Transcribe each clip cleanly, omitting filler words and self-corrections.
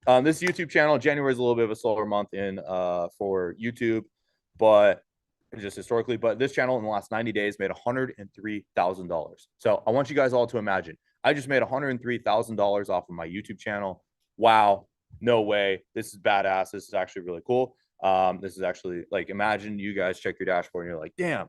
This YouTube channel, January is a little bit of a slower month for YouTube, but just historically. But this channel in the last 90 days made $103,000. So I want you guys all to imagine I just made $103,000 off of my YouTube channel. Wow, no way. This is badass. This is actually really cool. This is actually like, imagine you guys check your dashboard and you're like, damn,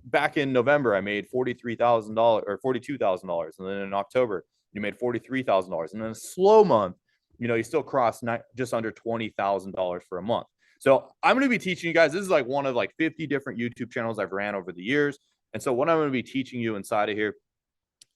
back in November, I made $43,000 or $42,000. And then in October, you made $43,000. And then a slow month, you still cross just under $20,000 for a month. So I'm going to be teaching you guys. This is like one of like 50 different YouTube channels I've ran over the years. And so what I'm going to be teaching you inside of here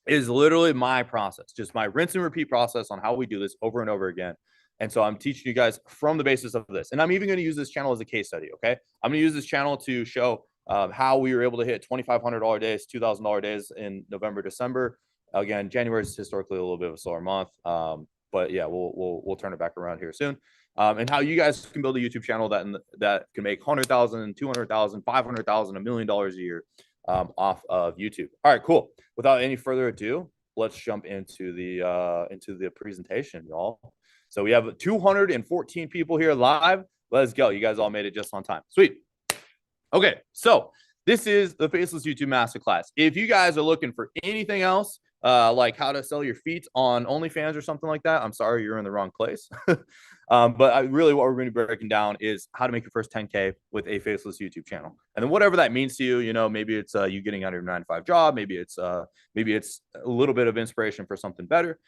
is literally my process, just my rinse and repeat process on how we do this over and over again. And so I'm teaching you guys from the basis of this. And I'm even going to use this channel as a case study. Okay. I'm going to use this channel to show how we were able to hit $2,500 days, $2,000 days in November, December. Again, January is historically a little bit of a slower month. But yeah, we'll turn it back around here soon. And how you guys can build a YouTube channel that can make 100,000, 200,000, 500,000, $1 million a year off of YouTube. All right, cool. Without any further ado, let's jump into the presentation, y'all. So we have 214 people here live. Let's go. You guys all made it just on time. Sweet. Okay, so this is the Faceless YouTube Masterclass. If you guys are looking for anything else, like how to sell your feet on OnlyFans or something like that, I'm sorry, you're in the wrong place. But really what we're going to be breaking down is how to make your first 10K with a faceless YouTube channel. And then whatever that means to you, maybe it's you getting out of your 9-to-5 job, maybe it's a little bit of inspiration for something better.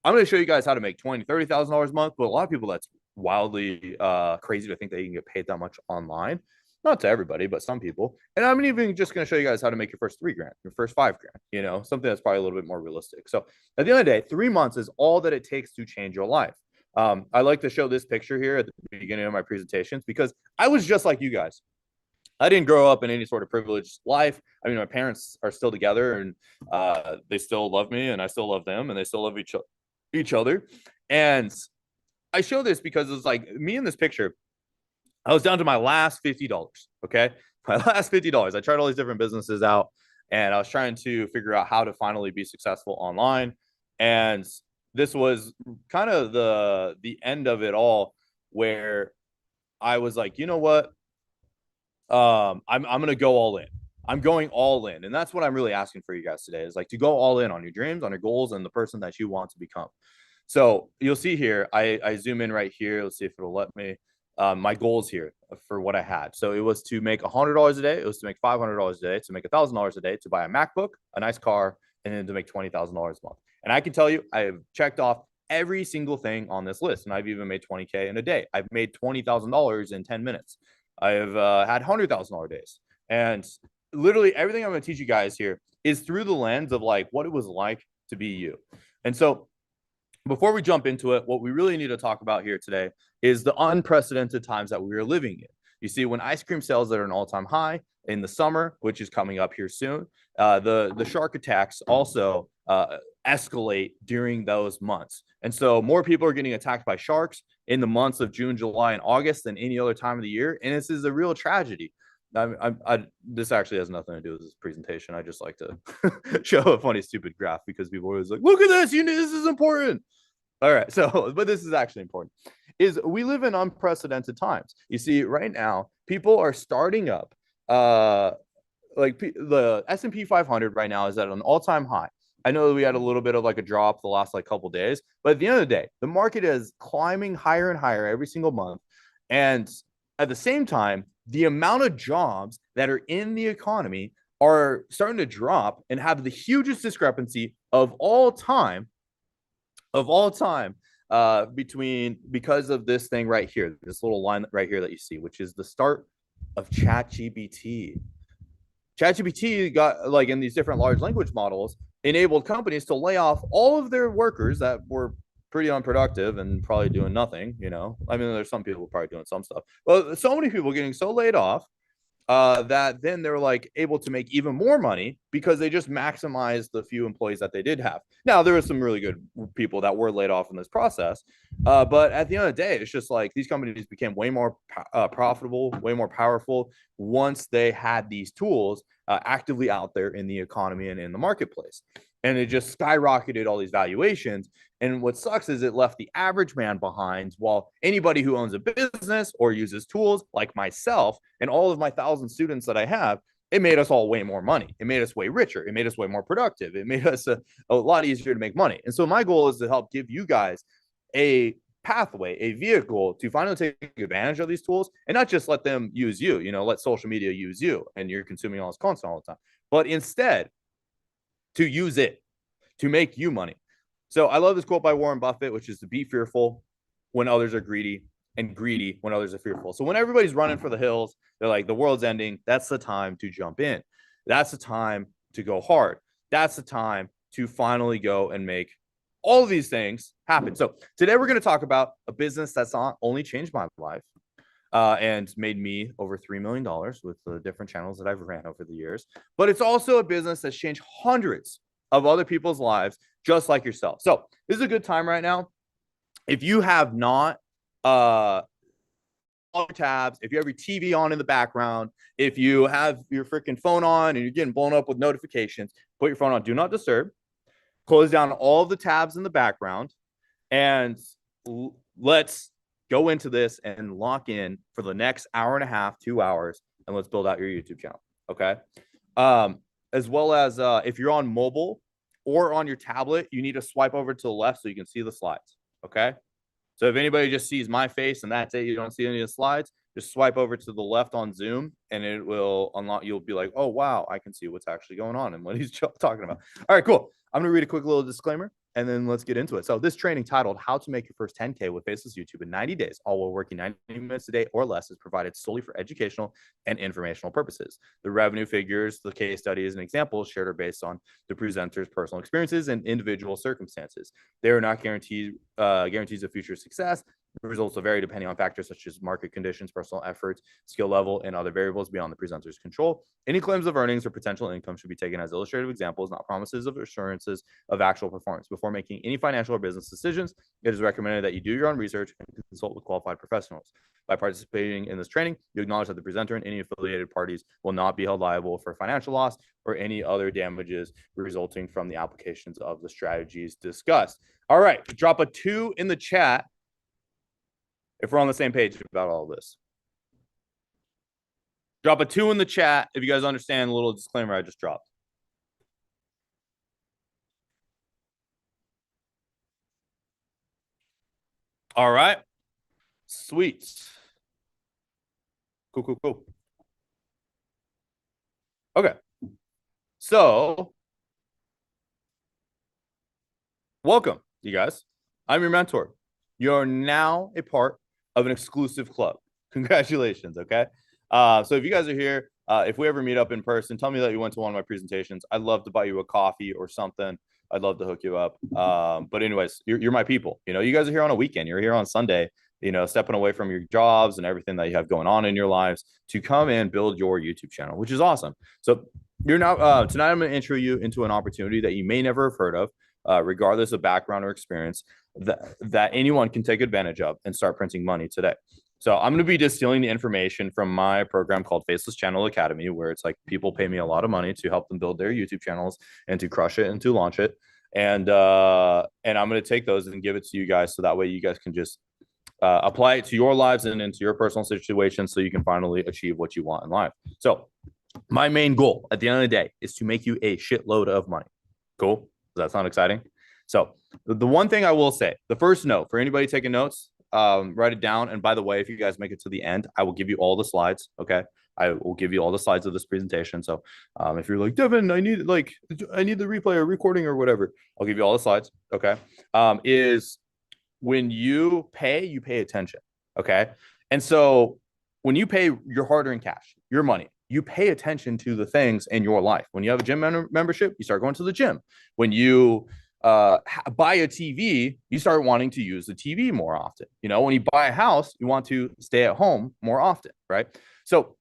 I'm going to show you guys how to make $20,000, $30,000 a month, but a lot of people, that's wildly crazy to think that you can get paid that much online. Not to everybody, but some people. And I'm even just going to show you guys how to make your first $3,000, your first $5,000, something that's probably a little bit more realistic. So at the end of the day, 3 months is all that it takes to change your life. I like to show this picture here at the beginning of my presentations because I was just like you guys. I didn't grow up in any sort of privileged life. I mean, my parents are still together and they still love me and I still love them and they still love each other. And I show this because it's like me in this picture, I was down to my last $50. Okay. My last $50. I tried all these different businesses out and I was trying to figure out how to finally be successful online. And this was kind of the end of it all where I was like, you know what? I'm going to go all in. I'm going all in. And that's what I'm really asking for you guys today is like to go all in on your dreams, on your goals, and the person that you want to become. So you'll see here, I zoom in right here. Let's see if it'll let me. My goals here for what I had. So it was to make $100 a day. It was to make $500 a day, to make $1,000 a day, to buy a MacBook, a nice car, and then to make $20,000 a month. And I can tell you, I have checked off every single thing on this list. And I've even made 20K in a day. I've made $20,000 in 10 minutes. I have had $100,000 days. And literally everything I'm going to teach you guys here is through the lens of like what it was like to be you. And so before we jump into it, what we really need to talk about here today is the unprecedented times that we are living in. You see, when ice cream sales are at an all-time high in the summer, which is coming up here soon, the shark attacks also escalate during those months. And so more people are getting attacked by sharks in the months of June, July, and August than any other time of the year. And this is a real tragedy. This actually has nothing to do with this presentation. I just like to show a funny, stupid graph because people are always like, look at this, this is important. All right. So, but this is actually important is we live in unprecedented times. You see, right now, people are starting up, like the S&P 500 right now is at an all-time high. I know we had a little bit of like a drop the last like couple days, but at the end of the day, the market is climbing higher and higher every single month. And at the same time, the amount of jobs that are in the economy are starting to drop and have the hugest discrepancy of all time because of this thing right here, this little line right here that you see, which is the start of ChatGPT. ChatGPT got like in these different large language models enabled companies to lay off all of their workers that were pretty unproductive and probably doing nothing. I mean, there's some people probably doing some stuff, but so many people getting so laid off that then they're like able to make even more money because they just maximized the few employees that they did have. Now, there were some really good people that were laid off in this process. But at the end of the day, it's just like these companies became way more profitable, way more powerful once they had these tools actively out there in the economy and in the marketplace. and it just skyrocketed all these valuations. And what sucks is it left the average man behind, while anybody who owns a business or uses tools like myself and all of my 1,000 students that I have, it made us all way more money. It made us way richer. It made us way more productive. It made us a lot easier to make money. And so my goal is to help give you guys a pathway, a vehicle to finally take advantage of these tools and not just let them use you, let social media use you and you're consuming all this content all the time, but instead to use it to make you money. So I love this quote by Warren Buffett, which is to be fearful when others are greedy and greedy when others are fearful. So when everybody's running for the hills, they're like, the world's ending. That's the time to jump in. That's the time to go hard. That's the time to finally go and make all of these things happen. So today we're going to talk about a business that's not only changed my life and made me over $3 million with the different channels that I've ran over the years, but it's also a business that's changed hundreds of other people's lives just like yourself. So this is a good time right now. If you have not all tabs, if you have your TV on in the background, if you have your freaking phone on and you're getting blown up with notifications, put your phone on do not disturb, close down all of the tabs in the background, and let's go into this and lock in for the next hour and a half, 2 hours, and let's build out your YouTube channel. Okay. As well as if you're on mobile or on your tablet, you need to swipe over to the left so you can see the slides. Okay. So if anybody just sees my face and that's it, you don't see any of the slides, just swipe over to the left on Zoom and it will unlock. You'll be like, oh, wow, I can see what's actually going on and what he's talking about. All right, cool. I'm going to read a quick little disclaimer and then let's get into it. So this training titled How to Make Your First 10K with Faceless YouTube in 90 Days, all while working 90 minutes a day or less, is provided solely for educational and informational purposes. The revenue figures, the case studies, and examples shared are based on the presenter's personal experiences and individual circumstances. They are not guarantees of future success. The results will vary depending on factors such as market conditions, personal efforts, skill level, and other variables beyond the presenter's control. Any claims of earnings or potential income should be taken as illustrative examples, not promises of assurances of actual performance. Before making any financial or business decisions, it is recommended that you do your own research and consult with qualified professionals. By participating in this training, you acknowledge that the presenter and any affiliated parties will not be held liable for financial loss or any other damages resulting from the applications of the strategies discussed. All right, drop a 2 in the chat if we're on the same page about all of this. Drop a 2 in the chat if you guys understand the little disclaimer I just dropped. All right. Sweet. Cool. Okay. So, welcome, you guys. I'm your mentor. You're now a part of an exclusive club. Congratulations, okay? So if you guys are here, if we ever meet up in person, tell me that you went to one of my presentations. I'd love to buy you a coffee or something. I'd love to hook you up. But anyways, you're my people. You guys are here on a weekend. You're here on Sunday, stepping away from your jobs and everything that you have going on in your lives to come and build your YouTube channel, which is awesome. So you're now tonight I'm going to intro you into an opportunity that you may never have heard of, regardless of background or experience, that anyone can take advantage of and start printing money today. So I'm going to be distilling the information from my program called Faceless Channel Academy, where it's like people pay me a lot of money to help them build their YouTube channels and to crush it and to launch it. And I'm going to take those and give it to you guys so that way you guys can just apply it to your lives and into your personal situation so you can finally achieve what you want in life. So my main goal at the end of the day is to make you a shitload of money. Cool? Does that sound exciting? So the one thing I will say, the first note for anybody taking notes, write it down. And by the way, if you guys make it to the end, I will give you all the slides. Okay. I will give you all the slides of this presentation. So if you're like, Devin, I need the replay or recording or whatever, I'll give you all the slides. Okay. Is when you pay attention. Okay. And so when you pay your hard-earned cash, your money, you pay attention to the things in your life. When you have a gym membership, you start going to the gym. When you buy a TV, you start wanting to use the TV more often. When you buy a house, you want to stay at home more often, right? So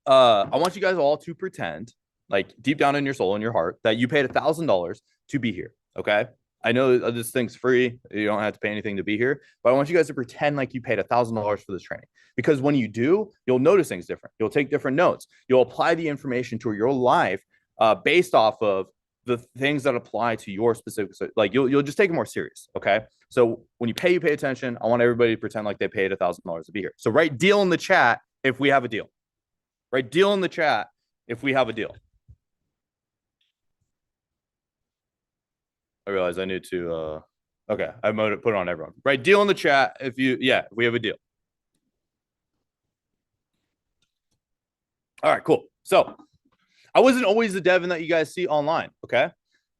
I want you guys all to pretend, like deep down in your soul and your heart, that you paid $1,000 to be here, okay? I know this thing's free. You don't have to pay anything to be here, but I want you guys to pretend like you paid $1,000 for this training, because when you do, you'll notice things different. You'll take different notes. You'll apply the information to your life based off of the things that apply to your specific, like you'll just take it more serious. Okay. So when you pay attention. I want everybody to pretend like they paid $1,000 to be here. So write deal in the chat if we have a deal. Write deal in the chat if we have a deal. I realized I need to okay, I put it on everyone. Right, deal in the chat if we have a deal. All right, cool. So I wasn't always the Devin that you guys see online. Okay.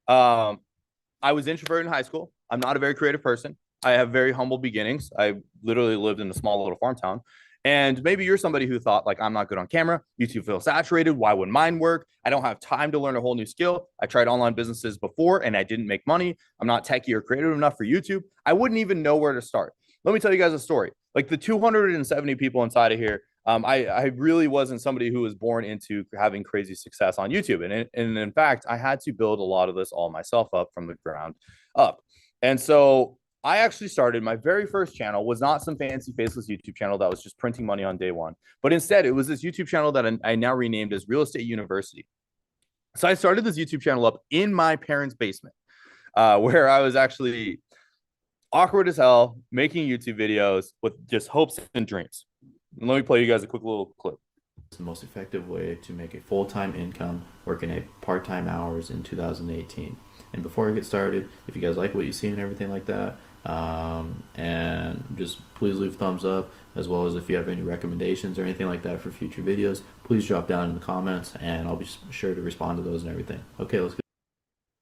I was introverted in high school. I'm not a very creative person. I have very humble beginnings. I literally lived in a small little farm town. And maybe you're somebody who thought, like, I'm not good on camera. YouTube feels saturated. Why wouldn't mine work? I don't have time to learn a whole new skill. I tried online businesses before and I didn't make money. I'm not techie or creative enough for YouTube. I wouldn't even know where to start. Let me tell you guys a story. Like the 270 people inside of here, I really wasn't somebody who was born into having crazy success on YouTube. And in fact, I had to build a lot of this all myself up from the ground up. And so I actually started my very first channel was not some fancy faceless YouTube channel that was just printing money on day one, but instead it was this YouTube channel that I now renamed as Real Estate University. So I started this YouTube channel up in my parents' basement, where I was actually awkward as hell, making YouTube videos with just hopes and dreams. And let me play you guys a quick little clip. It's the most effective way to make a full-time income working a part-time hours in 2018. And before I get started, if you guys like what you see and everything like that, and just please leave a thumbs up, as well as if you have any recommendations or anything like that for future videos, please drop down in the comments and I'll be sure to respond to those and everything. Okay, let's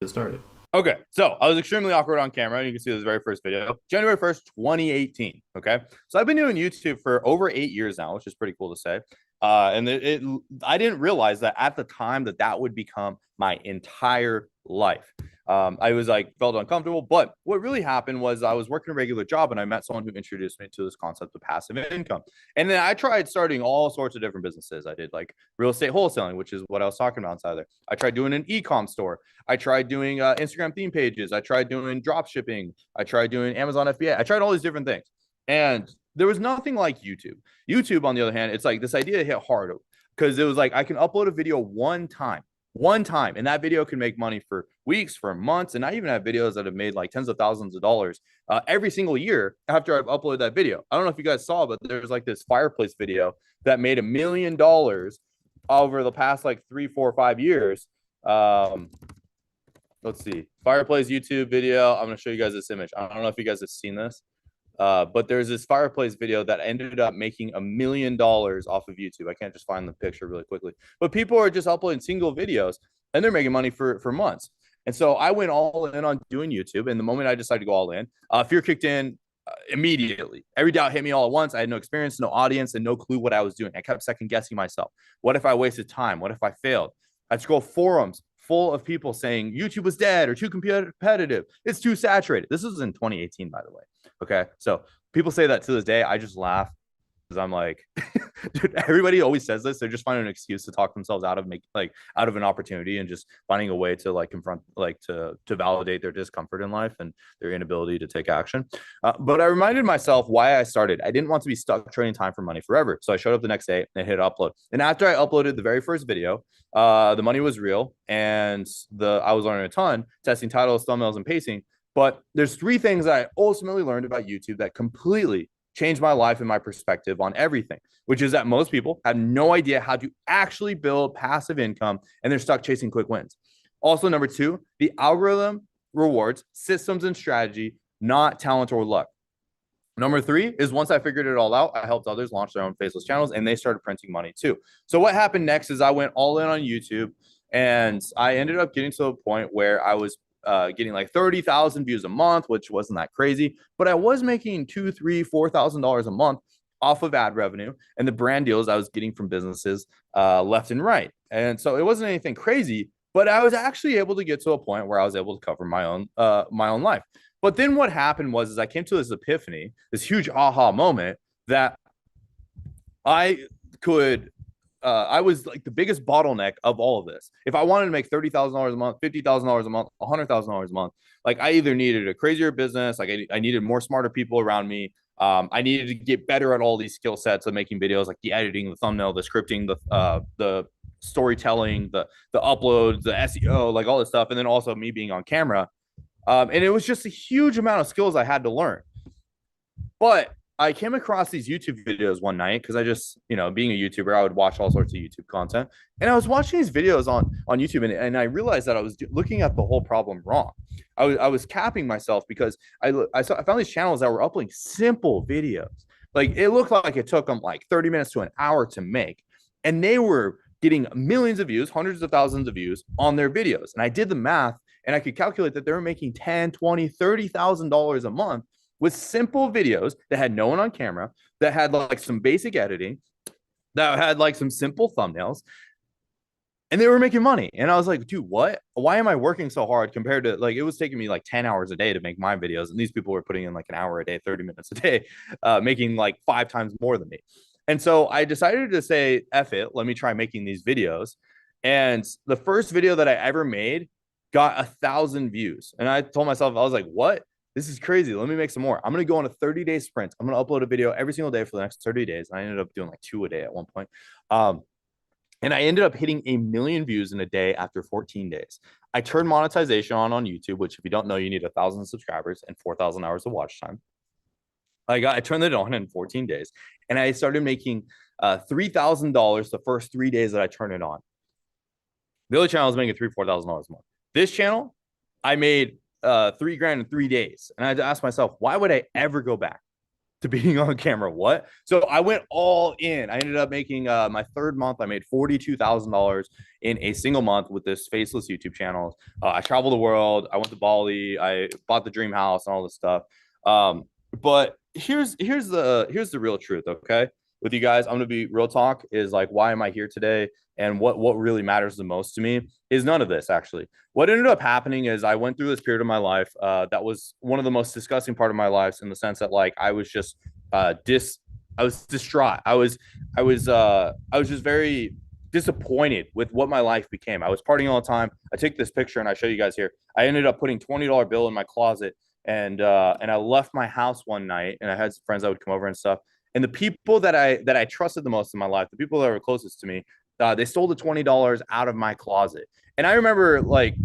get started. Okay, so I was extremely awkward on camera. You can see this very first video, January 1st, 2018. Okay, so I've been doing YouTube for over 8 years now, which is pretty cool to say. And I didn't realize that at the time that would become my entire life. I was like, felt uncomfortable, but what really happened was I was working a regular job and I met someone who introduced me to this concept of passive income. And then I tried starting all sorts of different businesses. I did like real estate wholesaling, which is what I was talking about inside there. I tried doing an e-com store. I tried doing Instagram theme pages. I tried doing drop shipping. I tried doing Amazon FBA. I tried all these different things. And there was nothing like YouTube. YouTube, on the other hand, it's like this idea hit hard because it was like I can upload a video one time, and that video can make money for weeks, for months. And I even have videos that have made like tens of thousands of dollars every single year after I've uploaded that video. I don't know if you guys saw, but there's like this fireplace video that made $1 million over the past like 3, 4, 5 years. Let's see, fireplace YouTube video. I'm going to show you guys this image. I don't know if you guys have seen this. But there's this fireplace video that ended up making $1 million off of YouTube. I can't just find the picture really quickly, but people are just uploading single videos and they're making money for months. And so I went all in on doing YouTube. And the moment I decided to go all in, fear kicked in immediately. Every doubt hit me all at once. I had no experience, no audience, and no clue what I was doing. I kept second guessing myself. What if I wasted time? What if I failed? I'd scroll forums full of people saying YouTube was dead or too competitive. It's too saturated. This was in 2018, by the way. Okay. So people say that to this day. I just laugh because I'm like, dude, everybody always says this. They're just finding an excuse to talk themselves out of out of an opportunity and just finding a way to like confront, like to validate their discomfort in life and their inability to take action. But I reminded myself why I started. I didn't want to be stuck trading time for money forever. So I showed up the next day and hit upload. And after I uploaded the very first video, the money was real and I was learning a ton, testing titles, thumbnails, and pacing. But there's 3 things that I ultimately learned about YouTube that completely changed my life and my perspective on everything, which is that most people have no idea how to actually build passive income and they're stuck chasing quick wins. Also, number 2, the algorithm rewards systems and strategy, not talent or luck. Number 3 is once I figured it all out, I helped others launch their own faceless channels and they started printing money too. So what happened next is I went all in on YouTube and I ended up getting to a point where I was getting like 30,000 views a month, which wasn't that crazy, but I was making $2,000, $3,000, $4,000 a month off of ad revenue and the brand deals I was getting from businesses left and right. And so it wasn't anything crazy, but I was actually able to get to a point where I was able to cover my own life. But then what happened was I came to this epiphany, this huge aha moment that I was like the biggest bottleneck of all of this. If I wanted to make $30,000 a month, $50,000 a month, $100,000 a month, like I either needed a crazier business, like I needed more smarter people around me. I needed to get better at all these skill sets of making videos, like the editing, the thumbnail, the scripting, the storytelling, the uploads, the SEO, like all this stuff, and then also me being on camera. And it was just a huge amount of skills I had to learn. But I came across these YouTube videos one night because I just, being a YouTuber, I would watch all sorts of YouTube content. And I was watching these videos on YouTube, and I realized that I was looking at the whole problem wrong. I was capping myself because I found these channels that were uploading simple videos. Like it looked like it took them like 30 minutes to an hour to make. And they were getting millions of views, hundreds of thousands of views on their videos. And I did the math and I could calculate that they were making 10, 20, $30,000 a month with simple videos that had no one on camera, that had like some basic editing, that had like some simple thumbnails, and they were making money. And I was like, dude, what? Why am I working so hard compared to like it was taking me like 10 hours a day to make my videos? And these people were putting in like an hour a day, 30 minutes a day, making like 5 times more than me. And so I decided to say, F it, let me try making these videos. And the first video that I ever made got 1,000 views. And I told myself, I was like, what? This is crazy. Let me make some more. I'm going to go on a 30-day sprint. I'm going to upload a video every single day for the next 30 days. And I ended up doing like 2 a day at one point. And I ended up hitting 1,000,000 views in a day after 14 days. I turned monetization on YouTube, which if you don't know, you need 1,000 subscribers and 4,000 hours of watch time. I turned it on in 14 days, and I started making $3,000 the first 3 days that I turned it on. The other channel was making $3,000-4,000 a month. This channel, I made $3,000 in 3 days, and I had to ask myself, why would I ever go back to being on camera? What? So I went all in. I ended up making my third month. I made $42,000 in a single month with this faceless YouTube channel. I traveled the world. I went to Bali. I bought the dream house and all this stuff. But here's the real truth. Okay, with you guys, I'm gonna be real talk. Is like, why am I here today? And what really matters the most to me is none of this actually. What ended up happening is I went through this period of my life that was one of the most disgusting part of my life, in the sense that like I was just I was distraught. I was just very disappointed with what my life became. I was partying all the time. I take this picture and I show you guys here. I ended up putting $20 bill in my closet, and I left my house one night, and I had some friends that would come over and stuff. And the people that I trusted the most in my life, the people that were closest to me, they stole the $20 out of my closet. And I remember like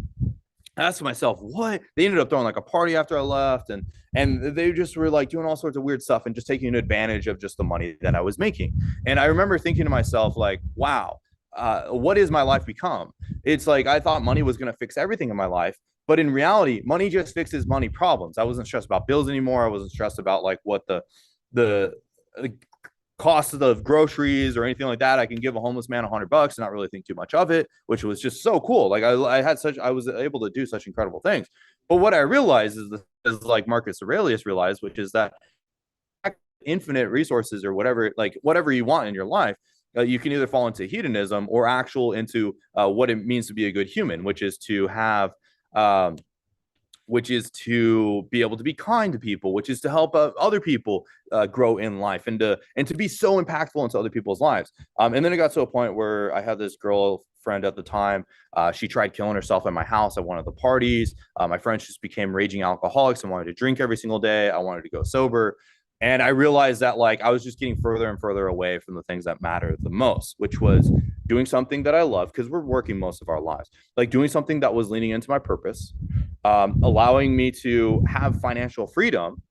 asking myself, what? They ended up throwing like a party after I left, and they just were like doing all sorts of weird stuff and just taking advantage of just the money that I was making. And I remember thinking to myself, like, wow, what is my life become? It's like I thought money was going to fix everything in my life. But in reality, money just fixes money problems. I wasn't stressed about bills anymore. I wasn't stressed about like what the cost of the groceries or anything like that. I can give a homeless man $100 and not really think too much of it, which was just so cool. Like I was able to do such incredible things. But what I realized is like Marcus Aurelius realized, which is that infinite resources or whatever you want in your life, you can either fall into hedonism or into what it means to be a good human, which is to have which is to be able to be kind to people, which is to help other people grow in life, and to be so impactful into other people's lives. And then it got to a point where I had this girlfriend at the time. She tried killing herself at my house at one of the parties. My friends just became raging alcoholics and wanted to drink every single day. I wanted to go sober. And I realized that like I was just getting further and further away from the things that matter the most, which was doing something that I love, because we're working most of our lives, like doing something that was leaning into my purpose, allowing me to have financial freedom.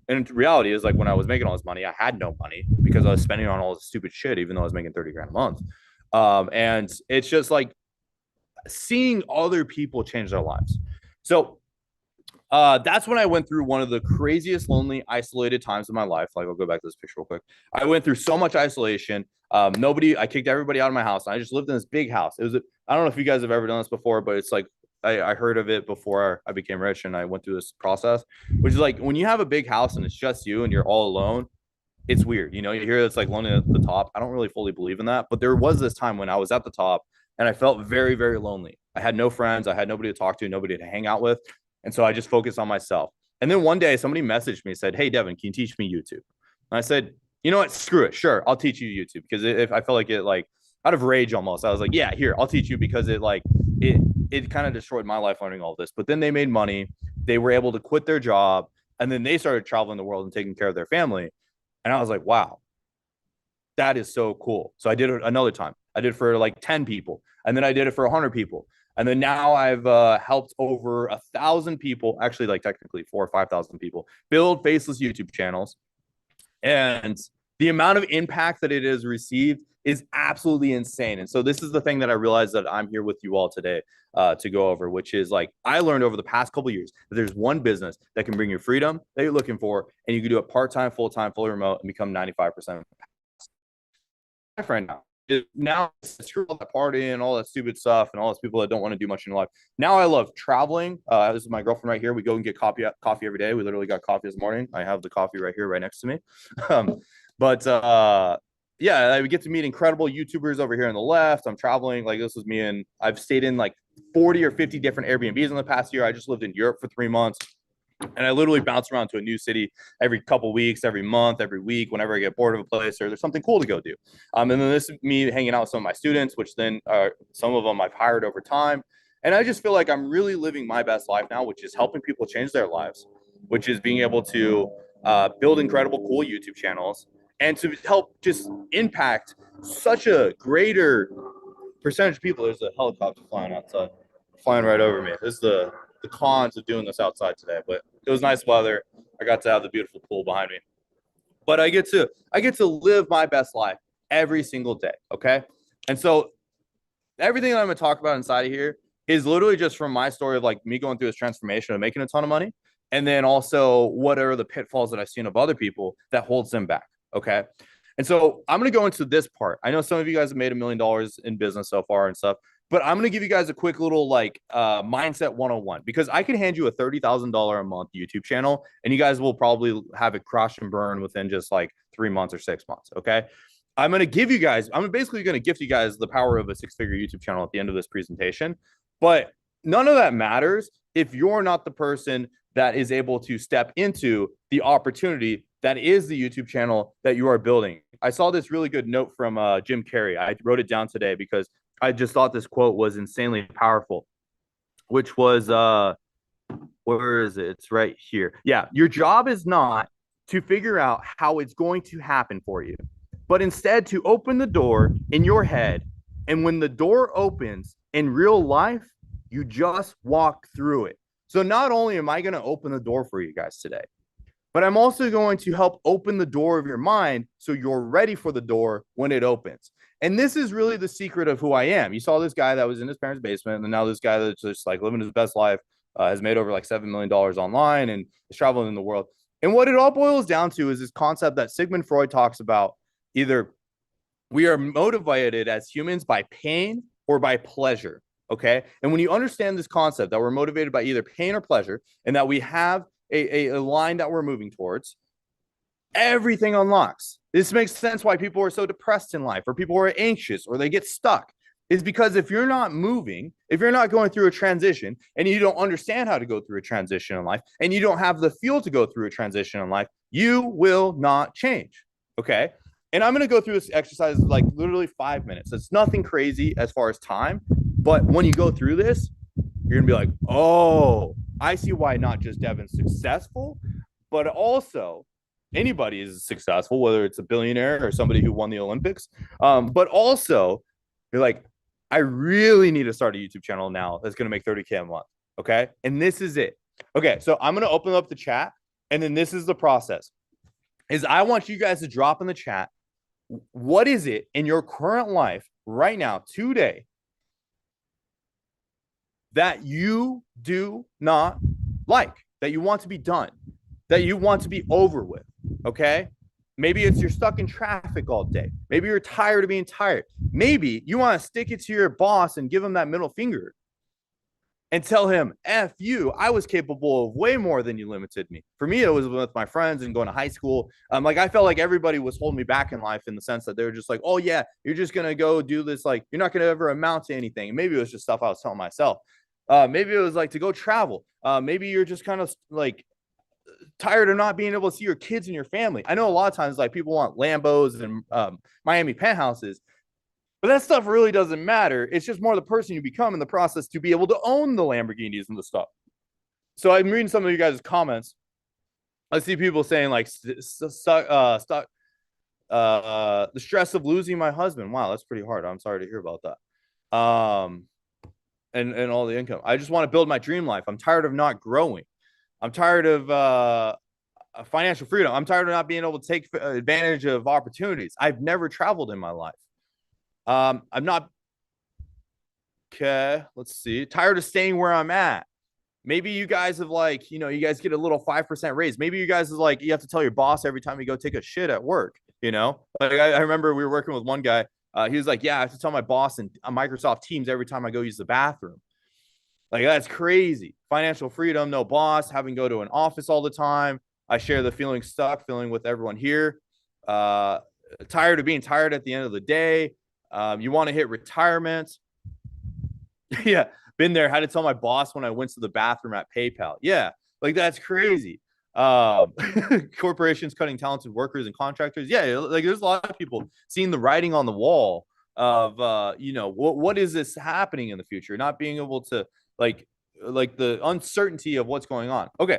And reality is like when I was making all this money, I had no money because I was spending on all this stupid shit, even though I was making 30 grand a month. And it's just like seeing other people change their lives. So that's when I went through one of the craziest, lonely, isolated times of my life. Like, I'll go back to this picture real quick. I went through so much isolation. I kicked everybody out of my house. And I just lived in this big house. I don't know if you guys have ever done this before, but it's like, I heard of it before I became rich and I went through this process, which is like when you have a big house and it's just you and you're all alone, it's weird. You hear it's like lonely at the top. I don't really fully believe in that. But there was this time when I was at the top and I felt very, very lonely. I had no friends. I had nobody to talk to, nobody to hang out with. And so I just focused on myself. And then one day somebody messaged me and said, "Hey, Devin, can you teach me YouTube?" And I said, "You know what? Screw it. Sure. I'll teach you YouTube." Because if I felt like it, like out of rage almost, I was like, "Yeah, here, I'll teach you," because it kind of destroyed my life learning all this. But then they made money. They were able to quit their job. And then they started traveling the world and taking care of their family. And I was like, wow, that is so cool. So I did it another time. I did it for like 10 people. And then I did it for 100 people. And then now I've helped over 1,000 people, actually, like technically 4 or 5,000 people, build faceless YouTube channels. And the amount of impact that it has received is absolutely insane. And so this is the thing that I realized that I'm here with you all today to go over, which is like I learned over the past couple of years that there's one business that can bring you freedom that you're looking for, and you can do it part-time, full-time, fully remote, and become 95% my friend now. Now screw all that party and all that stupid stuff and all those people that don't want to do much in life. Now I love traveling. This is my girlfriend right here. We go and get coffee every day. We literally got coffee this morning. I have the coffee right here, right next to me. But yeah, we get to meet incredible YouTubers over here on the left. I'm traveling. Like this was me, and I've stayed in like 40 or 50 different Airbnbs in the past year. I just lived in Europe for 3 months. And I literally bounce around to a new city every couple weeks, every month, every week, whenever I get bored of a place or there's something cool to go do. And then this is me hanging out with some of my students, which then some of them I've hired over time. And I just feel like I'm really living my best life now, which is helping people change their lives, which is being able to build incredible, cool YouTube channels and to help just impact such a greater percentage of people. There's a helicopter flying outside, flying right over me. This is the cons of doing this outside today, but it was nice weather. I got to have the beautiful pool behind me. But I get to live my best life every single day. Okay. And so everything that I'm gonna talk about inside of here is literally just from my story of like me going through this transformation of making a ton of money. And then also what are the pitfalls that I've seen of other people that holds them back. Okay. And so I'm going to go into this part. I know some of you guys have made $1 million in business so far and stuff, but I'm going to give you guys a quick little like mindset 101 because I can hand you a $30,000 a month YouTube channel and you guys will probably have it crash and burn within just like 3 months or 6 months. Okay. I'm basically going to gift you guys the power of a 6-figure YouTube channel at the end of this presentation, but none of that matters if you're not the person that is able to step into the opportunity that is the YouTube channel that you are building. I saw this really good note from Jim Carrey. I wrote it down today because I just thought this quote was insanely powerful, which was, where is it? It's right here. Yeah, your job is not to figure out how it's going to happen for you, but instead to open the door in your head. And when the door opens in real life, you just walk through it. So not only am I going to open the door for you guys today, but I'm also going to help open the door of your mind so you're ready for the door when it opens. And this is really the secret of who I am. You saw this guy that was in his parents' basement, and now this guy that's just like living his best life, has made over like $7 million online and is traveling in the world. And what it all boils down to is this concept that Sigmund Freud talks about. Either we are motivated as humans by pain or by pleasure. Okay. And when you understand this concept that we're motivated by either pain or pleasure, and that we have a line that we're moving towards, everything unlocks. This makes sense why people are so depressed in life, or people are anxious, or they get stuck. Is because if you're not moving, if you're not going through a transition, and you don't understand how to go through a transition in life, and you don't have the fuel to go through a transition in life, you will not change. Okay. And I'm going to go through this exercise like literally 5 minutes. It's nothing crazy as far as time, but when you go through this, you're going to be like, oh, I see why not just Devin's successful, but also anybody is successful, whether it's a billionaire or somebody who won the Olympics. But also, you're like, I really need to start a YouTube channel now that's going to make 30K a month. Okay. And this is it. Okay. So I'm going to open up the chat. And then this is the process. Is I want you guys to drop in the chat, what is it in your current life right now, today, that you do not like, that you want to be done, that you want to be over with? Okay. Maybe it's you're stuck in traffic all day. Maybe you're tired of being tired. Maybe you want to stick it to your boss and give him that middle finger and tell him, F you, I was capable of way more than you limited me. For me, it was with my friends and going to high school. Like I felt like everybody was holding me back in life in the sense that they were just like, oh yeah, you're just going to go do this. Like you're not going to ever amount to anything. And maybe it was just stuff I was telling myself. Maybe it was like to go travel. Maybe you're just kind of like tired of not being able to see your kids and your family. I know a lot of times like people want Lambos and Miami penthouses, but that stuff really doesn't matter. It's just more the person you become in the process to be able to own the Lamborghinis and the stuff. So I'm reading some of you guys' comments. I see people saying like stuck. The stress of losing my husband. Wow, that's pretty hard. I'm sorry to hear about that. And all the income. I just want to build my dream life. I'm tired of not growing. I'm tired of financial freedom. I'm tired of not being able to take advantage of opportunities. I've never traveled in my life. I'm not okay. Let's see. Tired of staying where I'm at. Maybe you guys have like, you guys get a little 5% raise. Maybe you guys is like, you have to tell your boss every time you go take a shit at work. Like I remember we were working with one guy. He was like, yeah, I have to tell my boss and on Microsoft Teams every time I go use the bathroom. Like that's crazy. Financial freedom, no boss, having to go to an office all the time. I share the feeling stuck, feeling with everyone here. Tired of being tired at the end of the day. You want to hit retirement. Yeah, been there. Had to tell my boss when I went to the bathroom at PayPal. Yeah, like that's crazy. Corporations cutting talented workers and contractors. Yeah, like there's a lot of people seeing the writing on the wall of what is this happening in the future, not being able to like the uncertainty of what's going on. Okay,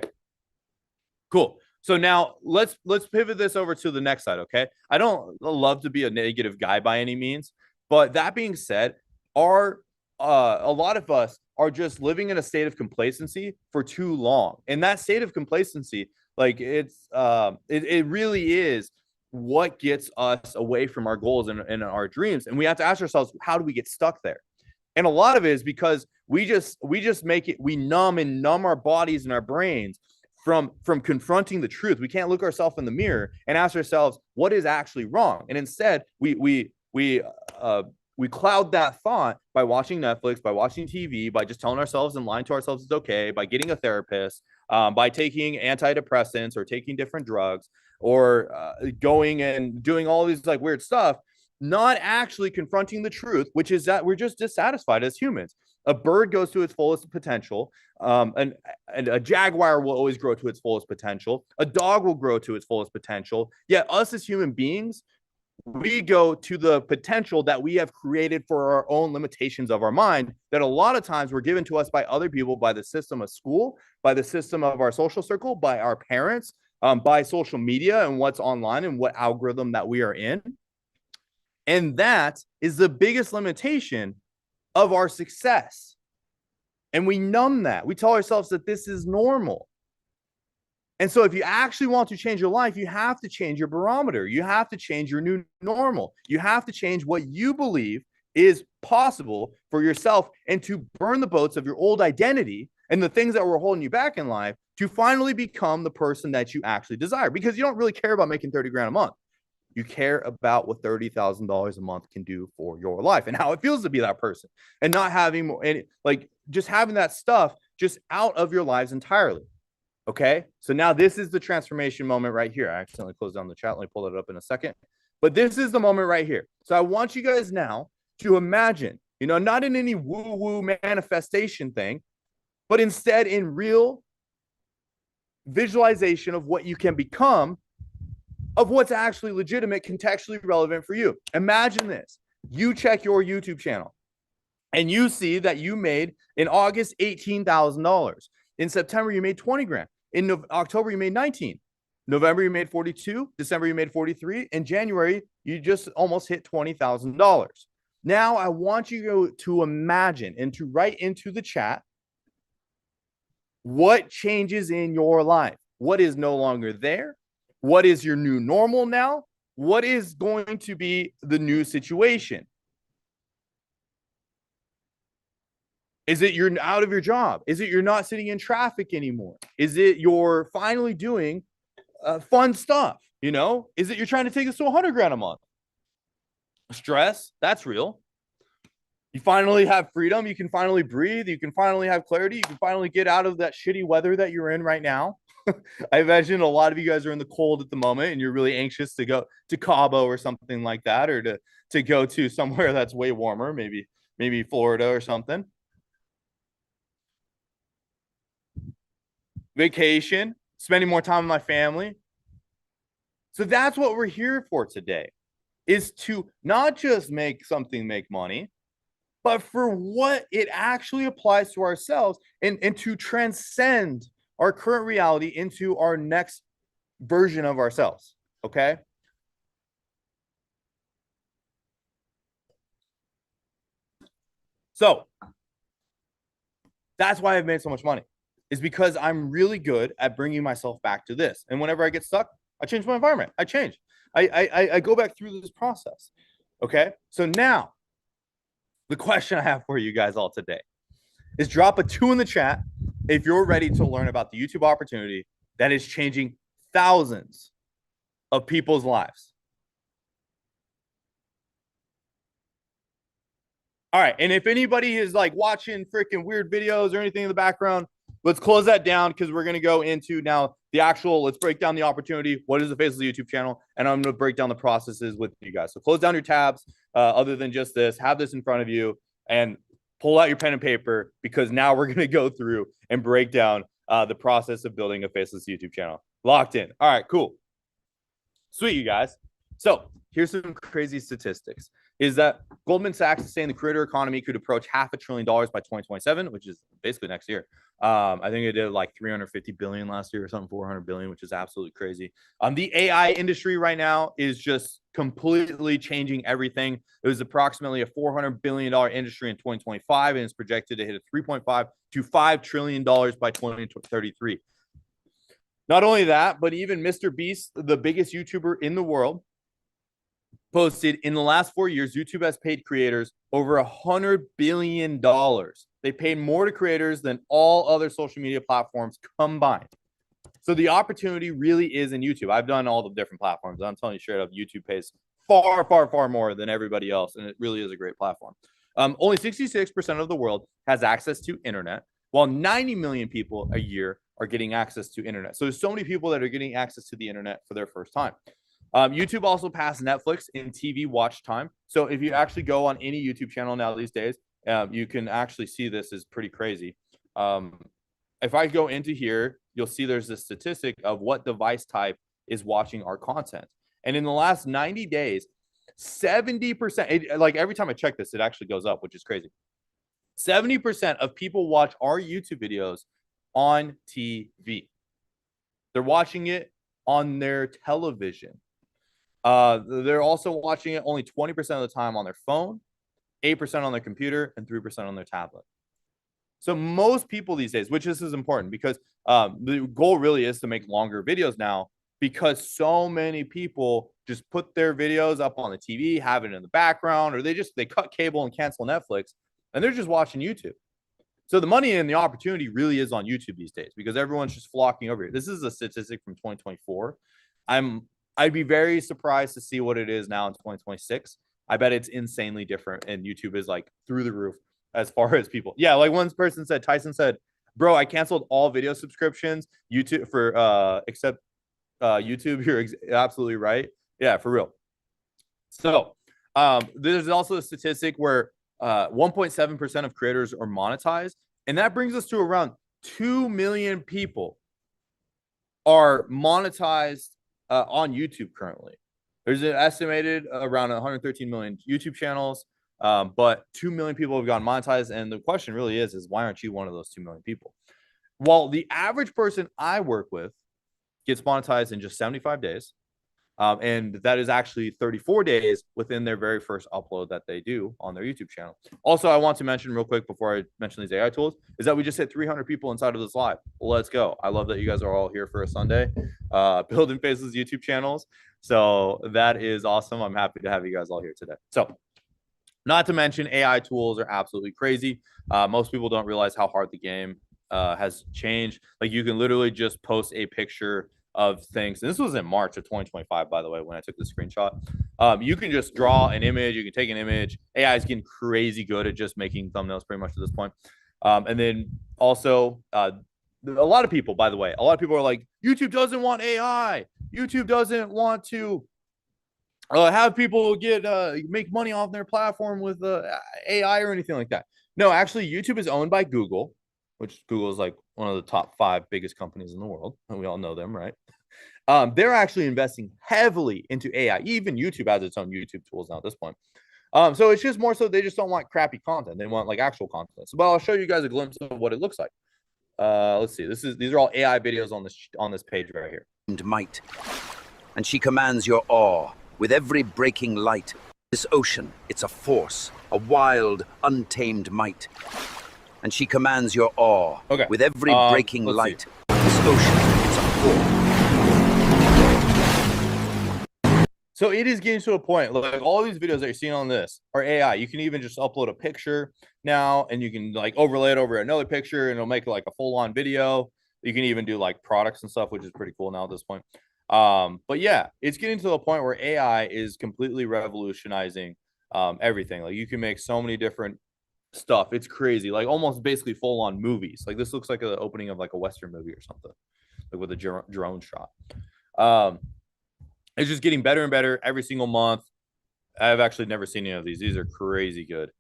cool. So now let's pivot this over to the next side. Okay, I don't love to be a negative guy by any means, but that being said, our a lot of us are just living in a state of complacency for too long, and that state of complacency, like it really is what gets us away from our goals and our dreams, and we have to ask ourselves, how do we get stuck there? And a lot of it is because we just make it, we numb our bodies and our brains from confronting the truth. We can't look ourselves in the mirror and ask ourselves what is actually wrong, and instead we cloud that thought by watching Netflix, by watching TV, by just telling ourselves and lying to ourselves it's okay, by getting a therapist, by taking antidepressants or taking different drugs, or going and doing all these like weird stuff, not actually confronting the truth, which is that we're just dissatisfied as humans. A bird goes to its fullest potential. And a jaguar will always grow to its fullest potential. A dog will grow to its fullest potential. Yet us as human beings, we go to the potential that we have created for our own limitations of our mind that a lot of times were given to us by other people, by the system of school, by the system of our social circle, by our parents, by social media and what's online and what algorithm that we are in. And that is the biggest limitation of our success. And we numb that. We tell ourselves that this is normal. And so if you actually want to change your life, you have to change your barometer. You have to change your new normal. You have to change what you believe is possible for yourself and to burn the boats of your old identity and the things that were holding you back in life to finally become the person that you actually desire. Because you don't really care about making 30 grand a month. You care about what $30,000 a month can do for your life and how it feels to be that person, and not having more, and like just having that stuff just out of your lives entirely. Okay. So now this is the transformation moment right here. I accidentally closed down the chat. Let me pull it up in a second. But this is the moment right here. So I want you guys now to imagine, not in any woo-woo manifestation thing, but instead in real visualization of what you can become, of what's actually legitimate, contextually relevant for you. Imagine this. You check your YouTube channel and you see that you made in August $18,000. In September, you made 20 grand. In October, you made 19. November, you made 42. December, you made 43. In January, you just almost hit $20,000. Now, I want you to imagine and to write into the chat what changes in your life. What is no longer there? What is your new normal now? What is going to be the new situation? Is it you're out of your job? Is it you're not sitting in traffic anymore? Is it you're finally doing fun stuff? Is it you're trying to take us to 100 grand a month? Stress, that's real. You finally have freedom. You can finally breathe. You can finally have clarity. You can finally get out of that shitty weather that you're in right now. I imagine a lot of you guys are in the cold at the moment and you're really anxious to go to Cabo or something like that, or to go to somewhere that's way warmer, maybe Florida or something. Vacation, spending more time with my family. So that's what we're here for today, is to not just make something make money, but for what it actually applies to ourselves, and to transcend our current reality into our next version of ourselves. Okay. So that's why I've made so much money, is because I'm really good at bringing myself back to this. And whenever I get stuck, I change my environment. I change. I go back through this process. Okay. So now the question I have for you guys all today is drop a 2 in the chat if you're ready to learn about the YouTube opportunity that is changing thousands of people's lives. All right. And if anybody is like watching freaking weird videos or anything in the background, let's close that down because we're going to go into now the actual, let's break down the opportunity. What is the Faceless YouTube channel? And I'm going to break down the processes with you guys. So close down your tabs other than just this. Have this in front of you and pull out your pen and paper because now we're going to go through and break down the process of building a Faceless YouTube channel. Locked in. All right, cool. Sweet, you guys. So here's some crazy statistics. Is that Goldman Sachs is saying the creator economy could approach $500 billion by 2027, which is basically next year. I think it did like 350 billion last year or something, 400 billion, which is absolutely crazy. The AI industry right now is just completely changing everything. It was approximately a $400 billion industry in 2025, and it's projected to hit a $3.5 to $5 trillion by 2033. Not only that, but even Mr. Beast, the biggest YouTuber in the world, posted in the last 4 years, YouTube has paid creators over $100 billion. They paid more to creators than all other social media platforms combined. So the opportunity really is in YouTube. I've done all the different platforms. I'm telling you straight up, YouTube pays far, far, far more than everybody else. And it really is a great platform. Only 66% of the world has access to internet, while 90 million people a year are getting access to internet. So there's so many people that are getting access to the internet for their first time. YouTube also passed Netflix in TV watch time. So if you actually go on any YouTube channel now these days, you can actually see this is pretty crazy. If I go into here, you'll see there's a statistic of what device type is watching our content. And in the last 90 days, 70%, like every time I check this, it actually goes up, which is crazy. 70% of people watch our YouTube videos on TV. They're watching it on their television. They're also watching it only 20% of the time on their phone, 8% on their computer, and 3% on their tablet. So most people these days, which this is important because the goal really is to make longer videos now because so many people just put their videos up on the TV, have it in the background, or they cut cable and cancel Netflix, and they're just watching YouTube. So the money and the opportunity really is on YouTube these days because everyone's just flocking over here. This is a statistic from 2024. I'd be very surprised to see what it is now in 2026. I bet it's insanely different, and YouTube is like through the roof as far as people. Yeah, like one person said, Tyson said, "Bro, I canceled all video subscriptions YouTube for except YouTube." You're absolutely right. Yeah, for real. So there's also a statistic where 1.7% of creators are monetized, and that brings us to around 2 million people are monetized on YouTube currently. There's an estimated around 113 million YouTube channels, but 2 million people have gotten monetized. And the question really is why aren't you one of those 2 million people? Well, the average person I work with gets monetized in just 75 days. And that is actually 34 days within their very first upload that they do on their YouTube channel. Also, I want to mention real quick before I mention these AI tools is that we just hit 300 people inside of this live. Let's go. I love that you guys are all here for a Sunday, building Faceless YouTube channels. So that is awesome. I'm happy to have you guys all here today. So not to mention AI tools are absolutely crazy. Most people don't realize how hard the game has changed. Like you can literally just post a picture of things. And this was in March of 2025, by the way, when I took the screenshot. You can just draw an image. You can take an image. AI is getting crazy good at just making thumbnails pretty much at this point. And then also, a lot of people, by the way, a lot of people are like, YouTube doesn't want AI. YouTube doesn't want to have people get make money off their platform with AI or anything like that. No, actually, YouTube is owned by Google, which Google is like one of the top 5 biggest companies in the world. And we all know them, right? They're actually investing heavily into AI. Even YouTube has its own YouTube tools now at this point. So it's just more so they just don't want crappy content. They want like actual content. So, but I'll show you guys a glimpse of what it looks like. Let's see. These are all AI videos on this page right here. And might, and she commands your awe with every breaking light. This ocean, it's a force, a wild, untamed might. And she commands your awe. Okay. With every breaking let's light, this ocean is unfold. So it is getting to a point, like all these videos that you're seeing on this are AI. You can even just upload a picture now and you can like overlay it over another picture and it'll make like a full-on video. You can even do like products and stuff, which is pretty cool now at this point. But yeah, it's getting to the point where AI is completely revolutionizing everything. Like you can make so many different stuff. It's crazy, like almost basically full-on movies. Like this looks like the opening of like a Western movie or something, like with a drone shot. It's just getting better and better every single month. I've actually never seen any of these. These are crazy good.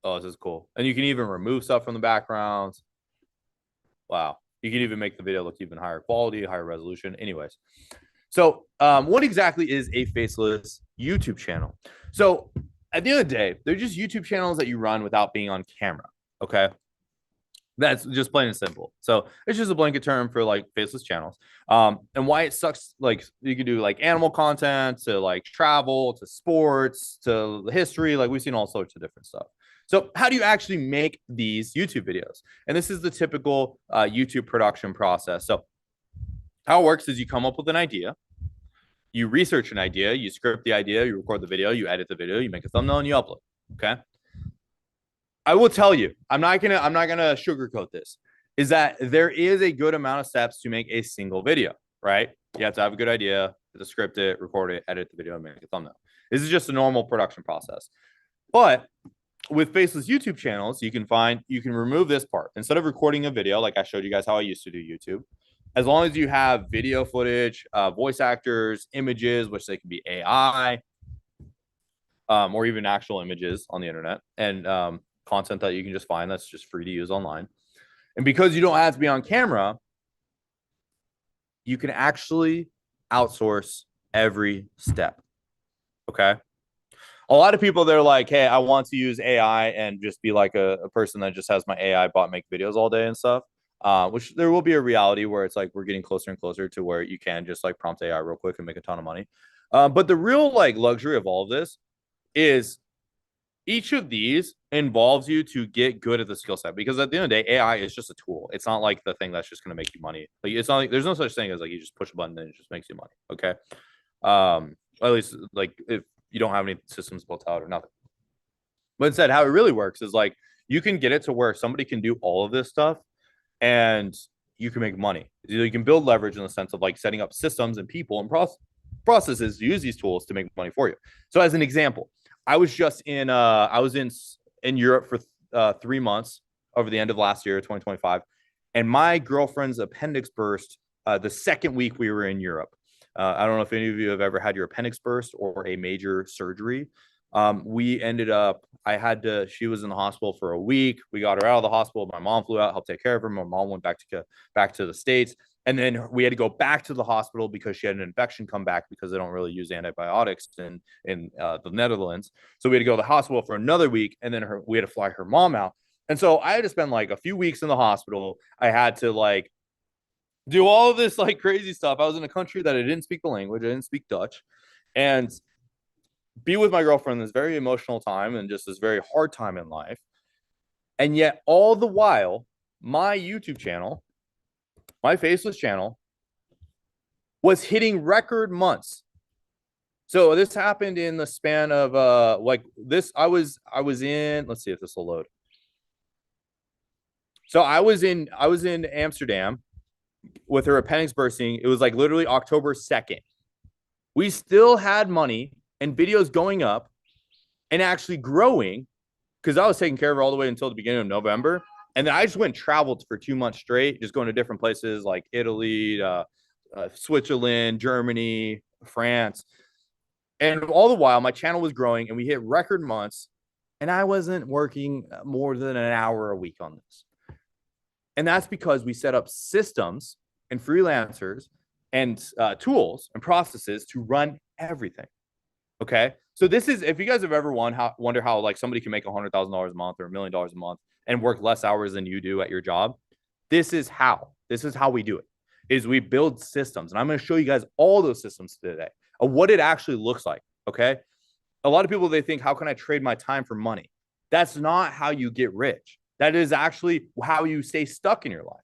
Oh, this is cool. And you can even remove stuff from the backgrounds. Wow. You can even make the video look even higher quality, higher resolution. Anyways. So what exactly is a faceless YouTube channel? So at the end of the day, they're just YouTube channels that you run without being on camera. Okay. That's just plain and simple. So it's just a blanket term for like faceless channels. And why it sucks, like you can do like animal content to like travel to sports to history. Like we've seen all sorts of different stuff. So how do you actually make these YouTube videos? And this is the typical YouTube production process. So how it works is you come up with an idea, you research an idea, you script the idea, you record the video, you edit the video, you make a thumbnail, and you upload. Okay. I will tell you, I'm not gonna sugarcoat this, is that there is a good amount of steps to make a single video, right? You have to have a good idea, you have to script it, record it, edit the video, and make a thumbnail. This is just a normal production process. But with faceless YouTube channels, you can remove this part. Instead of recording a video, like I showed you guys how I used to do YouTube, as long as you have video footage, voice actors, images, which they can be AI, or even actual images on the internet, and content that you can just find that's just free to use online. And because you don't have to be on camera, you can actually outsource every step. Okay. A lot of people, they're like, hey, I want to use AI and just be like a person that just has my AI bot make videos all day and stuff. Which there will be a reality where it's like we're getting closer and closer to where you can just like prompt AI real quick and make a ton of money. But the real like luxury of all of this is each of these involves you to get good at the skill set, because at the end of the day, AI is just a tool. It's not like the thing that's just going to make you money. Like it's not like there's no such thing as like you just push a button and it just makes you money. Okay. At least like if you don't have any systems built out or nothing. But instead, how it really works is like you can get it to where somebody can do all of this stuff and you can make money. You can build leverage in the sense of like setting up systems and people and processes to use these tools to make money for you. So as an example, I was just in Europe for 3 months over the end of last year, 2025, and my girlfriend's appendix burst the second week we were in Europe. I don't know if any of you have ever had your appendix burst or a major surgery. We ended up, she was in the hospital for a week. We got her out of the hospital. My mom flew out, helped take care of her. My mom went back to the States. And then we had to go back to the hospital because she had an infection come back because they don't really use antibiotics in the Netherlands. So we had to go to the hospital for another week. And then we had to fly her mom out. And so I had to spend like a few weeks in the hospital. I had to like do all of this like crazy stuff. I was in a country that I didn't speak the language. I didn't speak Dutch. And be with my girlfriend this very emotional time and just this very hard time in life. And yet all the while, my YouTube channel, my faceless channel, was hitting record months. So this happened in the span of like this. I was in, let's see if this will load. So I was in Amsterdam with her appendix bursting. It was like literally October 2nd. We still had money and videos going up and actually growing because I was taking care of her all the way until the beginning of November. And then I just went and traveled for 2 months straight, just going to different places like Italy, Switzerland, Germany, France. And all the while, my channel was growing and we hit record months. And I wasn't working more than an hour a week on this. And that's because we set up systems and freelancers and tools and processes to run everything. Okay. So this is, if you guys have ever wonder how like somebody can make $100,000 a month or $1 million a month and work less hours than you do at your job, this is how we do it, is we build systems. And I'm going to show you guys all those systems today of what it actually looks like. Okay. A lot of people, they think, how can I trade my time for money? That's not how you get rich. That is actually how you stay stuck in your life.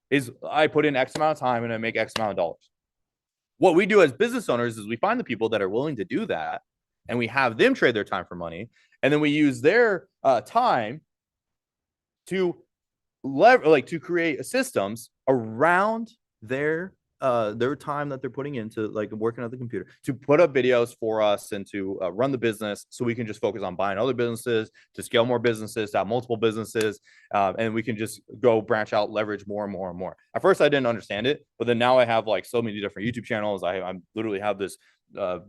Is I put in X amount of time and I make X amount of dollars. What we do as business owners is we find the people that are willing to do that, and we have them trade their time for money, and then we use their time to to create systems around their time that they're putting into like working at the computer to put up videos for us and to run the business, so we can just focus on buying other businesses, to scale more businesses, to have multiple businesses, and we can just go branch out, leverage more and more and more. At first I didn't understand it, but then now I have like so many different YouTube channels. I literally have this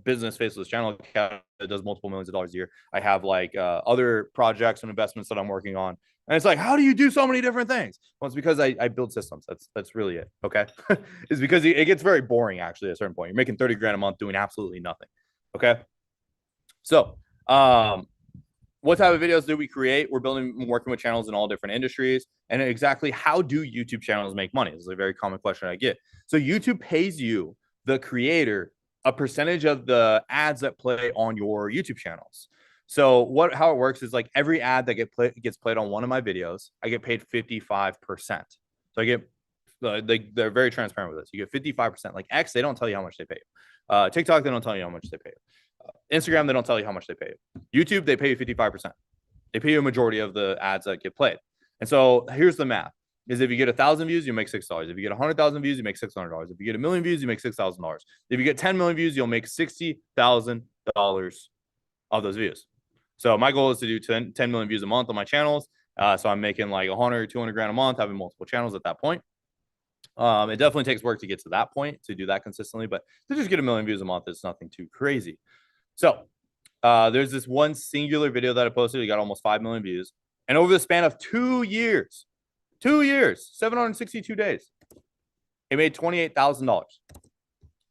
business faceless channel that does multiple millions of dollars a year. I have like other projects and investments that I'm working on. And it's like, how do you do so many different things? Well, it's because I build systems. That's really it. Okay. It's because it gets very boring actually at a certain point. You're making 30 grand a month doing absolutely nothing. Okay. So, what type of videos do we create? We're working with channels in all different industries. And exactly how do YouTube channels make money? This is a very common question I get. So YouTube pays you, the creator, a percentage of the ads that play on your YouTube channels. So how it works is like every ad that gets played on one of my videos, I get paid 55%. So I get they're very transparent with this. You get 55%. Like X, they don't tell you how much they pay you. TikTok, they don't tell you how much they pay you. Instagram, they don't tell you how much they pay you. YouTube, they pay you 55%. They pay you a majority of the ads that get played. And so here's the math: is if you get 1,000 views, you make $6. If you get 100,000 views, you make $600. If you get 1,000,000 views, you make $6,000. If you get 10 million views, you'll make $60,000 of those views. So my goal is to do 10 million views a month on my channels. So I'm making like 100, 200 grand a month, having multiple channels at that point. It definitely takes work to get to that point, to do that consistently, but to just get 1,000,000 views a month is nothing too crazy. So there's this one singular video that I posted. It got almost 5 million views. And over the span of 2 years, 762 days, it made $28,000.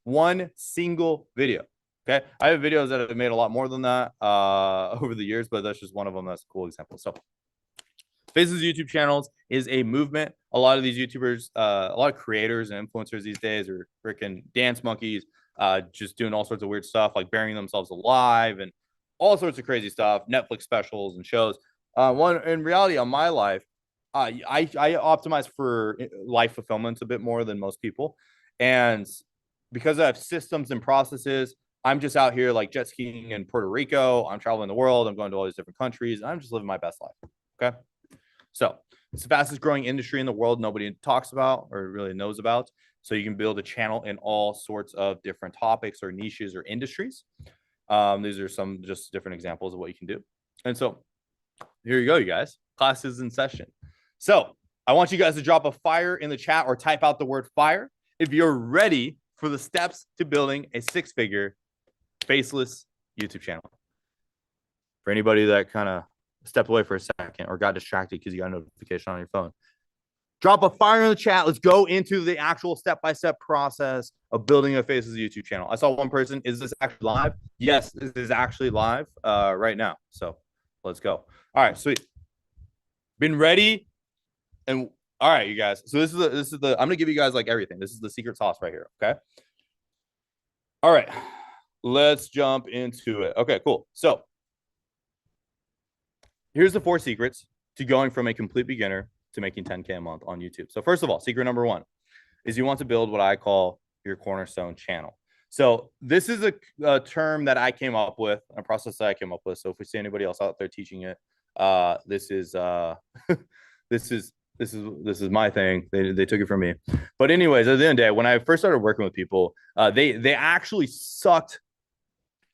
One single video. Okay. I have videos that have made a lot more than that over the years, but that's just one of them. That's a cool example. So Faces YouTube channels is a movement. A lot of these YouTubers, a lot of creators and influencers these days are freaking dance monkeys, just doing all sorts of weird stuff, like burying themselves alive and all sorts of crazy stuff, Netflix specials and shows. In reality, on my life, I optimize for life fulfillment a bit more than most people. And because I have systems and processes, I'm just out here like jet skiing in Puerto Rico. I'm traveling the world. I'm going to all these different countries. I'm just living my best life. Okay. So it's the fastest growing industry in the world. Nobody talks about or really knows about. So you can build a channel in all sorts of different topics or niches or industries. These are some just different examples of what you can do. And so here you go, you guys. Class is in session. So I want you guys to drop a fire in the chat or type out the word fire if you're ready for the steps to building a 6-figure faceless YouTube channel. For anybody that kind of stepped away for a second or got distracted because you got a notification on your phone, drop a fire in the chat. Let's go into the actual step-by-step process of building a faceless YouTube channel. I saw one person. Is this actually live? Yes, this is actually live right now. So let's go. All right, sweet. Been ready? And all right, you guys. So this is the I'm gonna give you guys like everything. This is the secret sauce right here. Okay. All right. Let's jump into it. Okay, cool. So here's the 4 secrets to going from a complete beginner to making 10K a month on YouTube. So first of all, secret number 1 is you want to build what I call your cornerstone channel. So this is a term that I came up with, a process that I came up with. So if we see anybody else out there teaching it, this is my thing. They took it from me. But anyways, at the end of the day, when I first started working with people, they actually sucked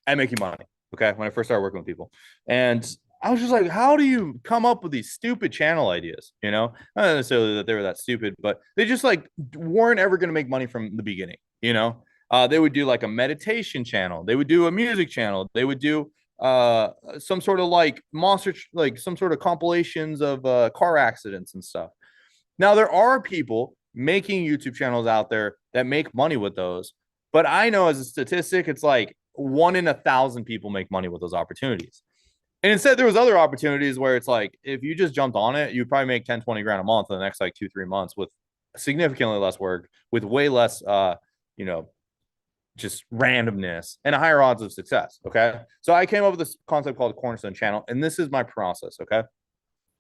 at making money. Okay. When I first started working with people, and I was just like, how do you come up with these stupid channel ideas? You know, not necessarily that they were that stupid, but they just like weren't ever going to make money from the beginning. You know, they would do like a meditation channel. They would do a music channel. They would do some sort of like like some sort of compilations of car accidents and stuff. Now there are people making YouTube channels out there that make money with those, but I know as a statistic, it's like 1 in 1,000 people make money with those opportunities. And instead, there was other opportunities where it's like, if you just jumped on it, you'd probably make 10, 20 grand a month in the next like 2-3 months with significantly less work, with way less, just randomness and higher odds of success. Okay. So I came up with this concept called Cornerstone Channel, and this is my process. Okay.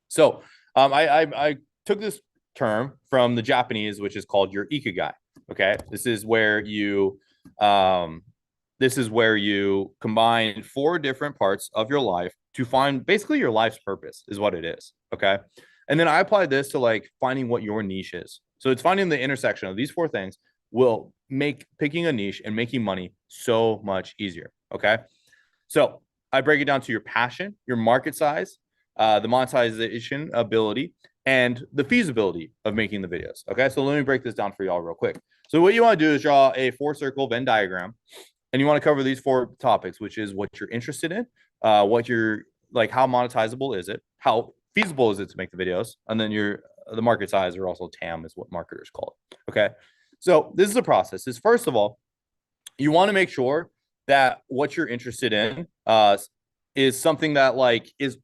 So I took this term from the Japanese, which is called your ikigai. Okay. This is where you combine 4 different parts of your life to find basically your life's purpose is what it is. Okay. And then I applied this to like finding what your niche is. So it's finding the intersection of these 4 things will make picking a niche and making money so much easier. Okay. So I break it down to your passion, your market size, the monetization ability, and the feasibility of making the videos. Okay. So let me break this down for y'all real quick. So what you want to do is draw a 4-circle Venn diagram, and you want to cover these 4 topics, which is what you're interested in, what you're like, how monetizable is it, how feasible is it to make the videos, and then the market size, or also TAM is what marketers call it. Okay. So this is the process. Is first of all, you want to make sure that what you're interested in is something that like is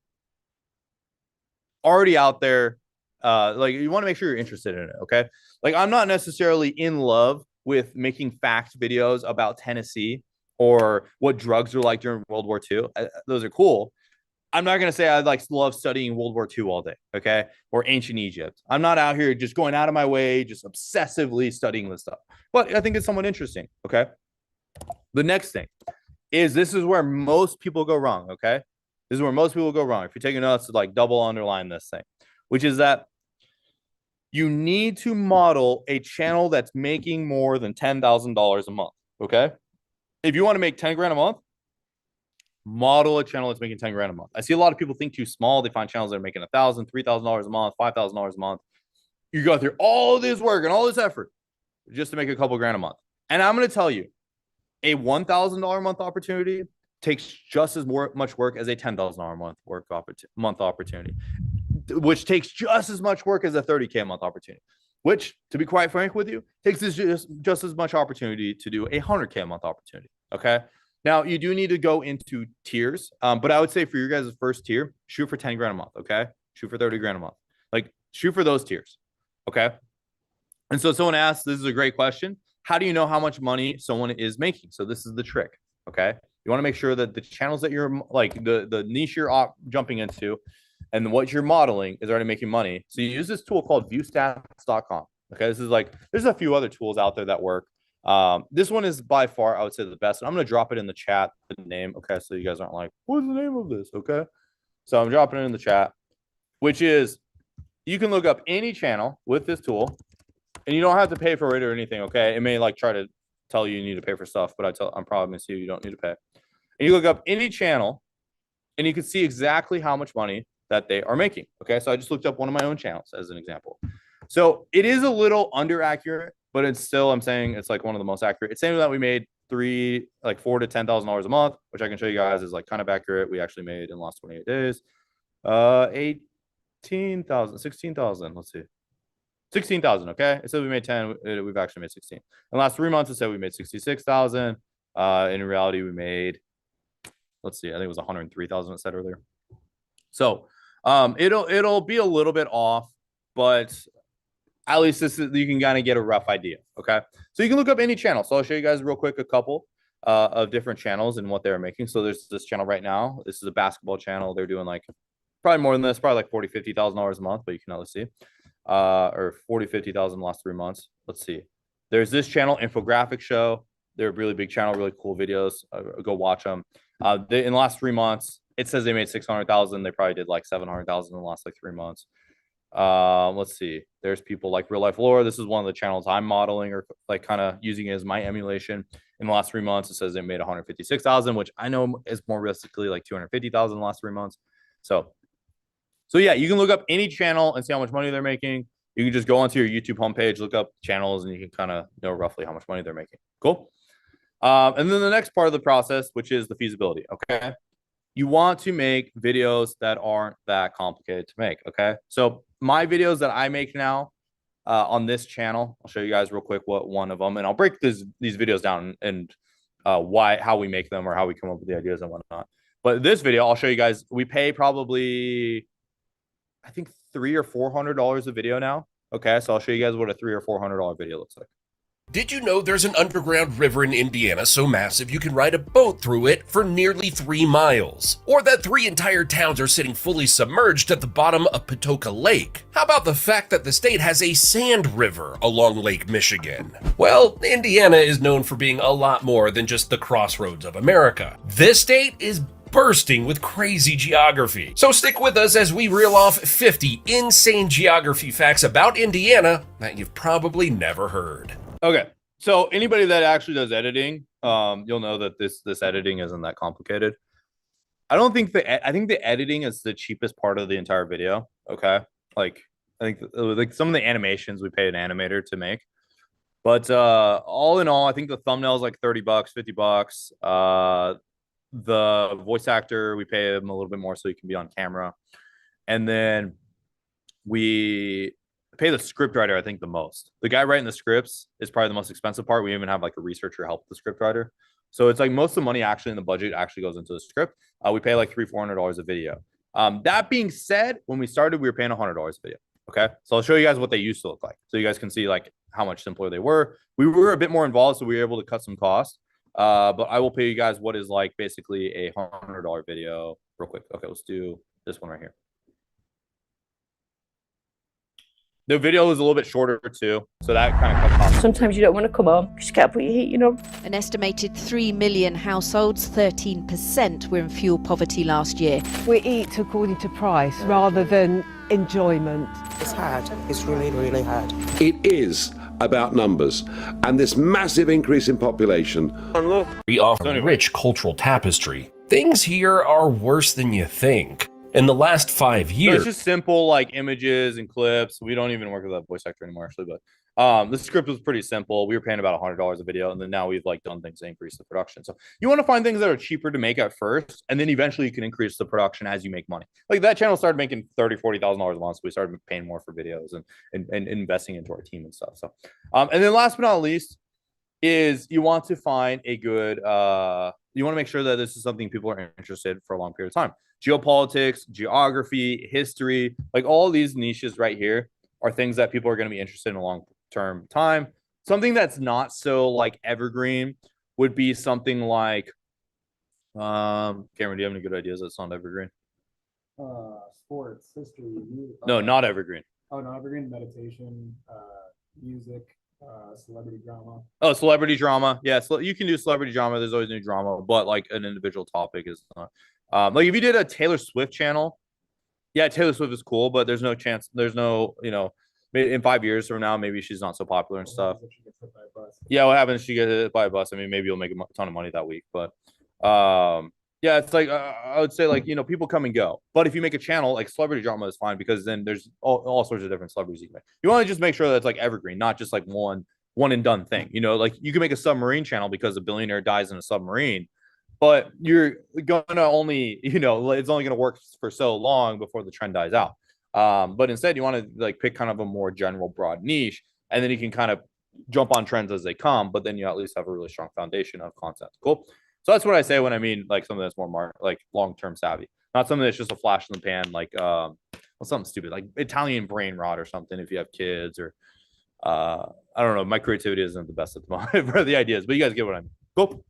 already out there. Like you want to make sure you're interested in it. Okay. Like I'm not necessarily in love with making fact videos about Tennessee or what drugs are like during World War II. Those are cool. I'm not going to say I like love studying World War II all day, okay? Or ancient Egypt. I'm not out here just going out of my way, just obsessively studying this stuff. But I think it's somewhat interesting, okay? The next thing is this is where most people go wrong, okay? This is where most people go wrong. If you're taking notes, like double underline this thing, which is that you need to model a channel that's making more than $10,000 a month, okay? If you want to make 10 grand a month, model a channel that's making 10 grand a month. I see a lot of people think too small. They find channels that are making $1,000, $3,000 a month, $5,000 a month. You go through all this work and all this effort just to make a couple grand a month. And I'm going to tell you, a $1,000 a month opportunity takes just as much work as a $10,000 a month opportunity, which takes just as much work as a $30K a month opportunity, which, to be quite frank with you, takes just as much opportunity to do a $100K a month opportunity. Okay. Now, you do need to go into tiers, but I would say for your guys' first tier, shoot for 10 grand a month, okay? Shoot for 30 grand a month. Like, shoot for those tiers, okay? And so someone asked, this is a great question. How do you know how much money someone is making? So this is the trick, okay? You want to make sure that the channels that you're, like, the niche you're jumping into and what you're modeling is already making money. So you use this tool called viewstats.com, okay? This is like, there's a few other tools out there that work. This one is by far, I would say, the best. I'm going to drop it in the chat, the name. Okay. So you guys aren't like, what's the name of this? Okay. So I'm dropping it in the chat, which is you can look up any channel with this tool and you don't have to pay for it or anything. Okay. It may like try to tell you need to pay for stuff, but I'm promise you don't need to pay. And you look up any channel and you can see exactly how much money that they are making. Okay. So I just looked up one of my own channels as an example. So it is a little under accurate, but it's still, I'm saying it's like one of the most accurate. It's saying that we made $4,000 to $10,000 a month, which I can show you guys is like kind of accurate. We actually made in the last 28 days, 18,000, 16,000. Let's see. 16,000. Okay. It said we made 10. We've actually made 16. In the last 3 months, it said we made 66,000. In reality, we made, let's see, I think it was 103,000 it said earlier. So it'll be a little bit off, but at least you can kind of get a rough idea. Okay. So you can look up any channel. So I'll show you guys real quick a couple of different channels and what they're making. So there's this channel right now. This is a basketball channel. They're doing like probably more than this, probably like $40,000, $50,000 a month, but you can always see. Or 40, 50,000 in the last 3 months. Let's see. There's this channel, Infographic Show. They're a really big channel, really cool videos. Go watch them. In the last 3 months, it says they made 600,000. They probably did like 700,000 in the last like 3 months. Let's see. There's people like Real Life Lore. This is one of the channels I'm modeling or like kind of using it as my emulation. In the last 3 months, it says they made 156,000, which I know is more realistically like 250,000 in the last 3 months. So yeah, you can look up any channel and see how much money they're making. You can just go onto your YouTube homepage, look up channels, and you can kind of know roughly how much money they're making. Cool. And then the next part of the process, which is the feasibility. Okay. You want to make videos that aren't that complicated to make. Okay. So my videos that I make now on this channel, I'll show you guys real quick what one of them, and I'll break these videos down and how we make them or how we come up with the ideas and whatnot. But this video, I'll show you guys, we pay probably, I think $300 or $400 a video now. Okay. So I'll show you guys what a $300 or $400 video looks like. Did you know there's an underground river in Indiana so massive you can ride a boat through it for nearly 3 miles? Or that 3 entire towns are sitting fully submerged at the bottom of Patoka Lake? How about the fact that the state has a sand river along Lake Michigan? Well, Indiana is known for being a lot more than just the crossroads of America. This state is bursting with crazy geography. So stick with us as we reel off 50 insane geography facts about Indiana that you've probably never heard. Okay, so anybody that actually does editing, you'll know that this editing isn't that complicated. I think the editing is the cheapest part of the entire video. Okay, like I think like some of the animations we pay an animator to make, but all in all, I think the thumbnail is like $30, $50. The voice actor, we pay him a little bit more so he can be on camera, and then we pay the script writer, I think, the most. The guy writing the scripts is probably the most expensive part. We even have like a researcher help the script writer. So it's like most of the money actually in the budget actually goes into the script. We pay like $300-$400 a video. That being said, when we started, we were paying $100 a video. Okay, so I'll show you guys what they used to look like, so you guys can see like how much simpler they were. We were a bit more involved, so we were able to cut some costs. But I will pay you guys what is like basically a $100 video real quick. Okay, let's do this one right here. The video is a little bit shorter too, so that kind of cuts off. Sometimes you don't want to come home because you can't put your heating on. An estimated 3 million households, 13%, were in fuel poverty last year. We eat according to price rather than enjoyment. It's hard. It's really, really hard. It is about numbers and this massive increase in population. We offer rich cultural tapestry. Things here are worse than you think. In the last 5 years, it's just simple like images and clips. We don't even work with that voice actor anymore, actually. But the script was pretty simple. We were paying about $100 a video, and then now we've like done things to increase the production. So you want to find things that are cheaper to make at first, and then eventually you can increase the production as you make money. Like that channel started making $30,000-$40,000 a month, so we started paying more for videos and investing into our team and stuff. So and then last but not least is you want to find a good you want to make sure that this is something people are interested in for a long period of time. Geopolitics, geography, history, like all these niches right here are things that people are going to be interested in a long-term time. Something that's not so like evergreen would be something like, Cameron, do you have any good ideas that's not evergreen? Sports, history, music. No, not evergreen. Oh, not evergreen. Meditation, music, celebrity drama. Oh, celebrity drama. Yeah, so you can do celebrity drama. There's always new drama, but like an individual topic is not. Like if you did a Taylor Swift channel, yeah, Taylor Swift is cool, but there's no chance. There's no, in 5 years from now, maybe she's not so popular and stuff. Yeah, what happens if she gets hit by a bus? I mean, maybe you'll make a ton of money that week, but yeah, it's like I would say like people come and go. But if you make a channel like celebrity drama is fine because then there's all sorts of different celebrities you can make. You want to just make sure that it's like evergreen, not just like one and done thing. Like you can make a submarine channel because a billionaire dies in a submarine. But you're gonna only, it's only gonna work for so long before the trend dies out. But instead, you want to like pick kind of a more general, broad niche, and then you can kind of jump on trends as they come. But then you at least have a really strong foundation of content. Cool. So that's what I say when I mean like something that's more like long-term savvy, not something that's just a flash in the pan, like something stupid like Italian brain rot or something. If you have kids or I don't know, my creativity isn't the best at the moment for the ideas, but you guys get what I mean. Cool.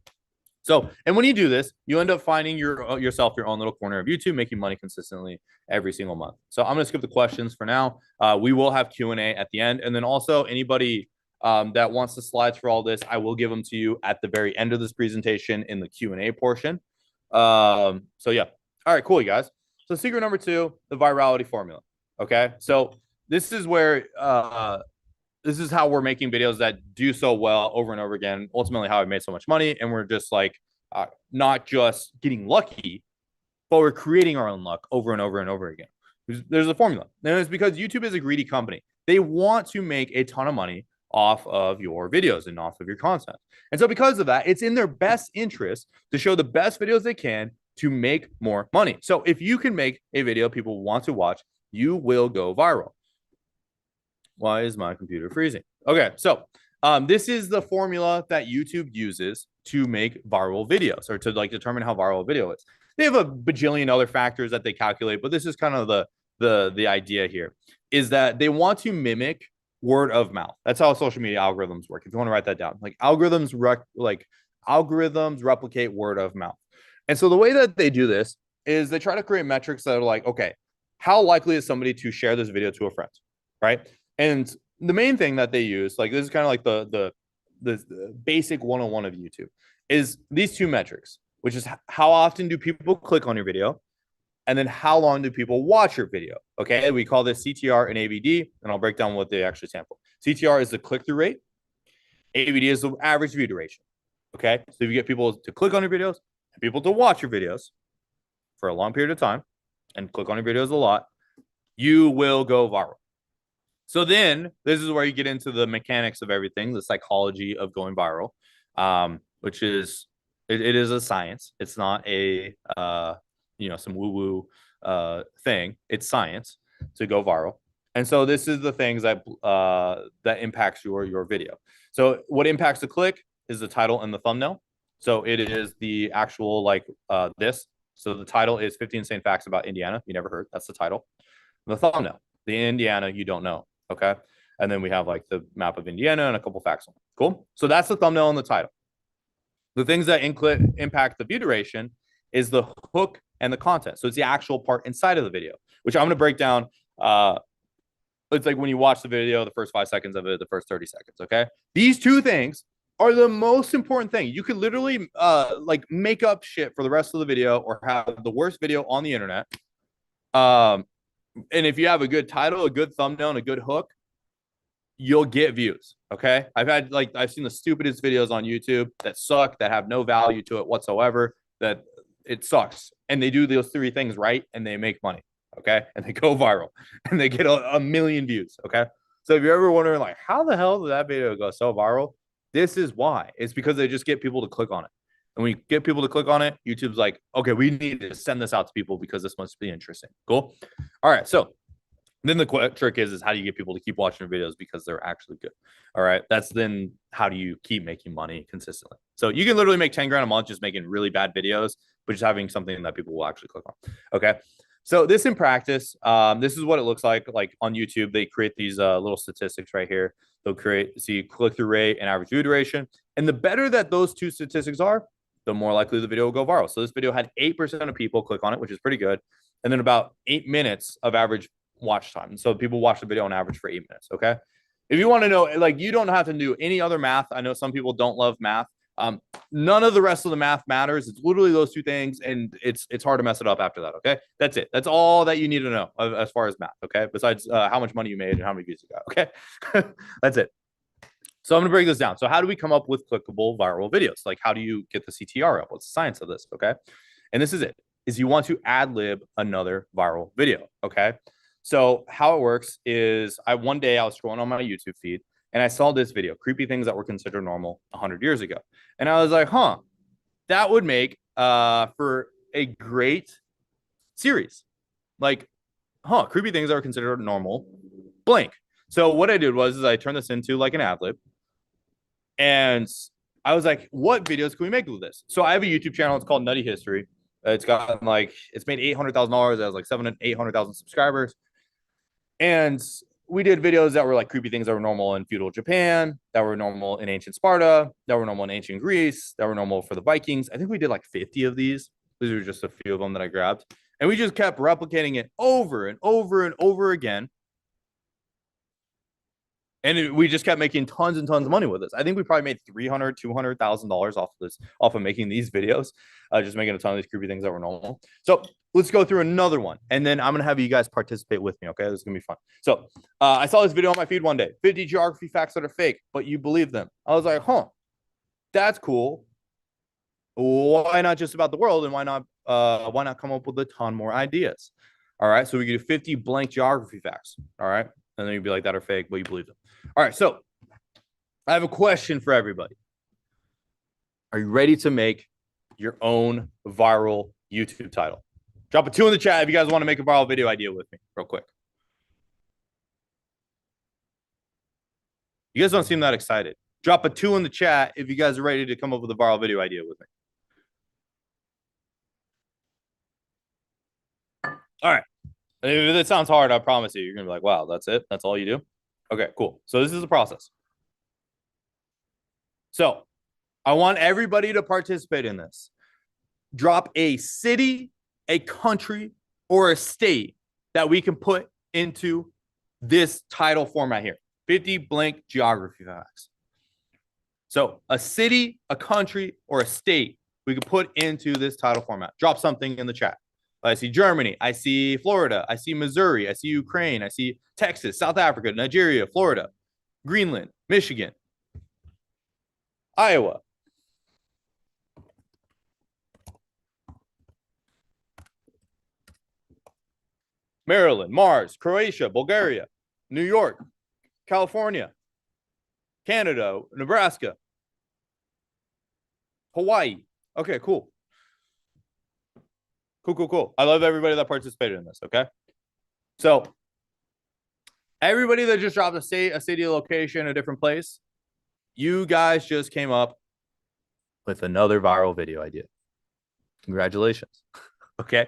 So, and when you do this, you end up finding yourself your own little corner of YouTube, making money consistently every single month. So I'm going to skip the questions for now. We will have Q&A at the end. And then also anybody that wants the slides for all this, I will give them to you at the very end of this presentation in the Q&A portion. So yeah. All right, cool, you guys. So secret number 2, the virality formula. Okay. So this is where, this is how we're making videos that do so well over and over again. Ultimately, how I made so much money. And we're just like, not just getting lucky, but we're creating our own luck over and over and over again. There's a formula. And it's because YouTube is a greedy company. They want to make a ton of money off of your videos and off of your content. And so because of that, it's in their best interest to show the best videos they can to make more money. So if you can make a video people want to watch, you will go viral. Why is my computer freezing? Okay, so this is the formula that YouTube uses to make viral videos or to like determine how viral a video is. They have a bajillion other factors that they calculate, but this is kind of the idea here is that they want to mimic word of mouth. That's how social media algorithms work. If you want to write that down, like algorithms replicate word of mouth. And so the way that they do this is they try to create metrics that are like, okay, how likely is somebody to share this video to a friend, right? And the main thing that they use, like this is kind of like the basic 101 of YouTube, is these two metrics, which is how often do people click on your video, and then how long do people watch your video? Okay, we call this CTR and AVD, and I'll break down what they actually stand for. CTR is the click-through rate. AVD is the average view duration. Okay, so if you get people to click on your videos and people to watch your videos for a long period of time and click on your videos a lot, you will go viral. So then this is where you get into the mechanics of everything, the psychology of going viral, which is it is a science. It's not a some woo-woo thing. It's science to go viral. And so this is the things that impacts your video. So what impacts the click is the title and the thumbnail. So it is the actual this. So the title is 50 Insane Facts About Indiana. You never heard. That's the title. The thumbnail, the Indiana you don't know. Okay. And then we have like the map of Indiana and a couple facts on it. Cool. So that's the thumbnail and the title. The things that impact the view duration is the hook and the content. So it's the actual part inside of the video, which I'm going to break down. It's like when you watch the video, the first 5 seconds of it, the first 30 seconds. Okay. These two things are the most important thing. You could literally make up shit for the rest of the video or have the worst video on the internet. And if you have a good title, a good thumbnail, and a good hook, you'll get views. Okay. I've seen the stupidest videos on YouTube that suck, that have no value to it whatsoever, that it sucks. And they do those three things right and they make money. Okay. And they go viral and they get a million views. Okay. So if you're ever wondering, like, how the hell did that video go so viral? This is why. It's because they just get people to click on it. And when you get people to click on it, YouTube's like, okay, we need to send this out to people because this must be interesting. Cool. All right. So then the trick is how do you get people to keep watching your videos because they're actually good? All right. That's then how do you keep making money consistently? So you can literally make 10 grand a month just making really bad videos, but just having something that people will actually click on. Okay. So this in practice, this is what it looks like. Like on YouTube, they create these little statistics right here. They'll see click-through rate and average view duration. And the better that those two statistics are, the more likely the video will go viral. So this video had 8% of people click on it, which is pretty good. And then about 8 minutes of average watch time. So people watch the video on average for 8 minutes. Okay. If you want to know, like, you don't have to do any other math. I know some people don't love math. None of the rest of the math matters. It's literally those two things, and it's hard to mess it up after that. Okay, that's it. That's all that you need to know as far as math. Okay, besides how much money you made and how many views you got. Okay, that's it. So I'm gonna break this down. So how do we come up with clickable viral videos? Like, how do you get the CTR up? What's the science of this? Okay, and this is it. Is you want to ad lib another viral video. Okay, so how it works is one day I was scrolling on my YouTube feed. And I saw this video, creepy things that were considered normal 100 years ago. And I was like, that would make for a great series. Like, creepy things that are considered normal, blank. So what I did was I turned this into like an ad lib. And I was like, what videos can we make with this? So I have a YouTube channel. It's called Nutty History. It's got it's made $800,000. It has like 800,000 subscribers. And we did videos that were like creepy things that were normal in feudal Japan, that were normal in ancient Sparta, that were normal in ancient Greece, that were normal for the Vikings. I think we did like 50 of these. These are just a few of them that I grabbed. And we just kept replicating it over and over and over again. And we just kept making tons and tons of money with this. I think we probably made $300,000, $200,000 off of making these videos, just making a ton of these creepy things that were normal. So let's go through another one. And then I'm going to have you guys participate with me. Okay. This is going to be fun. So I saw this video on my feed one day, 50 geography facts that are fake, but you believe them. I was like, that's cool. Why not just about the world? And why not come up with a ton more ideas? All right. So we could do 50 blank geography facts. All right. And then you'd be like, that are fake, but you believe them. All right. So I have a question for everybody. Are you ready to make your own viral YouTube title? Drop a 2 in the chat if you guys want to make a viral video idea with me real quick. You guys don't seem that excited. Drop a 2 in the chat if you guys are ready to come up with a viral video idea with me. All right. If it sounds hard, I promise you, you're going to be like, wow, that's it? That's all you do? Okay, cool. So this is the process. So I want everybody to participate in this. Drop a city, a country, or a state that we can put into this title format here. 50 blank geography facts. So a city, a country, or a state we could put into this title format. Drop something in the chat. I see Germany. I see Florida. I see Missouri. I see Ukraine. I see Texas, South Africa, Nigeria, Florida, Greenland, Michigan, Iowa. Maryland, Mars, Croatia, Bulgaria, New York, California, Canada, Nebraska, Hawaii. Okay, cool. Cool. I love everybody that participated in this, okay? So everybody that just dropped a state, a city, a location, a different place, you guys just came up with another viral video idea. Congratulations. Okay.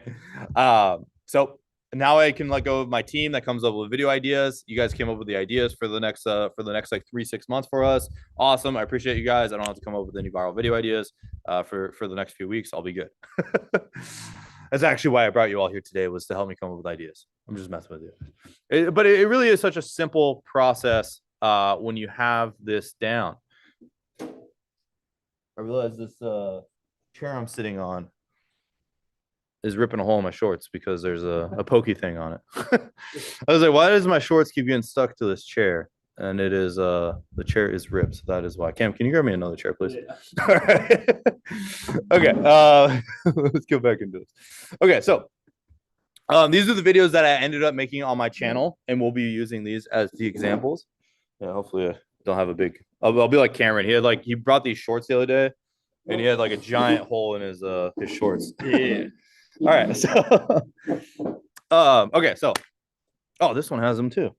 So now I can let go of my team that comes up with video ideas. You guys came up with the ideas for the next like 3-6 months for us. Awesome. I appreciate you guys. I don't have to come up with any viral video ideas for the next few weeks. I'll be good. That's actually why I brought you all here today, was to help me come up with ideas. I'm just messing with you. But it really is such a simple process when you have this down. I realize this chair I'm sitting on is ripping a hole in my shorts because there's a pokey thing on it. I was like, why does my shorts keep getting stuck to this chair? And it is the chair is ripped. So that is why. Cam, can you grab me another chair, please? Yeah. All right. Okay. Let's go back into this. Okay, so these are the videos that I ended up making on my channel, and we'll be using these as the examples. Yeah, hopefully I don't have a big. I'll be like Cameron. He brought these shorts the other day, and he had like a giant hole in his shorts. Yeah. All right. So, okay. So, this one has them too.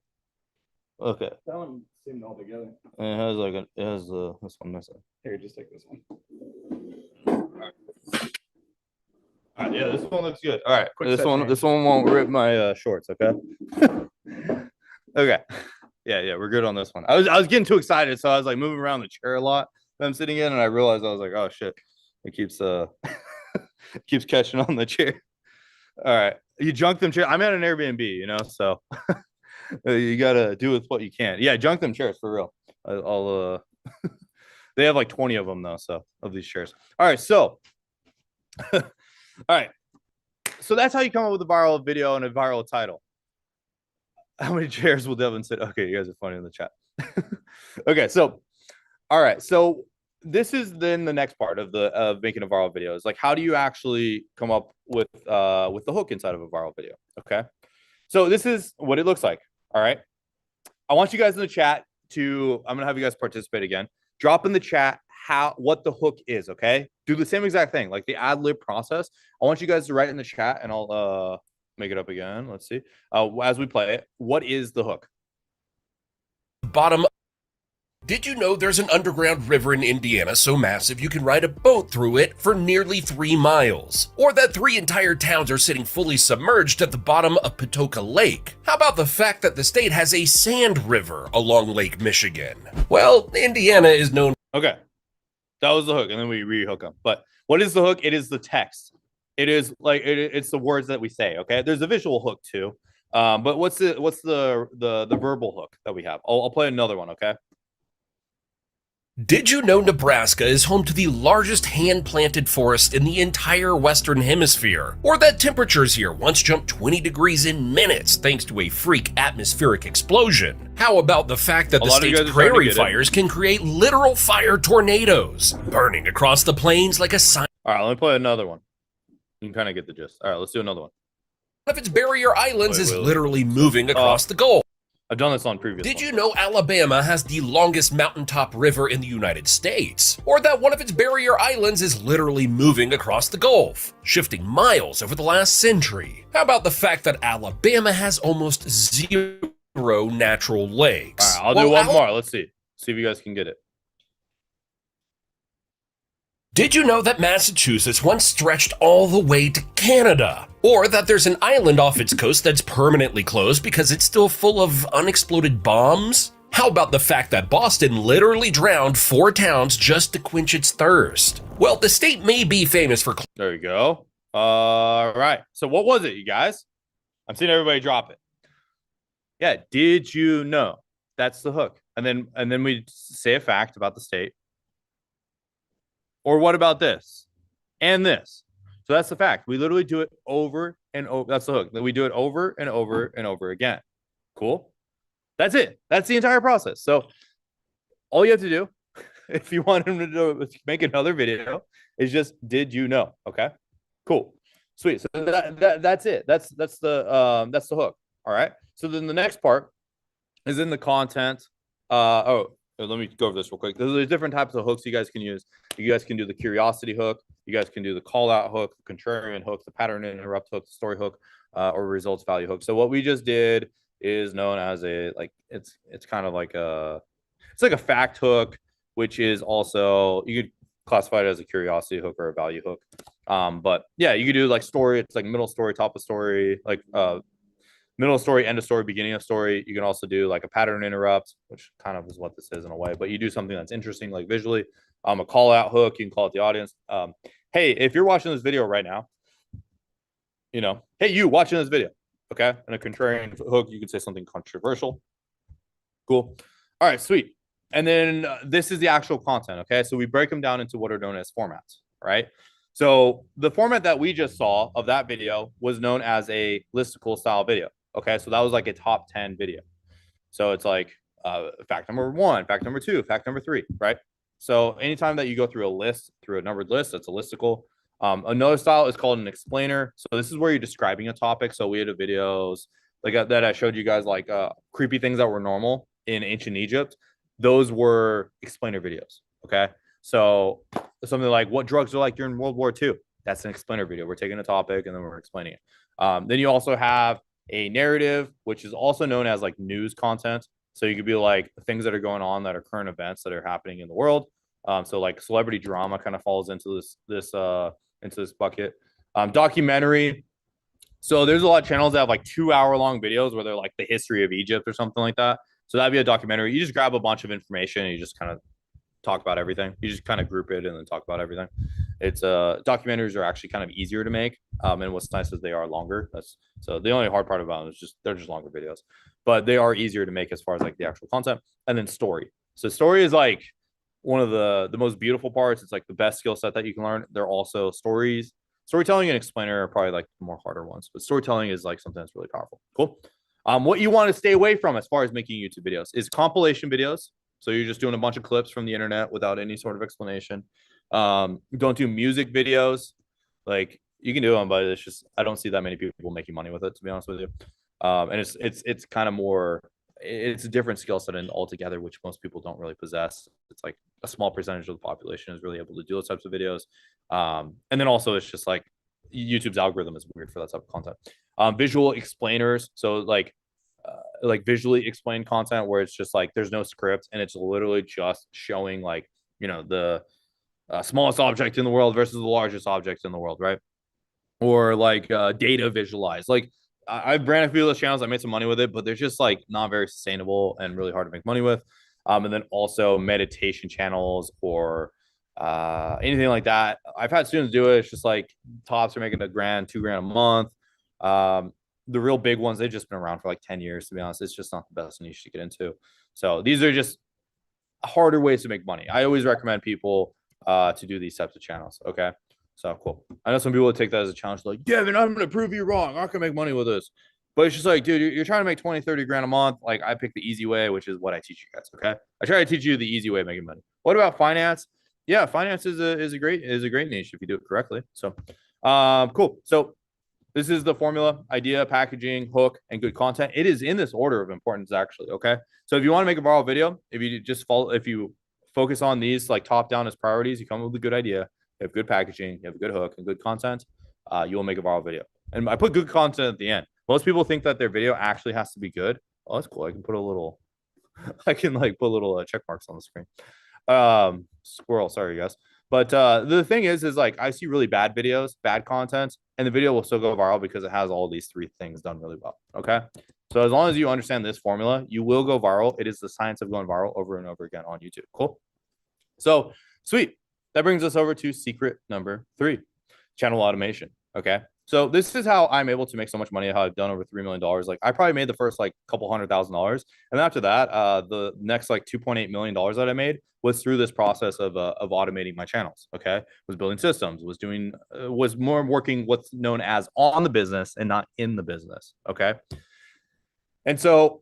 Okay. That one seemed all together. And it has this one missing. Here, just take this one. All right. Yeah, this one looks good. All right. This one won't rip my shorts. Okay. Okay. Yeah, we're good on this one. I was getting too excited, so I was like moving around the chair a lot that I'm sitting in, and I realized I was like, oh shit, it keeps keeps catching on the chair. All right, you junk them chair. I'm at an Airbnb, so you gotta do with what you can. Yeah, junk them chairs for real. I'll they have like 20 of them though, so of these chairs. All right, so all right, so that's how you come up with a viral video and a viral title. How many chairs will Devin sit? Okay, you guys are funny in the chat. Okay, so all right, so this is then the next part of making a viral video is like, how do you actually come up with the hook inside of a viral video? Okay, so this is what it looks like. All right, I want you guys in the chat I'm gonna have you guys participate again. Drop in the chat what the hook is. Okay, do the same exact thing, like the ad lib process. I want you guys to write in the chat, and I'll make it up again. Let's see. As we play it, what is the hook? Bottom. Did you know there's an underground river in Indiana so massive you can ride a boat through it for nearly 3 miles? Or that 3 entire towns are sitting fully submerged at the bottom of Patoka Lake? How about the fact that the state has a sand river along Lake Michigan? Well, Indiana is known. Okay, that was the hook, and then we re-hook them. But what is the hook? It is the text. It is like it's the words that we say. Okay, there's a visual hook too. But what's the verbal hook that we have? I'll play another one. Okay. Did you know Nebraska is home to the largest hand-planted forest in the entire Western Hemisphere? Or that temperatures here once jumped 20 degrees in minutes thanks to a freak atmospheric explosion? How about the fact that the state's prairie fires can create literal fire tornadoes, burning across the plains like a sign? All right, let me play another one. You can kind of get the gist. All right, let's do another one. One of its barrier islands is literally moving across the Gulf. I've done this on previous. Did you know Alabama has the longest mountaintop river in the United States? Or that one of its barrier islands is literally moving across the Gulf, shifting miles over the last century? How about the fact that Alabama has almost 0 natural lakes? All right, I'll do one more. Let's see. See if you guys can get it. Did you know that Massachusetts once stretched all the way to Canada? Or that there's an island off its coast that's permanently closed because it's still full of unexploded bombs? How about the fact that Boston literally drowned 4 towns just to quench its thirst? Well, the state may be famous for... There you go. All right. So what was it, you guys? I'm seeing everybody drop it. Yeah. Did you know? That's the hook. And then we say a fact about the state. Or what about this? And this. So that's the fact. We literally do it over and over. That's the hook. We do it over and over and over again. Cool. That's it. That's the entire process. So all you have to do, if you want him to make another video, is just, did you know? Okay. Cool. Sweet. So that's it. That's the hook. All right. So then the next part is in the content. Let me go over this real quick. There's different types of hooks you guys can use. You guys can do the curiosity hook. You guys can do the call out hook, the contrarian hook, the pattern interrupt hook, the story hook, or results value hook. So what we just did is known as it's kind of like it's like a fact hook, which is also, you could classify it as a curiosity hook or a value hook. But yeah, you could do like story. It's like middle story, top of story, like middle of story, end of story, beginning of story. You can also do like a pattern interrupt, which kind of is what this is in a way, but you do something that's interesting, like visually. A call out hook, you can call it the audience. Hey, if you're watching this video right now, hey, you watching this video, okay? And a contrarian hook, you can say something controversial. Cool. All right, sweet. And then this is the actual content, okay? So we break them down into what are known as formats, right? So the format that we just saw of that video was known as a listicle style video. Okay, so that was like a top 10 video. So it's like fact number 1, fact number 2, fact number 3, right? So anytime that you go through a list, through a numbered list, that's a listicle. Another style is called an explainer. So this is where you're describing a topic. So we had videos like that I showed you guys, like creepy things that were normal in ancient Egypt. Those were explainer videos. Okay, so something like what drugs are like during World War II. That's an explainer video. We're taking a topic and then we're explaining it. Then you also have a narrative, which is also known as like news content. So you could be like things that are going on that are current events that are happening in the world. So like celebrity drama kind of falls into this bucket. Documentary. So there's a lot of channels that have like 2-hour long videos where they're like the history of Egypt or something like that. So that'd be a documentary. You just grab a bunch of information and you just kind of talk about everything. You just kind of group it and then talk about everything. It's documentaries are actually kind of easier to make. And what's nice is they are longer. So the only hard part about them is just they're just longer videos, but they are easier to make as far as like the actual content. And then story. So story is like one of the most beautiful parts. It's like the best skill set that you can learn. They're also stories. Storytelling and explainer are probably like the more harder ones, but storytelling is like something that's really powerful. Cool. What you want to stay away from as far as making YouTube videos is compilation videos. So you're just doing a bunch of clips from the internet without any sort of explanation. Don't do music videos. Like you can do them, but it's just I don't see that many people making money with it, to be honest with you. And it's kind of more, it's a different skill set altogether, which most people don't really possess. It's like a small percentage of the population is really able to do those types of videos. And then also it's just like YouTube's algorithm is weird for that type of content. Visual explainers, so like visually explained content where it's just like there's no script and it's literally just showing like the smallest object in the world versus the largest object in the world, right? Or like data visualized. Like I've ran a few of those channels. I made some money with it, but they're just like not very sustainable and really hard to make money with. And then also meditation channels or anything like that. I've had students do it. It's just like tops are making $1,000, $2,000 a month. The real big ones, they've just been around for like 10 years, to be honest. It's just not the best niche to get into. So these are just harder ways to make money. I always recommend people to do these types of channels. Okay. So cool. I know some people would take that as a challenge. Like, Devin, I'm going to prove you wrong. I'm not going to make money with this. But it's just like, dude, you're trying to make 20, 30 grand a month. Like I picked the easy way, which is what I teach you guys. Okay. I try to teach you the easy way of making money. What about finance? Yeah. Finance is a great niche if you do it correctly. So cool. So this is the formula: idea, packaging, hook, and good content. It is in this order of importance, actually. Okay. So if you want to make a viral video, if you focus on these like top down as priorities, you come up with a good idea, you have good packaging, you have a good hook and good content, you will make a viral video. And I put good content at the end. Most people think that their video actually has to be good. Oh, that's cool. I can put like put little check marks on the screen. Squirrel, sorry guys. But the thing is like I see really bad videos, bad content, and the video will still go viral because it has all these three things done really well. Okay. So as long as you understand this formula, you will go viral. It is the science of going viral over and over again on YouTube. Cool. So sweet. That brings us over to secret number 3, channel automation. Okay. So this is how I'm able to make so much money, how I've done over $3 million. Like I probably made the first like couple $100,000. And after that, the next like $2.8 million that I made was through this process of automating my channels. Okay. Was building systems, was more working what's known as on the business and not in the business. Okay. And so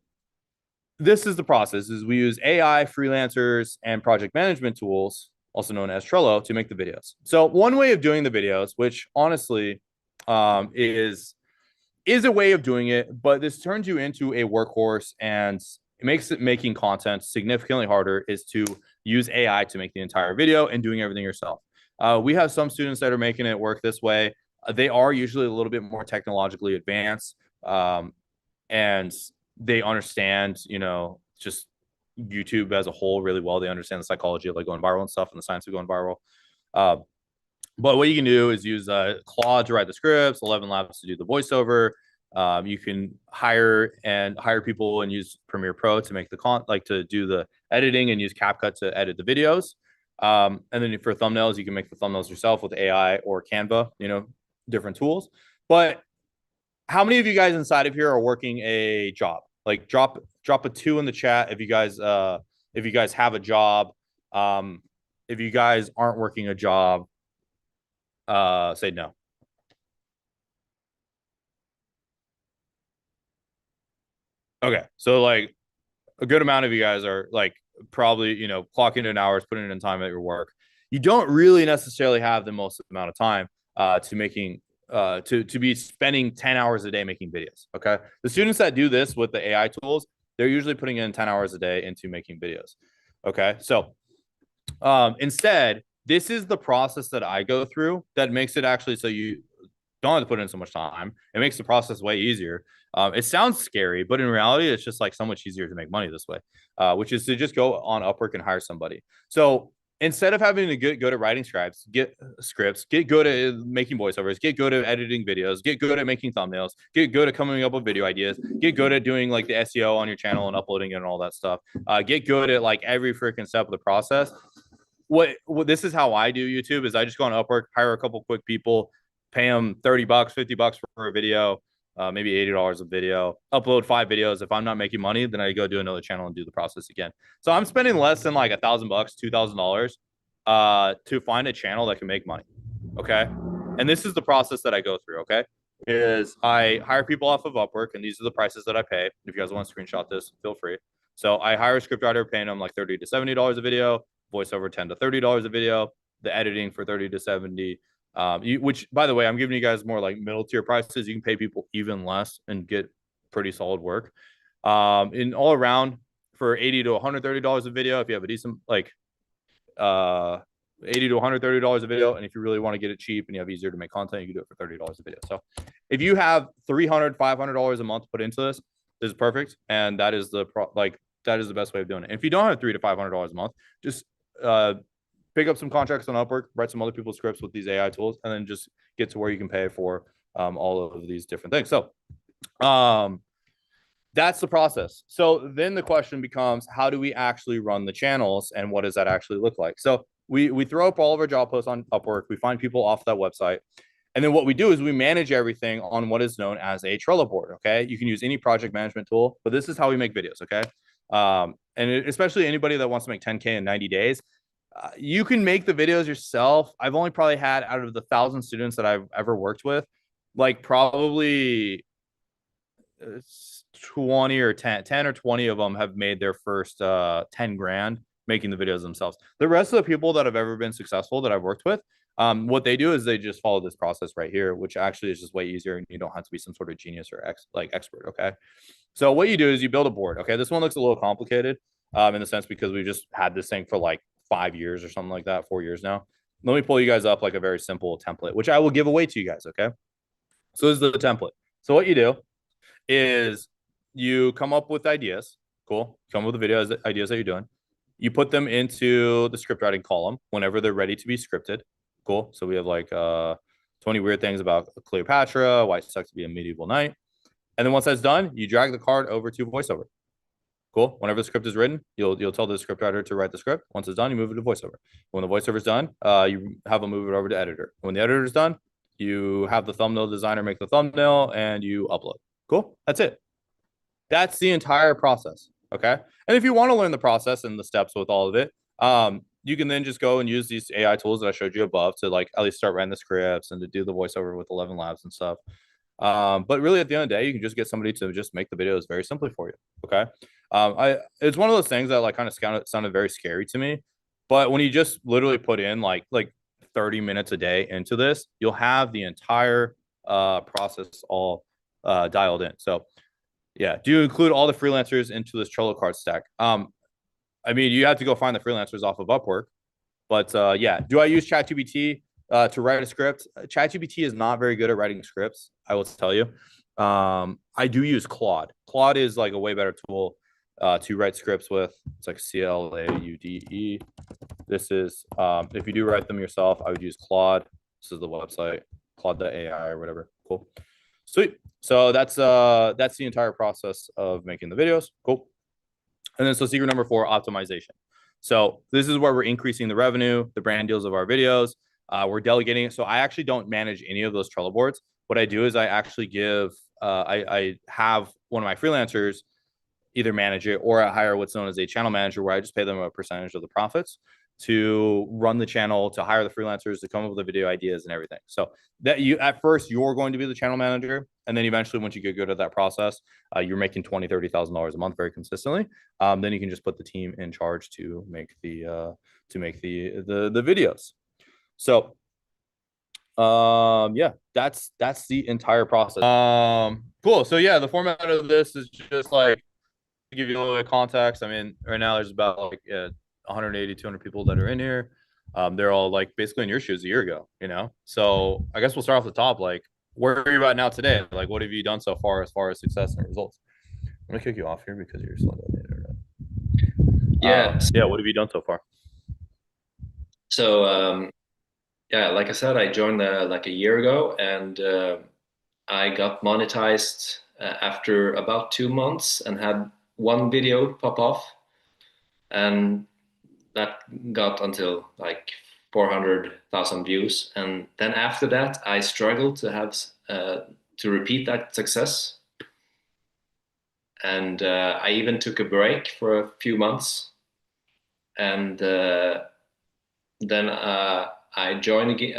this is the process is we use AI, freelancers, and project management tools, also known as Trello, to make the videos. So one way of doing the videos, which honestly is a way of doing it, but this turns you into a workhorse and it makes it making content significantly harder, is to use AI to make the entire video and doing everything yourself. We have some students that are making it work this way. They are usually a little bit more technologically advanced, and they understand, just YouTube as a whole really well. They understand the psychology of like going viral and stuff and the science of going viral. But what you can do is use Claude to write the scripts, 11 Labs to do the voiceover. You can hire people and use Premiere Pro to make to do the editing, and use CapCut to edit the videos. And then for thumbnails, you can make the thumbnails yourself with AI or Canva, different tools. But how many of you guys inside of here are working a job? Like drop a 2 in the chat if you guys have a job. If you guys aren't working a job, say no. Okay, so like a good amount of you guys are like probably clocking in hours, putting in time at your work. You don't really necessarily have the most amount of time to making to be spending 10 hours a day making videos. Okay, the students that do this with the AI tools, they're usually putting in 10 hours a day into making videos. Okay, so instead, this is the process that I go through that makes it actually so you don't have to put in so much time. It makes the process way easier. It sounds scary, but in reality, it's just like so much easier to make money this way, which is to just go on Upwork and hire somebody. So instead of having to get good at writing scripts, get good at making voiceovers, get good at editing videos, get good at making thumbnails, get good at coming up with video ideas, get good at doing like the SEO on your channel and uploading it and all that stuff. Get good at like every freaking step of the process. What this is how I do YouTube is I just go on Upwork, hire a couple quick people, pay them $30, $50 for a video, maybe $80 a video, upload 5 videos. If I'm not making money, then I go do another channel and do the process again. So I'm spending less than like $1,000, $2,000 to find a channel that can make money. Okay. And this is the process that I go through. Okay. Is I hire people off of Upwork, and these are the prices that I pay. If you guys want to screenshot this, feel free. So I hire a scriptwriter, paying them like $30 to $70 a video, voiceover $10 to $30 a video, the editing for $30 to $70. Which, by the way, I'm giving you guys more like middle tier prices. You can pay people even less and get pretty solid work. In all around for $80 to $130 a video, if you have a decent like $80 to $130 a video, and if you really want to get it cheap and you have easier to make content, you can do it for $30 a video. So if you have $300, $500 a month put into this, this is perfect, and that is the best way of doing it. And if you don't have $300 to $500 a month, just pick up some contracts on Upwork, write some other people's scripts with these AI tools, and then just get to where you can pay for all of these different things. So that's the process. So then the question becomes, how do we actually run the channels, and what does that actually look like? So we throw up all of our job posts on Upwork. We find people off that website. And then what we do is we manage everything on what is known as a Trello board. Okay. You can use any project management tool, but this is how we make videos. Okay. Especially anybody that wants to make 10K in 90 days, you can make the videos yourself. I've only probably had, out of the 1,000 students that I've ever worked with, like probably 20 or 10 or 20 of them have made their first 10 grand making the videos themselves. The rest of the people that have ever been successful that I've worked with, what they do is they just follow this process right here, which actually is just way easier, and you don't have to be some sort of genius or expert. Okay. So what you do is you build a board. Okay. This one looks a little complicated in the sense because we just had this thing for like 5 years or something like that, 4 years now. Let me pull you guys up like a very simple template, which I will give away to you guys. Okay. So this is the template. So what you do is you come up with ideas. Cool. Come up with the videos, ideas that you're doing. You put them into the script writing column whenever they're ready to be scripted. Cool. So we have like 20 weird things about Cleopatra, why it sucks to be a medieval knight. And then once that's done, you drag the card over to voiceover. Cool. Whenever the script is written, you'll tell the script writer to write the script. Once it's done, you move it to voiceover. When the voiceover is done, you have them move it over to editor. When the editor is done, you have the thumbnail designer make the thumbnail and you upload. Cool. That's it. That's the entire process. Okay. And if you want to learn the process and the steps with all of it, you can then just go and use these AI tools that I showed you above to like at least start writing the scripts and to do the voiceover with 11 Labs and stuff. But really at the end of the day, you can just get somebody to just make the videos very simply for you. Okay. It's one of those things that like kind of sounded very scary to me. But when you just literally put in like 30 minutes a day into this, you'll have the entire process all dialed in. So yeah, do you include all the freelancers into this Trello card stack? I mean, you have to go find the freelancers off of Upwork, but yeah, do I use ChatGPT to write a script? ChatGPT is not very good at writing scripts, I will tell you. I do use Claude. Claude is like a way better tool to write scripts with. It's like CLAUDE. This is if you do write them yourself, I would use Claude. This is the website, Claude.ai or whatever. Cool. Sweet. So that's the entire process of making the videos. Cool. And then so secret number 4, optimization. So this is where we're increasing the revenue, the brand deals of our videos. We're delegating it. So I actually don't manage any of those Trello boards. What I do is I actually give I have one of my freelancers either manage it, or I hire what's known as a channel manager, where I just pay them a percentage of the profits to run the channel, to hire the freelancers, to come up with the video ideas and everything. So that you at first you're going to be the channel manager, and then eventually once you get good at that process, you're making $20,000-$30,000 a month very consistently. Then you can just put the team in charge to make the videos. So yeah, that's the entire process. Cool. So yeah, the format of this is just like to give you a little bit of context. I mean, right now there's about like 180, 200 people that are in here. They're all like basically in your shoes a year ago, you know? So I guess we'll start off the top. Like, where are you at now today? Like, what have you done so far as success and results? I'm gonna kick you off here because you're slow on the internet. Yeah, what have you done so far? So yeah, like I said, I joined like a year ago, and I got monetized after about 2 months and had one video pop off, and that got until like 400,000 views. And then after that, I struggled to have to repeat that success. And I even took a break for a few months. And then I joined again.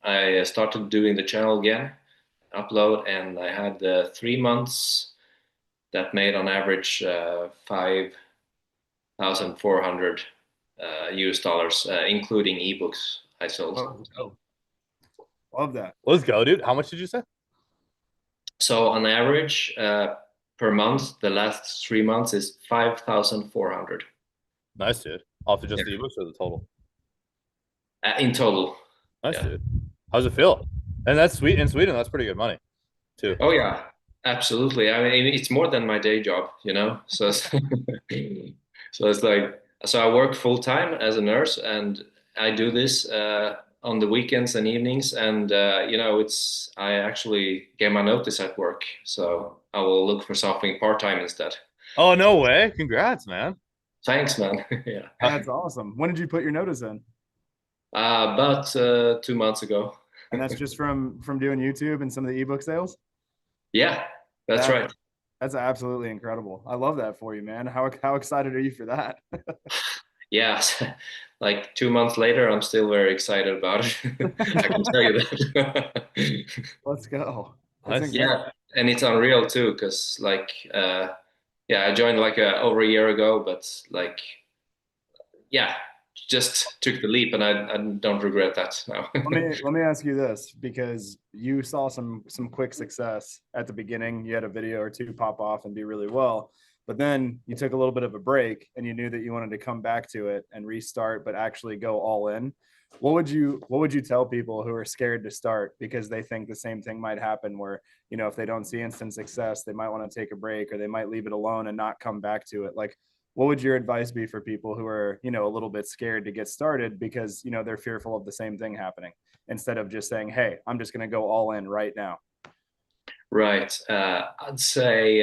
I started doing the channel again, upload, and I had 3 months that made on average $5,400 US dollars, including ebooks I sold. Oh, love that. Let's go, dude. How much did you say? So on average, per month, the last 3 months is 5,400. Nice, dude. Off of just the ebooks or the total? In total. Nice, dude. How's it feel? And that's sweet. In Sweden, that's pretty good money, too. Oh yeah, absolutely. I mean, it's more than my day job, you know. So it's, so it's like, so I work full time as a nurse, and I do this on the weekends and evenings, and you know, I actually get my notice at work, so I will look for something part time instead. Oh, no way! Congrats, man. Thanks, man. Yeah, that's awesome. When did you put your notice in? About 2 months ago. And that's just from doing YouTube and some of the ebook sales? Yeah, that's right. That's absolutely incredible. I love that for you, man. How excited are you for that? Yeah, like 2 months later, I'm still very excited about it. I can tell you that. Let's go. Yeah, and it's unreal too, because like, yeah, I joined like over a year ago, but like, yeah, just took the leap, and I don't regret that now. let me ask you this, because you saw some quick success at the beginning. You had a video or two pop off and do really well, but then you took a little bit of a break and you knew that you wanted to come back to it and restart, but actually go all in. What would you tell people who are scared to start because they think the same thing might happen, where, you know, if they don't see instant success, they might want to take a break, or they might leave it alone and not come back to it? Like, what would your advice be for people who are, you know, a little bit scared to get started because, you know, they're fearful of the same thing happening, instead of just saying, hey, I'm just going to go all in right now? Right. I'd say,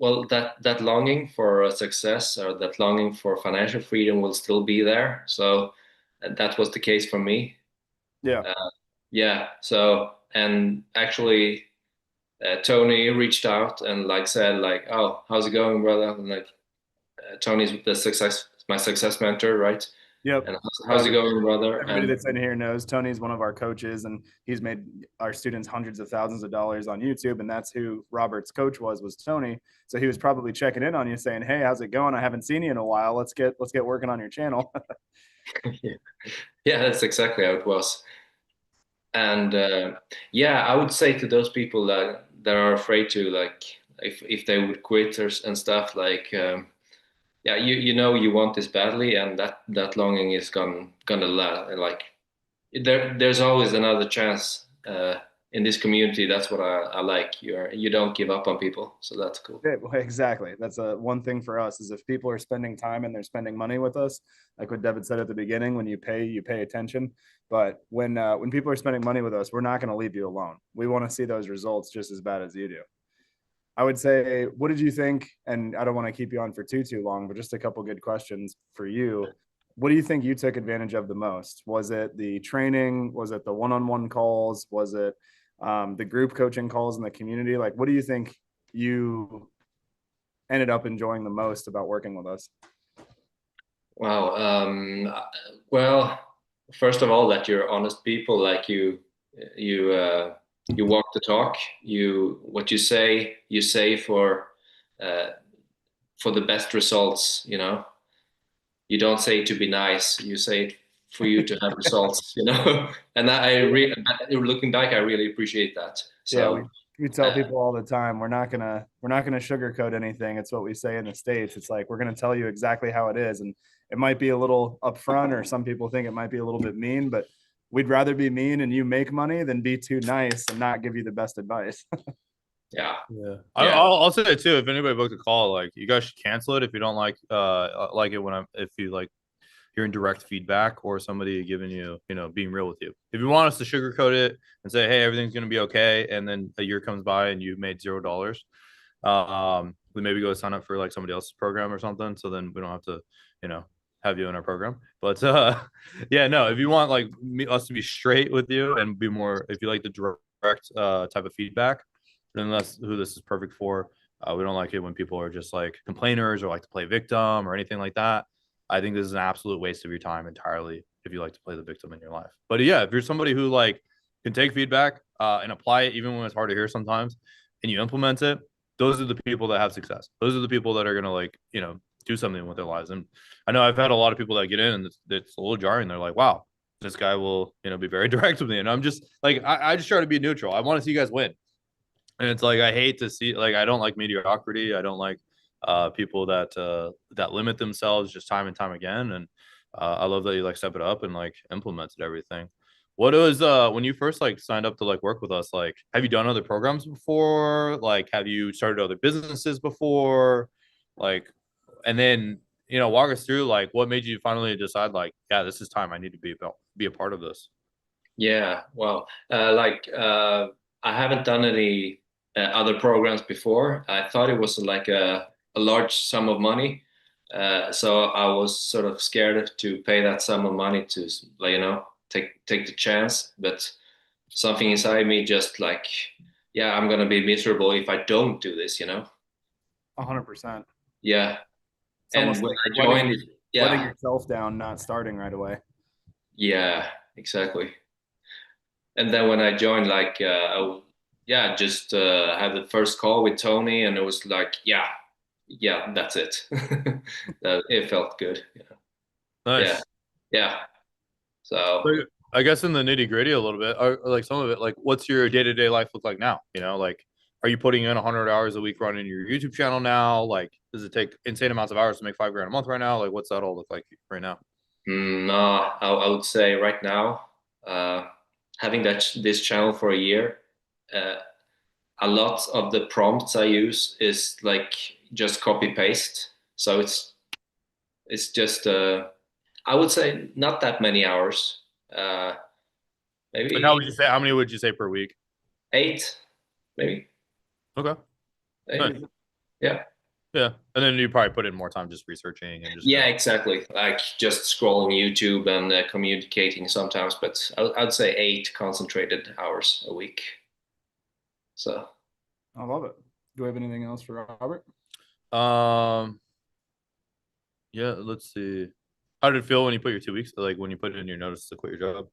well, that longing for success or that longing for financial freedom will still be there. So that was the case for me. Yeah. Yeah. So, and actually, Tony reached out and like said like, "Oh, how's it going, brother?" And like, Tony's my success mentor, right? Yep. And how's it going, brother? Everybody And that's in here knows Tony's one of our coaches, and he's made our students hundreds of thousands of dollars on YouTube. And that's who Robert's coach was Tony. So he was probably checking in on you, saying, "Hey, how's it going? I haven't seen you in a while. Let's get working on your channel." yeah, that's exactly how it was. And yeah, I would say to those people that are afraid to like, if they would quit and stuff, like, yeah, you know you want this badly, and that longing is gonna last. Like, there's always another chance in this community. That's what I like. You don't give up on people, so that's cool. Yeah, well, exactly. That's one thing for us, is if people are spending time and they're spending money with us, like what David said at the beginning, when you pay attention. But when people are spending money with us, we're not going to leave you alone. We want to see those results just as bad as you do. I would say, what did you think? And I don't want to keep you on for too long, but just a couple good questions for you. What do you think you took advantage of the most? Was it the training? Was it the one-on-one calls? Was it the group coaching calls in the community? Like, what do you think you ended up enjoying the most about working with us? Wow. Well, first of all, that you're honest people. Like you walk the talk. What you say for the best results. You know, you don't say it to be nice. You say it for you to have results. You know, and looking back, I really appreciate that. So. Yeah, we tell people all the time, we're not gonna sugarcoat anything. It's what we say in the States. It's like, we're gonna tell you exactly how it is. And it might be a little upfront, or some people think it might be a little bit mean, but we'd rather be mean and you make money than be too nice and not give you the best advice. Yeah. I'll say it too. If anybody booked a call, like, you guys should cancel it if you don't like it if you like hearing direct feedback or somebody giving you, being real with you. If you want us to sugarcoat it and say, hey, everything's gonna be okay, and then a year comes by and you've made $0, we maybe go sign up for like somebody else's program or something. So then we don't have to, have you in our program. But yeah, no, if you want like us to be straight with you and be more, if you like the direct type of feedback, then that's who this is perfect for. We don't like it when people are just like complainers or like to play victim or anything like that. I think this is an absolute waste of your time entirely if you like to play the victim in your life. But yeah, if you're somebody who like can take feedback and apply it even when it's hard to hear sometimes, and you implement it, those are the people that have success. Those are the people that are gonna like, do something with their lives. And I know I've had a lot of people that get in and it's a little jarring. They're like, wow, this guy will, be very direct with me. And I'm just like, I just try to be neutral. I want to see you guys win. And it's like, I hate to see, like, I don't like mediocrity. I don't like people that limit themselves just time and time again. And I love that you like step it up and like implemented everything. What was when you first like signed up to like work with us? Like, have you done other programs before? Like, have you started other businesses before? Like, and then walk us through like what made you finally decide like, yeah, this is time. I need to be a part of this. Yeah, well, I haven't done any other programs before. I thought it was like a large sum of money, so I was sort of scared to pay that sum of money to, take the chance. But something inside me just like, yeah, I'm gonna be miserable if I don't do this. 100%. Yeah, It's and almost when like I joined it, letting yeah, yourself down, not starting right away. yeah, exactly. And then when I joined, like, just had the first call with Tony, and it was like, yeah, that's it. It felt good. Nice. Yeah. So I guess in the nitty gritty a little bit, or like some of it, like what's your day-to-day life look like now? Like, are you putting in 100 hours a week running your YouTube channel now? Like, does it take insane amounts of hours to make $5,000 a month right now? Like, what's that all look like right now? no, I would say right now, having this channel for a year, a lot of the prompts I use is like just copy paste. So it's It's just I would say not that many hours. Maybe And how many would you say per week? 8, maybe. Okay. 8. Nice. Yeah. Yeah. And then you probably put in more time just researching and just Yeah, exactly. Like just scrolling YouTube and communicating sometimes, but I'd say 8 concentrated hours a week. So I love it. Do we have anything else for Robert? Yeah, let's see. How did it feel when you put your 2 weeks, like when you put in your notice to quit your job?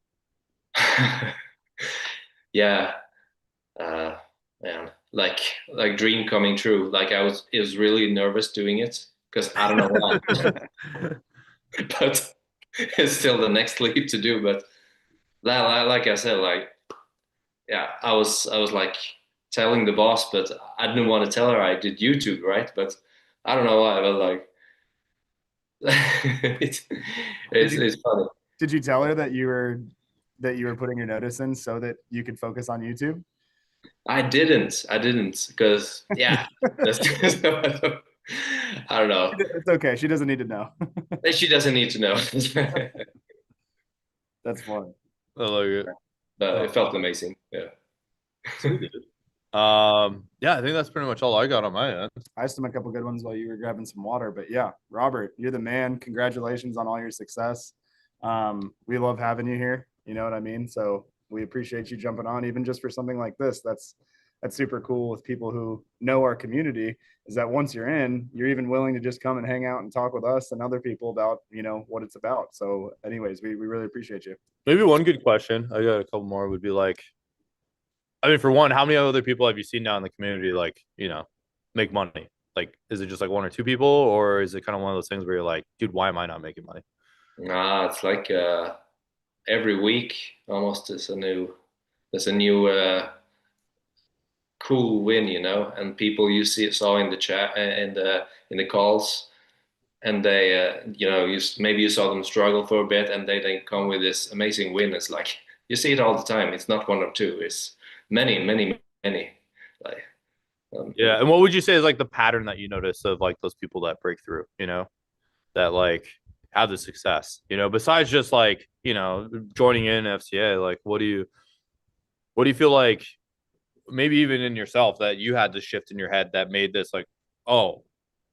yeah, man, like dream coming true. Like I was really nervous doing it because I don't know why, but it's still the next leap to do. But like I said, like yeah, I was like telling the boss, but I didn't want to tell her I did YouTube, right? But I don't know why, but like it's it's funny. Did you tell her that you were putting your notice in so that you could focus on YouTube? I didn't because yeah, that's, I don't know. It's okay. She doesn't need to know. She doesn't need to know. That's fun. I like it. It felt amazing. Yeah. Yeah, I think that's pretty much all I got on my end. I asked him a couple good ones while you were grabbing some water, but yeah, Robert, you're the man. Congratulations on all your success. We love having you here. You know what I mean? So we appreciate you jumping on, even just for something like this. That's super cool with people who know our community, is that once you're in, you're even willing to just come and hang out and talk with us and other people about, what it's about. So anyways, we really appreciate you. Maybe one good question, I got a couple more, would be like, I mean, for one, how many other people have you seen now in the community, like, make money? Like, is it just like one or two people, or is it kind of one of those things where you're like, dude, why am I not making money? Nah, it's like every week almost there's a new cool win, and people you saw in the chat in the calls, and they maybe you saw them struggle for a bit, and they then come with this amazing win. It's like you see it all the time. It's not one or two. It's many, many, many. Like Yeah, and what would you say is like the pattern that you notice of like those people that break through, that like have the success, besides just like, joining in FCA, like what do you feel like, maybe even in yourself, that you had to shift in your head that made this like, oh,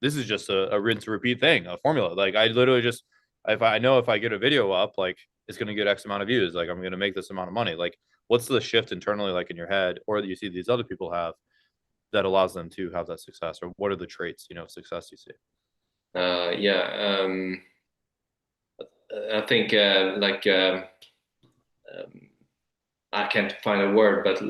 this is just a rinse and repeat thing, a formula. Like I literally just, if I get a video up, like it's going to get X amount of views, like I'm going to make this amount of money. Like what's the shift internally, like in your head, or that you see these other people have, that allows them to have that success? Or what are the traits, of success you see? Yeah, I think I can't find a word, but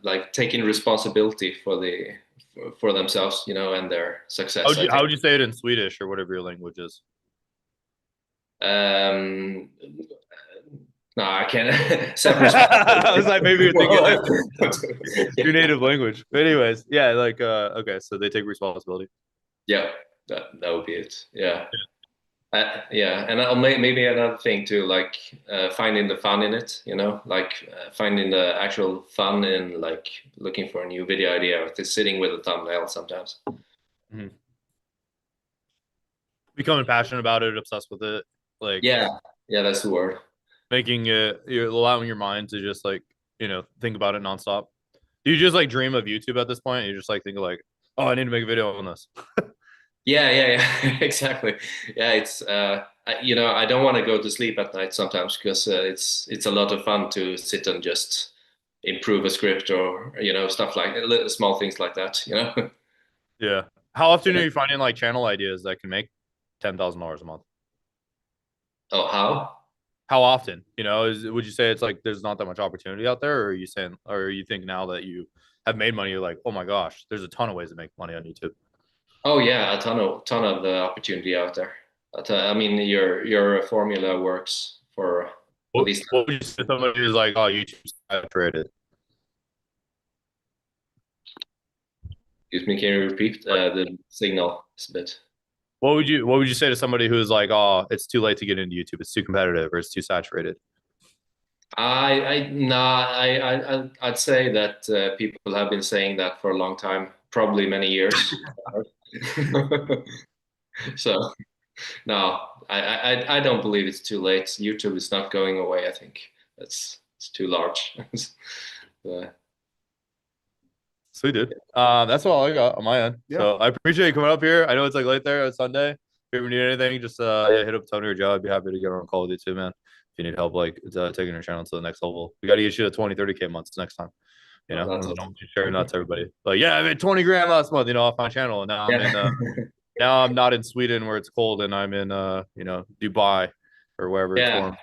like taking responsibility for themselves, and their success. How would you say it in Swedish or whatever your language is? No, I can't. I was like, maybe you're thinking your native language. But anyways, yeah, like okay, so they take responsibility. Yeah, that would be it. Yeah. Yeah, and maybe another thing too, like finding the fun in it, like finding the actual fun in like looking for a new video idea, or just sitting with a thumbnail sometimes. Mm-hmm. Becoming passionate about it, obsessed with it, like yeah, that's the word. Making it, you're allowing your mind to just like, think about it nonstop. Do you just like dream of YouTube at this point? You just like think of like, oh, I need to make a video on this. Yeah, exactly. Yeah, it's I don't want to go to sleep at night sometimes, because it's a lot of fun to sit and just improve a script, or stuff like little small things like that. Yeah. How often are you finding like channel ideas that can make $10,000 a month? Oh, how? How often? Would you say it's like there's not that much opportunity out there, or are you saying, or you think now that you have made money, you're like, oh my gosh, there's a ton of ways to make money on YouTube? Oh yeah, a ton of opportunity out there. I mean, your formula works for these. What would you say to somebody who's like, oh, YouTube's saturated? Excuse me, can you repeat? The signal is a bit. What would you say to somebody who's like, oh, it's too late to get into YouTube, it's too competitive, or it's too saturated? I'd say that people have been saying that for a long time, probably many years. So No, I don't believe it's too late. YouTube is not going away. I think it's too large. But, Sweet, dude. That's all I got on my end. Yeah. So I appreciate you coming up here. I know it's like late there. It's Sunday. If you ever need anything, just yeah, hit up Tony or Joe. I'd be happy to get on a call with you too, man. If you need help, like taking your channel to the next level, we got to get you to 20, 30K months next time. You know, that's I'm awesome. sharing that to everybody. Like, yeah, I made 20 grand last month, you know, off my channel. And now I'm in now I'm not in Sweden where it's cold and I'm in you know, Dubai or wherever it's Yeah. warm.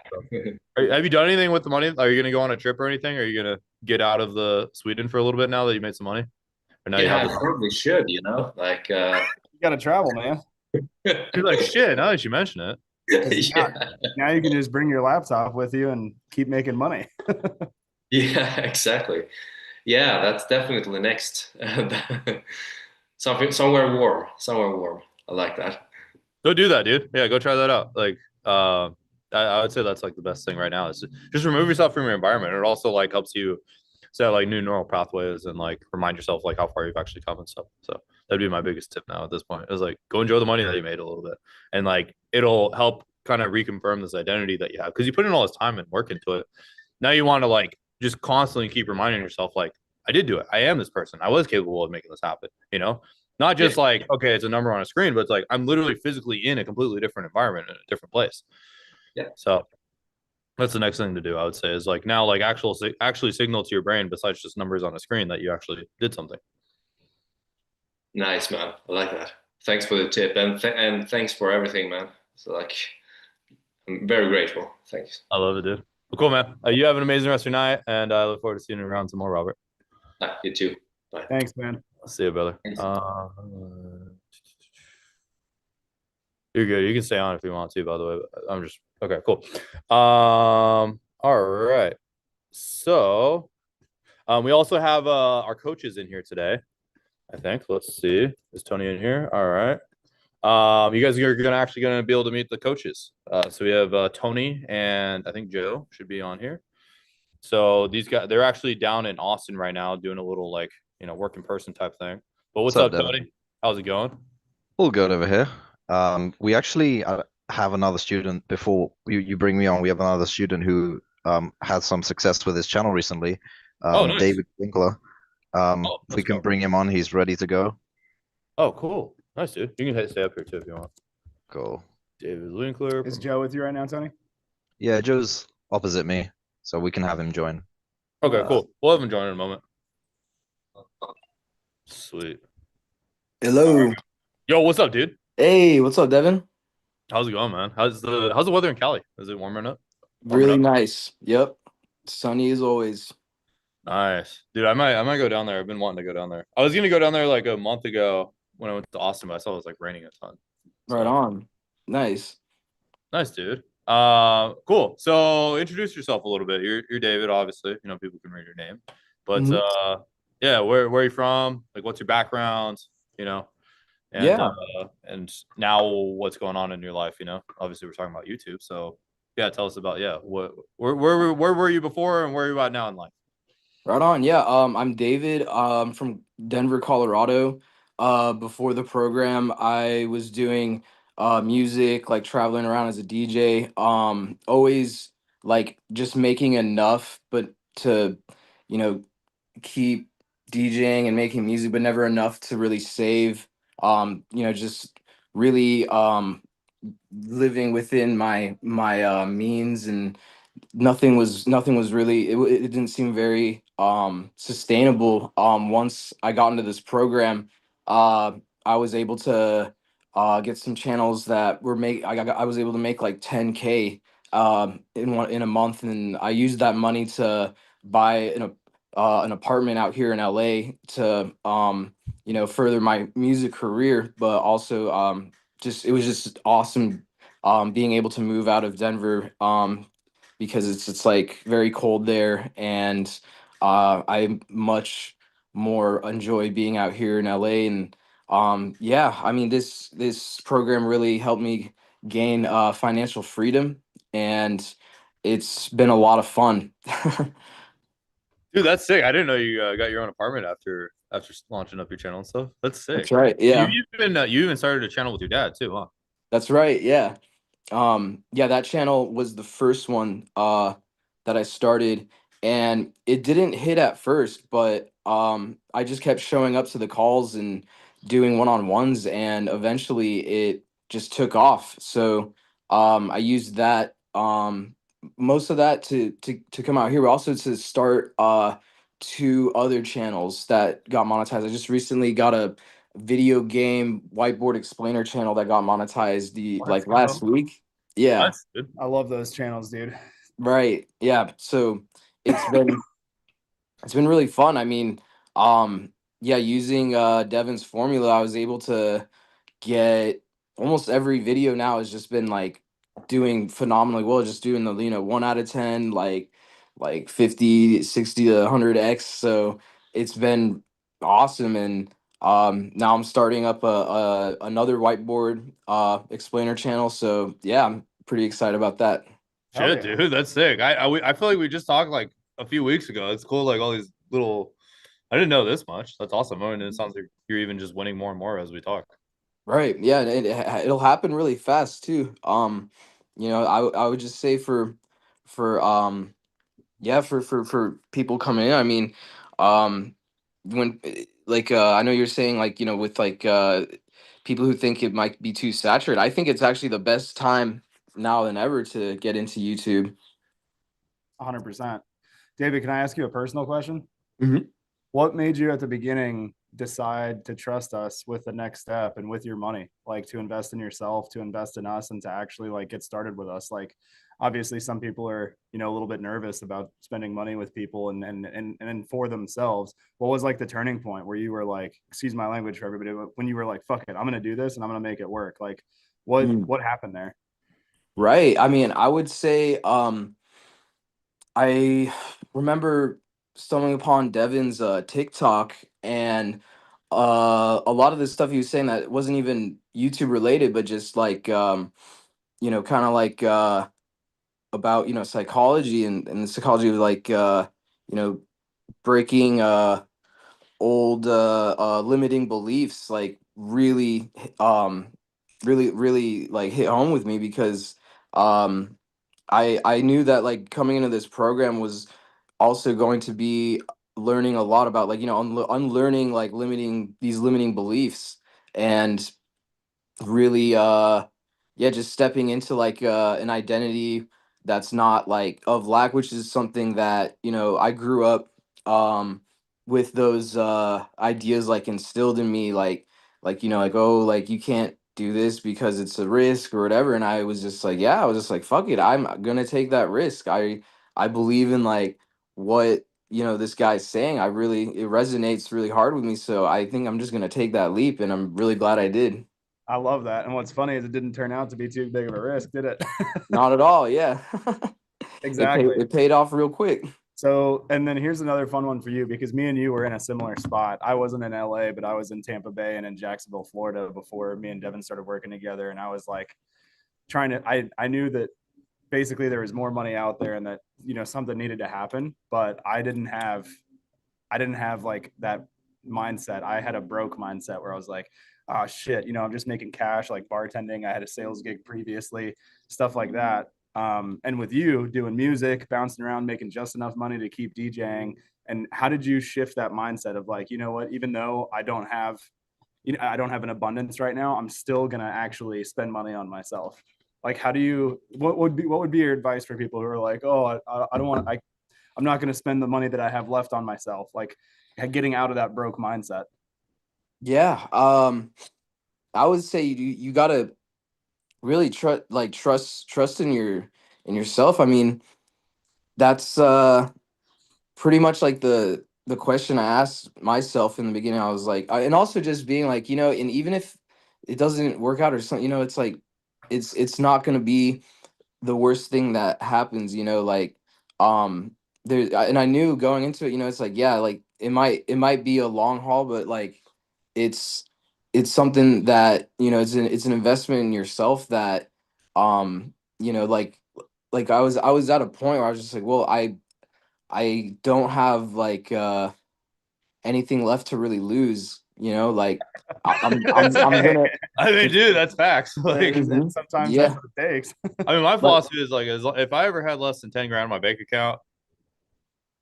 So, have you done anything with the money? Are you gonna go on a trip or anything? Are you gonna get out of the Sweden for a little bit now that you made some money? Or now you have Yeah, I this? probably should, you know, like You got to travel, man. You're like, shit, now that you mention it. 'Cause yeah. now you can just bring your laptop with you and keep making money. Yeah, exactly. Yeah, that's definitely next. Something somewhere warm. I like that. Go do that, dude. Yeah, go try that out. Like, I would say that's like the best thing right now is just remove yourself from your environment. It also like helps you set like new neural pathways and like remind yourself like how far you've actually come and stuff. So that'd be my biggest tip now at this point is like go enjoy the money that you made a little bit, and like it'll help kind of reconfirm this identity that you have because you put in all this time and work into it. Now you want to like just constantly keep reminding yourself like I did do it. I am this person. I was capable of making this happen. You know, not just Yeah. like, okay, it's a number on a screen, but it's like I'm literally physically in a completely different environment in a different place. Yeah. So that's the next thing to do, I would say, is like now like actually signal to your brain besides just numbers on a screen that you actually did something. Nice, man. I like that. Thanks for the tip and thanks for everything, man. So like I'm very grateful. Thanks. I love it, dude. Well, cool, man. You have an amazing rest of your night, and I look forward to seeing you around some more, Robert. You too. Bye. Thanks, man. I'll see you, brother. Thanks. You're good. You can stay on if you want to, by the way. I'm just okay, cool. All right. So we also have our coaches in here today, I think. Let's see. Is Tony in here? All right. You guys are gonna be able to meet the coaches. So we have Tony and I think Joe should be on here. So these guys, they're actually down in Austin right now doing a little like, you know, work in person type thing. But what's up, Devin? Tony? How's it going? All good over here. We actually have another student before you bring me on. We have another student who had some success with his channel recently, Oh, nice. David Winkler. If we can bring him on, he's ready to go. Oh, cool. Nice, dude. You can stay up here too if you want. Cool. David Winkler. Is Joe with you right now, Tony? Yeah, Joe's opposite me, so we can have him join. Okay, cool. We'll have him join in a moment. Sweet. Hello. Yo, what's up, dude? Hey, what's up, Devin? How's it going, man? How's the weather in Cali? Is it warming up? Really nice. Yep. Sunny as always. Nice. Dude, I might go down there. I've been wanting to go down there. I was gonna go down there like a month ago when I went to Austin, but I saw it was like raining a ton. Right on. Nice. Nice, dude. Cool. So introduce yourself a little bit. You're David, obviously. You know, people can read your name. But yeah, where are you from? Like what's your background? You know? And Yeah. And now what's going on in your life, you know? Obviously we're talking about YouTube. So yeah, tell us about where were you before and where are you at now in life? Right on. Yeah. I'm David. From Denver, Colorado. Before the program, I was doing music, like traveling around as a DJ. Always like just making enough, but to, you know, keep DJing and making music, but never enough to really save. Just really living within my means, and nothing was really it didn't seem very sustainable. Once I got into this program, uh I was able to get some channels that were I was able to make like 10K in a month, and I used that money to buy an apartment out here in LA to further my music career, but also just it was just awesome being able to move out of Denver, because it's like very cold there, and I much more enjoy being out here in LA. And yeah, I mean this program really helped me gain financial freedom, and it's been a lot of fun. Dude, that's sick. I didn't know you got your own apartment after launching up your channel and stuff. That's sick. That's right. Yeah. You even started a channel with your dad too, huh? That's right. Yeah. Yeah, that channel was the first one that I started, and it didn't hit at first, but I just kept showing up to the calls and doing one-on-ones, and eventually it just took off. So I used that most of that to come out here, but also to start two other channels that got monetized. I just recently got a video game whiteboard explainer channel that got monetized the Let's like last go. week. Yeah. That's good. I love those channels, dude. Right. Yeah. So it's been it's been really fun. I mean, yeah, using Devin's formula, I was able to get almost every video now has just been like doing phenomenally well, just doing the 1 out of 10, like 50, 60 to 100x. So it's been awesome. And now I'm starting up a another whiteboard explainer channel. So yeah, I'm pretty excited about that. Hell Shit, yeah. dude, that's sick. I feel like we just talked like a few weeks ago. It's cool, like all these little. I didn't know this much. That's awesome. I mean, it sounds like you're even just winning more and more as we talk. Right. Yeah, and it'll happen really fast too. I would just say for yeah, for people coming in, I mean, when like I know you're saying like, with like people who think it might be too saturated. I think it's actually the best time now than ever to get into YouTube. 100%. David, can I ask you a personal question? Mhm. What made you at the beginning decide to trust us with the next step and with your money, like to invest in yourself, to invest in us, and to actually like get started with us? Like, obviously, some people are, a little bit nervous about spending money with people and for themselves. What was like the turning point where you were like, excuse my language for everybody, but when you were like, fuck it, I'm gonna do this and I'm gonna make it work? Like, Mm. what happened there? Right. I mean, I would say I remember stumbling upon Devin's TikTok, and a lot of the stuff he was saying that wasn't even YouTube related, but just like kind of like about psychology and the psychology of like you know breaking old limiting beliefs, like really really like hit home with me because um I knew that like coming into this program was also going to be learning a lot about like unlearning like limiting beliefs, and really yeah, just stepping into like an identity that's not like of lack, which is something that I grew up um with those ideas like instilled in me, like like, oh, like you can't do this because it's a risk or whatever. And I was just like, yeah, I was just like, fuck it, I'm gonna take that risk. I believe in like what this guy's saying. It resonates really hard with me, so I think I'm just gonna take that leap, and I'm really glad I did. I love that. And what's funny is it didn't turn out to be too big of a risk, did it? Not at all, yeah. Exactly. It paid off real quick. So, and then here's another fun one for you because me and you were in a similar spot. I wasn't in LA, but I was in Tampa Bay and in Jacksonville, Florida before me and Devin started working together. And I was like I knew that basically there was more money out there and that, something needed to happen, but I didn't have like that mindset. I had a broke mindset where I was like, oh shit, I'm just making cash, like bartending. I had a sales gig previously, stuff like that. And with you doing music, bouncing around, making just enough money to keep DJing. And how did you shift that mindset of like, you know what, even though I don't have an abundance right now, I'm still gonna actually spend money on myself. Like, how do you? What would be your advice for people who are like, oh, I don't want, I'm not gonna spend the money that I have left on myself. Like, getting out of that broke mindset. Yeah, I would say you gotta really trust in yourself. I mean, that's pretty much like the question I asked myself in the beginning. I was like, and also just being like, and even if it doesn't work out or something, it's like it's not gonna be the worst thing that happens, like and I knew going into it, it's like, yeah, like it might be a long haul, but like it's something that it's an investment in yourself that like I was at a point where I was just like, well, I don't have like anything left to really lose, you know, like I'm gonna. I mean, dude, that's facts. Like, Mhm. sometimes Yeah. that's what it takes. I mean, my But philosophy is like, if I ever had less than 10 grand in my bank account,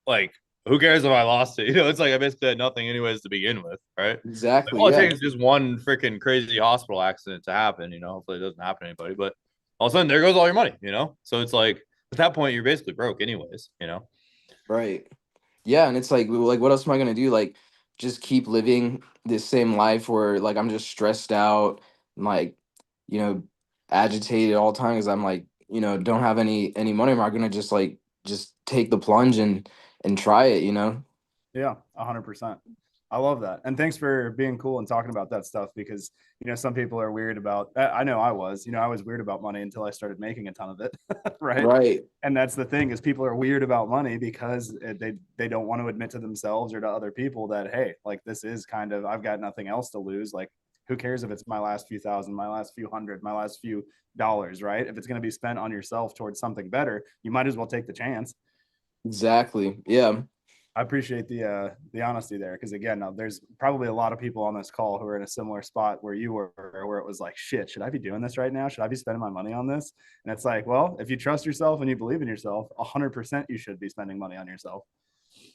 like, who cares if I lost it? You know, it's like I basically had nothing anyways to begin with, right? Like, exactly, all it yeah. takes is just one freaking crazy hospital accident to happen. You know, hopefully it doesn't happen to anybody, but all of a sudden there goes all your money. You know, so it's like at that point you're basically broke anyways. You know. Right. Yeah, and it's like what else am I gonna do? Like just keep living this same life where like I'm just stressed out, like, you know, agitated all the time because I'm like, you know, don't have any money. Am I gonna just like just take the plunge and try it, you know? Yeah, 100%. I love that. And thanks for being cool and talking about that stuff because, some people are weird about, I know I was weird about money until I started making a ton of it. Right. Right. And that's the thing is people are weird about money because they don't want to admit to themselves or to other people that, hey, like this is kind of, I've got nothing else to lose. Like, who cares if it's my last few thousand, my last few hundred, my last few dollars, right? If it's going to be spent on yourself towards something better, you might as well take the chance. Exactly. Yeah. I appreciate the honesty there because again, there's probably a lot of people on this call who are in a similar spot where you were, where it was like, shit, should I be doing this right now? Should I be spending my money on this? And it's like, well, if you trust yourself and you believe in yourself, 100% you should be spending money on yourself.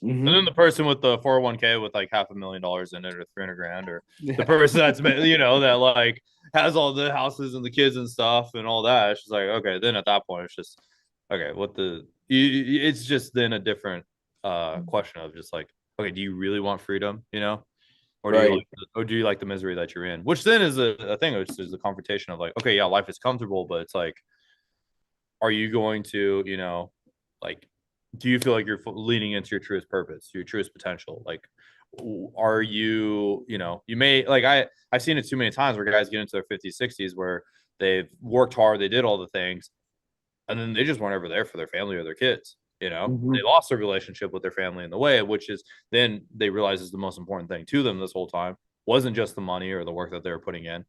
And then the person with the 401k with like $500,000 in it or 300 grand, or the person that's, that like has all the houses and the kids and stuff and all that. It's just like, okay, then at that point, it's just, okay, it's just then a different question of just like, okay, do you really want freedom, or Right. do you like the misery that you're in? Which then is a thing, which is the confrontation of like, okay, yeah, life is comfortable, but it's like, are you going to, like, do you feel like you're leaning into your truest purpose, your truest potential? Like, are you, you may like I've seen it too many times where guys get into their 50s, 60s where they've worked hard, they did all the things, and then they just weren't ever there for their family or their kids. Mhm. They lost their relationship with their family in the way, which is then they realize is the most important thing to them this whole time wasn't just the money or the work that they were putting in,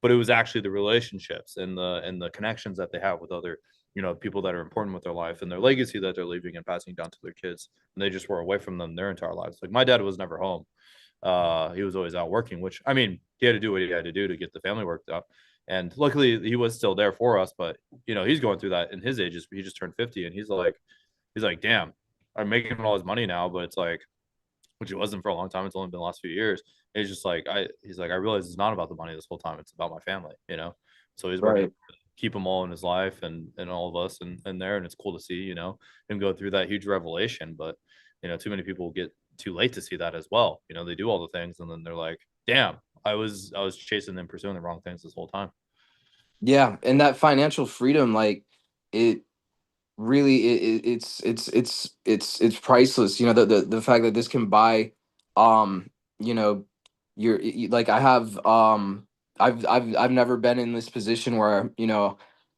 but it was actually the relationships and the connections that they have with other people that are important with their life and their legacy that they're leaving and passing down to their kids, and they just were away from them their entire lives. Like my dad was never home. He was always out working, which I mean he had to do what he had to do to get the family worked out, and luckily he was still there for us. But he's going through that in his age. He just turned 50 and he's like damn, I'm making all his money now, but it's like, which it wasn't for a long time. It's only been the last few years. It's just like he's like, I realize it's not about the money this whole time. It's about my family. So he's working Right. to keep them all in his life and all of us and there. And it's cool to see, him go through that huge revelation. But too many people get too late to see that as well. They do all the things and then they're like, damn, I was chasing and pursuing the wrong things this whole time. Yeah, and that financial freedom, like it really it's priceless, you know, the fact that this can buy you know like I have I've never been in this position where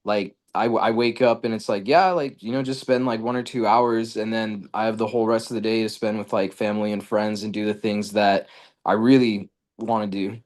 like I wake up and it's like, yeah, like, just spend like 1 or 2 hours and then I have the whole rest of the day to spend with like family and friends and do the things that I really want to do.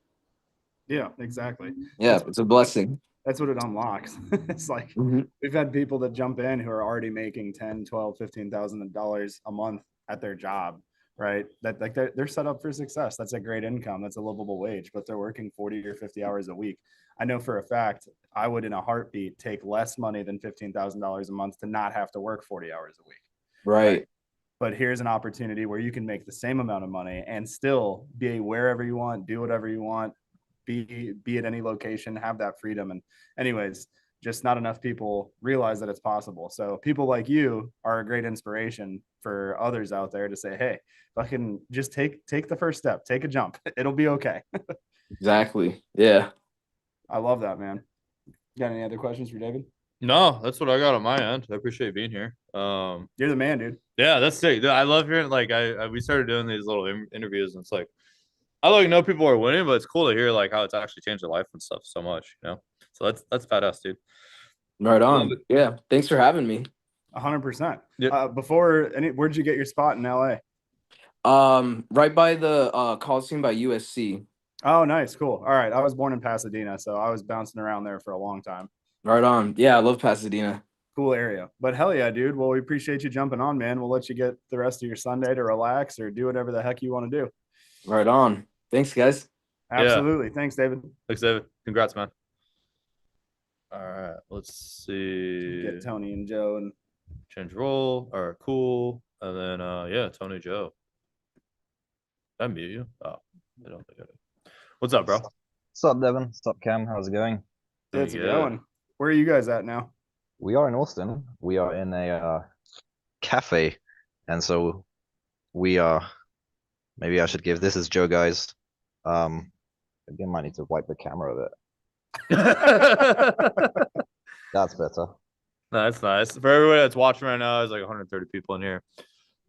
Yeah, exactly. Yeah, it's a blessing. That's what it unlocks. It's like Mhm. we've had people that jump in who are already making 10, 12, $15,000 a month at their job, right? That like they're set up for success. That's a great income. That's a livable wage, but they're working 40 or 50 hours a week. I know for a fact I would in a heartbeat take less money than $15,000 a month to not have to work 40 hours a week. Right. But here's an opportunity where you can make the same amount of money and still be wherever you want, do whatever you want, be at any location, have that freedom. And anyways, just not enough people realize that it's possible. So people like you are a great inspiration for others out there to say, hey, fucking just take the first step, take a jump. It'll be okay. Exactly. Yeah. I love that, man. Got any other questions for David? No, that's what I got on my end. I appreciate being here. You're the man, dude. Yeah, that's sick. I love hearing like we started doing these little interviews, and it's like I like know people are winning, but it's cool to hear like how it's actually changed their life and stuff so much. So that's badass, dude. Right Love on. it. Yeah. Thanks for having me. 100%. Yep. Where'd you get your spot in LA? Right by the Coliseum by USC. Oh, nice, cool. All right, I was born in Pasadena, so I was bouncing around there for a long time. Right on. Yeah, I love Pasadena. Cool area. But hell yeah, dude. Well, we appreciate you jumping on, man. We'll let you get the rest of your Sunday to relax or do whatever the heck you want to do. Right on. Thanks, guys. Absolutely. Thanks, David. Thanks, David. Congrats, man. All right, let's see. Get Tony and Joe and change role. All right, cool. And then yeah, Tony Joe. Did I mute you? Oh, I don't think I did. What's up, bro? What's up, Devin? What's up, Cam? How's it going? It's going. Where are you guys at now? We are in Austin. We are in a cafe, and so we are. Maybe I should give this as Joe, guys. Again, might need to wipe the camera a bit. That's better. That's nice. For everybody that's watching right now, there's like 130 people in here.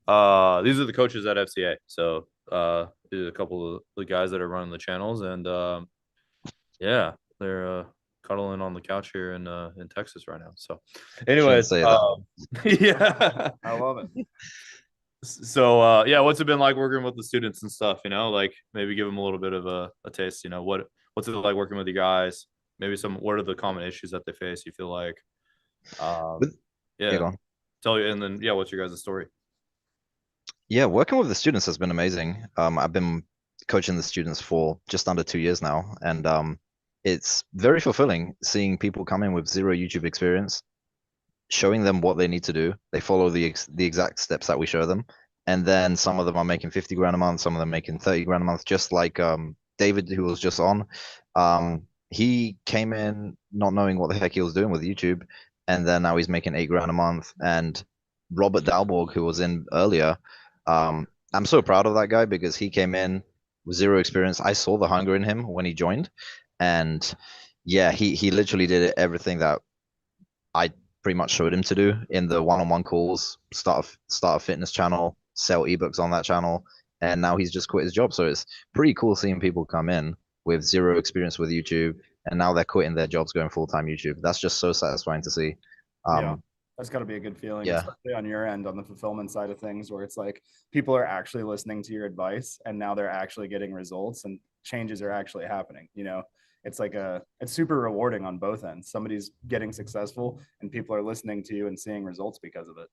These are the coaches at FCA. So these are a couple of the guys that are running the channels, and yeah, they're cuddling on the couch here in Texas right now. So, anyways, yeah, I love it. So yeah, what's it been like working with the students and stuff? You know, like maybe give them a little bit of a taste. You know, what's it like working with you guys? Maybe what are the common issues that they face? You feel like, yeah, tell you, and then yeah, what's your guys' story? Yeah, working with the students has been amazing. I've been coaching the students for just under 2 years now, and it's very fulfilling seeing people come in with zero YouTube experience, showing them what they need to do. They follow the exact steps that we show them, and then some of them are making 50 grand a month, some of them making 30 grand a month, just like David, who was just on. He came in not knowing what the heck he was doing with YouTube, and then now he's making 8 grand a month. And Robert Dalborg, who was in earlier, I'm so proud of that guy because he came in with zero experience. I saw the hunger in him when he joined, and yeah, he literally did everything that I pretty much showed him to do in the one-on-one calls, start a fitness channel, sell ebooks on that channel, and now he's just quit his job. So it's pretty cool seeing people come in with zero experience with YouTube, and now they're quitting their jobs, going full-time YouTube. That's just so satisfying to see. Yeah, that's got to be a good feeling, especially on your end, on the fulfillment side of things, where it's like people are actually listening to your advice, and now they're actually getting results, and changes are actually happening. You know, it's like it's super rewarding on both ends. Somebody's getting successful, and people are listening to you and seeing results because of it.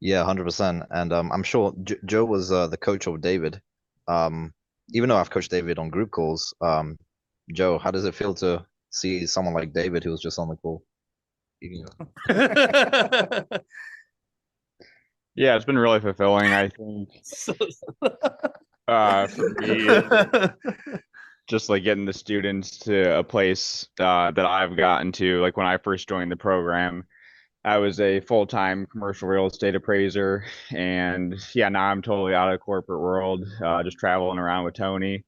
Yeah, 100%. And I'm sure Joe was the coach of David. Even though I've coached David on group calls, Joe, how does it feel to see someone like David who was just on the call? Yeah, it's been really fulfilling, I think. For me, just like getting the students to a place that I've gotten to. Like when I first joined the program, I was a full-time commercial real estate appraiser, and yeah, now I'm totally out of the corporate world, just traveling around with Tony,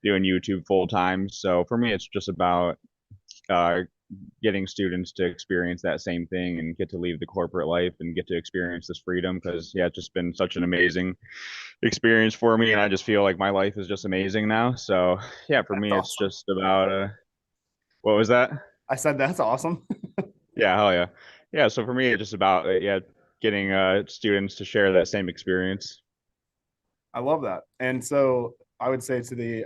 doing YouTube full-time. So for me, it's just about getting students to experience that same thing and get to leave the corporate life and get to experience this freedom, because yeah, it's just been such an amazing experience for me, and I just feel like my life is just amazing now. So yeah, for me, it's just about what was that? I said that's awesome. Yeah, hell yeah. Yeah, so for me, it's just about getting students to share that same experience. I love that. And so I would say we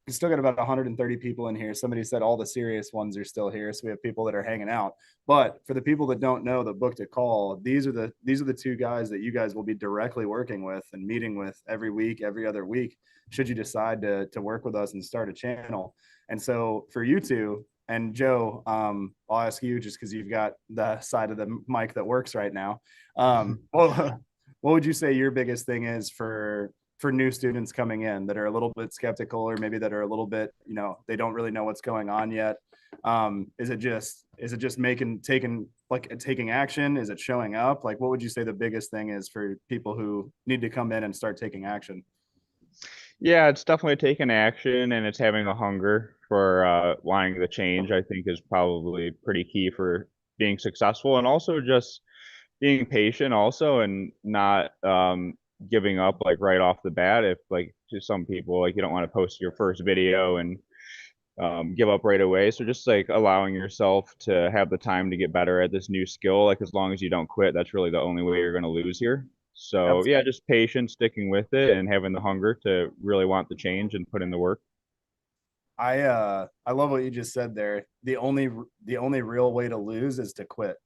still got about 130 people in here. Somebody said all the serious ones are still here, so we have people that are hanging out. But for the people that don't know, the book to call, these are the two guys that you guys will be directly working with and meeting with every week, every other week, should you decide to work with us and start a channel. And so for you two, and Joe, I'll ask you, just because you've got the side of the mic that works right now. What would you say your biggest thing is for new students coming in that are a little bit skeptical, or maybe that are a little bit, they don't really know what's going on yet? Is it just taking action? Is it showing up? Like, what would you say the biggest thing is for people who need to come in and start taking action? Yeah, it's definitely taking action, and it's having a hunger for wanting the change, I think, is probably pretty key for being successful. And also just being patient also, and not giving up like right off the bat. If like to some people, like you don't want to post your first video and give up right away. So just like allowing yourself to have the time to get better at this new skill, like as long as you don't quit, that's really the only way you're going to lose here. So yeah, just patience, sticking with it, and having the hunger to really want the change and put in the work. I love what you just said there. The only real way to lose is to quit.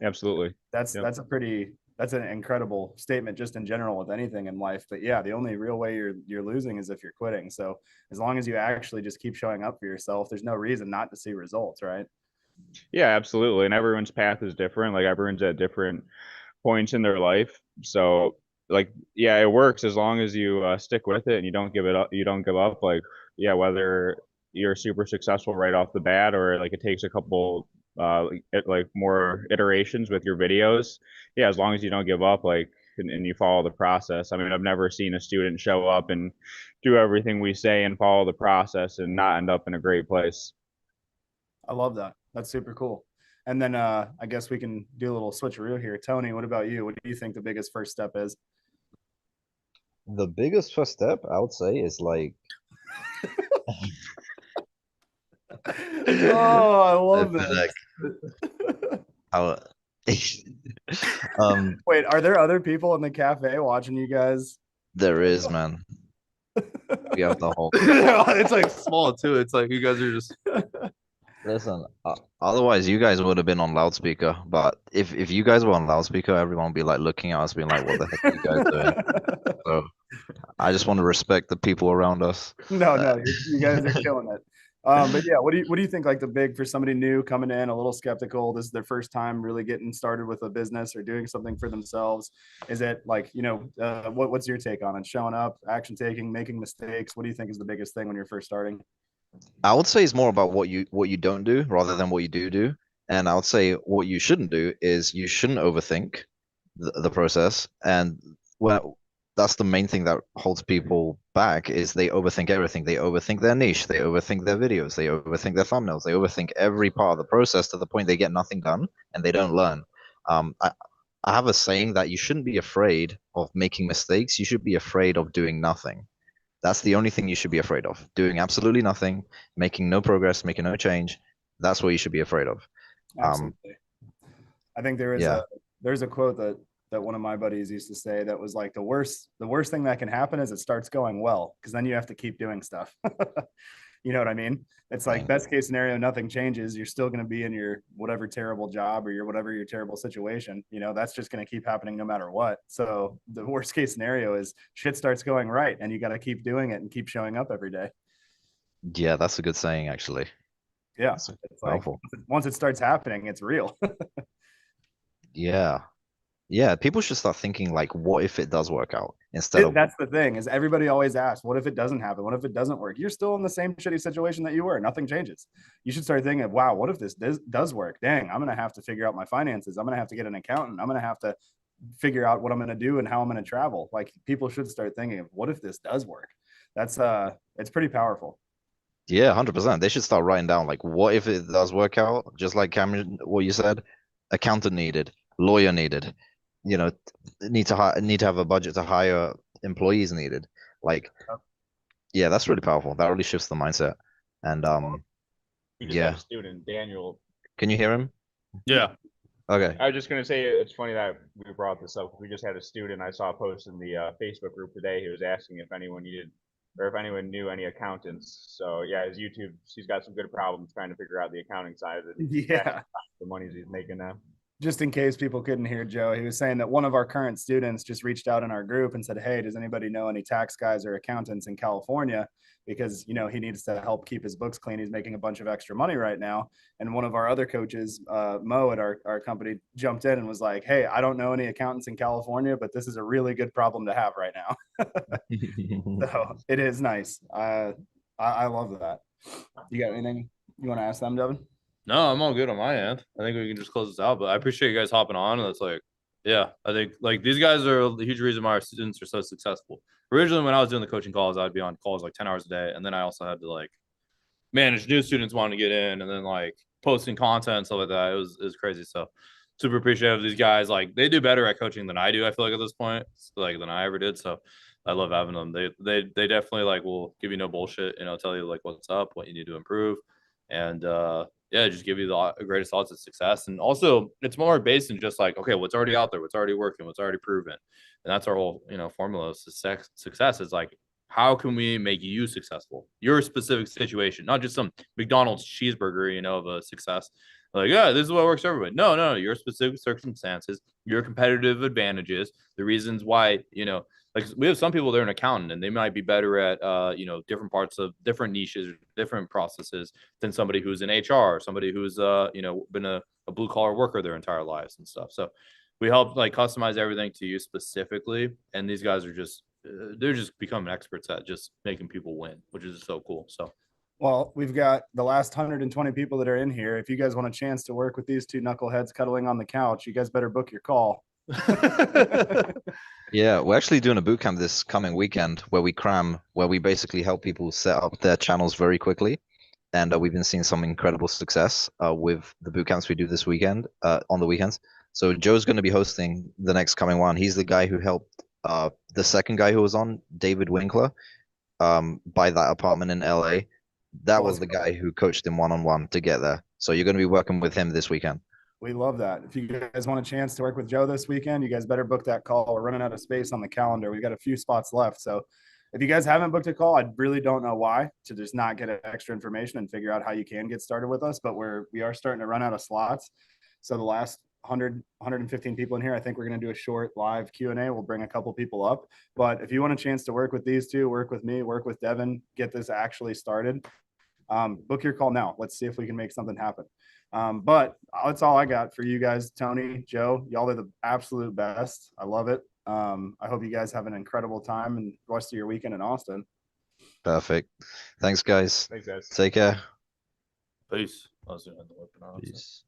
Absolutely. That's a pretty that's an incredible statement just in general with anything in life. But yeah, the only real way you're losing is if you're quitting. So as long as you actually just keep showing up for yourself, there's no reason not to see results, right? Yeah, absolutely. And everyone's path is different. Like everyone's at different points in their life. So like, yeah, it works as long as you stick with it and you don't give it up. You don't give up. Like, yeah, whether you're super successful right off the bat or like it takes a couple like more iterations with your videos. Yeah, as long as you don't give up, like, and you follow the process. I mean, I've never seen a student show up and do everything we say and follow the process and not end up in a great place. I love that. That's super cool. And then I guess we can do a little switcheroo here. Tony, what about you? What do you think the biggest first step is? The biggest first step, I would say, is like Oh, I love I feel this. Wait, are there other people in the cafe watching you guys? There is, man. We have the whole. It's like small too. It's like you guys are just. Listen, otherwise you guys would have been on loudspeaker. But if you guys were on loudspeaker, everyone would be like looking at us, being like, "What the heck are you guys doing?" So I just want to respect the people around us. No, you guys are killing it. But yeah, what do you think, like the big for somebody new coming in, a little skeptical, this is their first time really getting started with a business or doing something for themselves? Is it like, what's your take on it? Showing up, action taking, making mistakes? What do you think is the biggest thing when you're first starting? I would say it's more about what you don't do rather than what you do. And I would say what you shouldn't do is you shouldn't overthink the process. And well, that's the main thing that holds people back is they overthink everything. They overthink their niche, they overthink their videos, they overthink their thumbnails, they overthink every part of the process to the point they get nothing done and they don't learn. I have a saying that you shouldn't be afraid of making mistakes. You should be afraid of doing nothing. That's the only thing you should be afraid of. Doing absolutely nothing, making no progress, making no change. That's what you should be afraid of. Absolutely. I think Yeah. there's a quote that one of my buddies used to say that was like the worst thing that can happen is it starts going well, because then you have to keep doing stuff. You know what I mean? It's like best case scenario, nothing changes. You're still going to be in your whatever terrible job or your terrible situation. That's just going to keep happening no matter what. So the worst case scenario is shit starts going right and you got to keep doing it and keep showing up every day. Yeah, that's a good saying, actually. Yeah. It's like once it starts happening, it's real. Yeah. Yeah, people should start thinking like, what if it does work out instead of. That's the thing is everybody always asks, what if it doesn't happen? What if it doesn't work? You're still in the same shitty situation that you were. Nothing changes. You should start thinking of, wow, what if this does work? Dang, I'm going to have to figure out my finances. I'm going to have to get an accountant. I'm going to have to figure out what I'm going to do and how I'm going to travel. Like people should start thinking of what if this does work? That's it's pretty powerful. Yeah, 100%. They should start writing down like, what if it does work out? Just like Cameron, what you said, accountant needed, lawyer needed, need to have a budget to hire employees needed. Like, yeah, that's really powerful. That really shifts the mindset. And We just had a student, Daniel. Can you hear him? Yeah. Okay. I was just gonna say it's funny that we brought this up. We just had a student I saw post in the Facebook group today. He was asking if anyone needed or if anyone knew any accountants. So yeah, his YouTube, he's got some good problems trying to figure out the accounting side of it. Yeah. The monies he's making now. Just in case people couldn't hear Joe, he was saying that one of our current students just reached out in our group and said, hey, does anybody know any tax guys or accountants in California? Because, he needs to help keep his books clean. He's making a bunch of extra money right now. And one of our other coaches, Mo at our company, jumped in and was like, hey, I don't know any accountants in California, but this is a really good problem to have right now. So it is nice. I love that. You got anything you want to ask them, Devin? No, I'm all good on my end. I think we can just close this out, but I appreciate you guys hopping on. And it's like, yeah, I think like these guys are a huge reason why our students are so successful. Originally, when I was doing the coaching calls, I'd be on calls like 10 hours a day. And then I also had to like manage new students wanting to get in and then like posting content and stuff like that. It was crazy. So super appreciative of these guys. Like they do better at coaching than I do, I feel like at this point, like than I ever did. So I love having them. They definitely like will give you no bullshit, tell you like what's up, what you need to improve. And yeah, just give you the greatest odds of success. And also it's more based in just like, okay, what's already out there, what's already working, what's already proven. And that's our whole, formula of success is like, how can we make you successful? Your specific situation, not just some McDonald's cheeseburger, of a success. Like, yeah, this is what works for everybody. No, your specific circumstances your competitive advantages, the reasons why, like we have some people that are an accountant and they might be better at, different parts of different niches, different processes than somebody who's in HR, somebody who's, been a blue collar worker their entire lives and stuff. So we help like customize everything to you specifically. And these guys are just, they're just becoming experts at just making people win, which is so cool. So well, we've got the last 120 people that are in here. If you guys want a chance to work with these two knuckleheads cuddling on the couch, you guys better book your call. Yeah, we're actually doing a boot camp this coming weekend where we basically help people set up their channels very quickly. And we've been seeing some incredible success with the boot camps we do this weekend, on the weekends. So Joe's going to be hosting the next coming one. He's the guy who helped the second guy who was on, David Winkler, buy that apartment in LA. That was the guy who coached him one-on-one to get there. So you're going to be working with him this weekend. We love that. If you guys want a chance to work with Joe this weekend, you guys better book that call. We're running out of space on the calendar. We've got a few spots left. So if you guys haven't booked a call, I really don't know why, to just not get extra information and figure out how you can get started with us. But we are starting to run out of slots. So the last 115 people in here, I think we're going to do a short live Q&A. We'll bring a couple people up. But if you want a chance to work with these two, work with me, work with Devin, get this actually started, book your call now. Let's see if we can make something happen. But that's all I got for you guys. Tony, Joe, y'all are the absolute best. I love it. I hope you guys have an incredible time and the rest of your weekend in Austin. Perfect. Thanks, guys. Thanks, guys. Take care. Peace. Peace.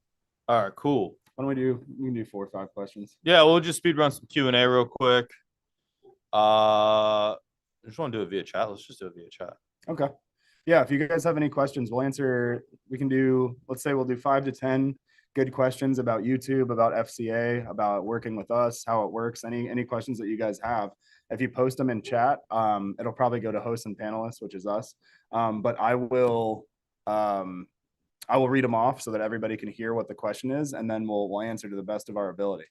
All right, cool. Why don't we can do 4 or 5 questions. Yeah, we'll just speed run some Q&A real quick. I just want to do it via chat. Let's just do it via chat. Okay. Yeah, if you guys have any questions, we'll answer. We can do, let's say we'll do 5 to 10 good questions about YouTube, about FCA, about working with us, how it works, any questions that you guys have. If you post them in chat, it'll probably go to hosts and panelists, which is us. But I will read them off so that everybody can hear what the question is, and then we'll answer to the best of our ability.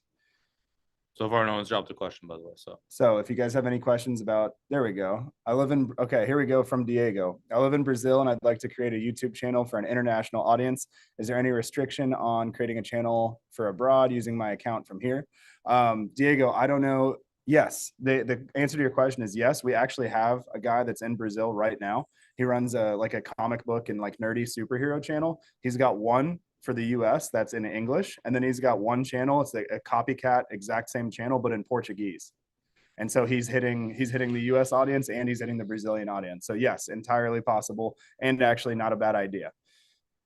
So far, no one's dropped a question, by the way. So if you guys have any questions about, there we go. Okay, here we go from Diego. I live in Brazil and I'd like to create a YouTube channel for an international audience. Is there any restriction on creating a channel for abroad using my account from here? Diego, I don't know. Yes, the answer to your question is yes. We actually have a guy that's in Brazil right now. He runs like a comic book and like nerdy superhero channel. He's got one for the US that's in English, and then he's got one channel, it's a copycat exact same channel but in Portuguese. And so he's hitting the US audience and he's hitting the Brazilian audience. So yes, entirely possible and actually not a bad idea.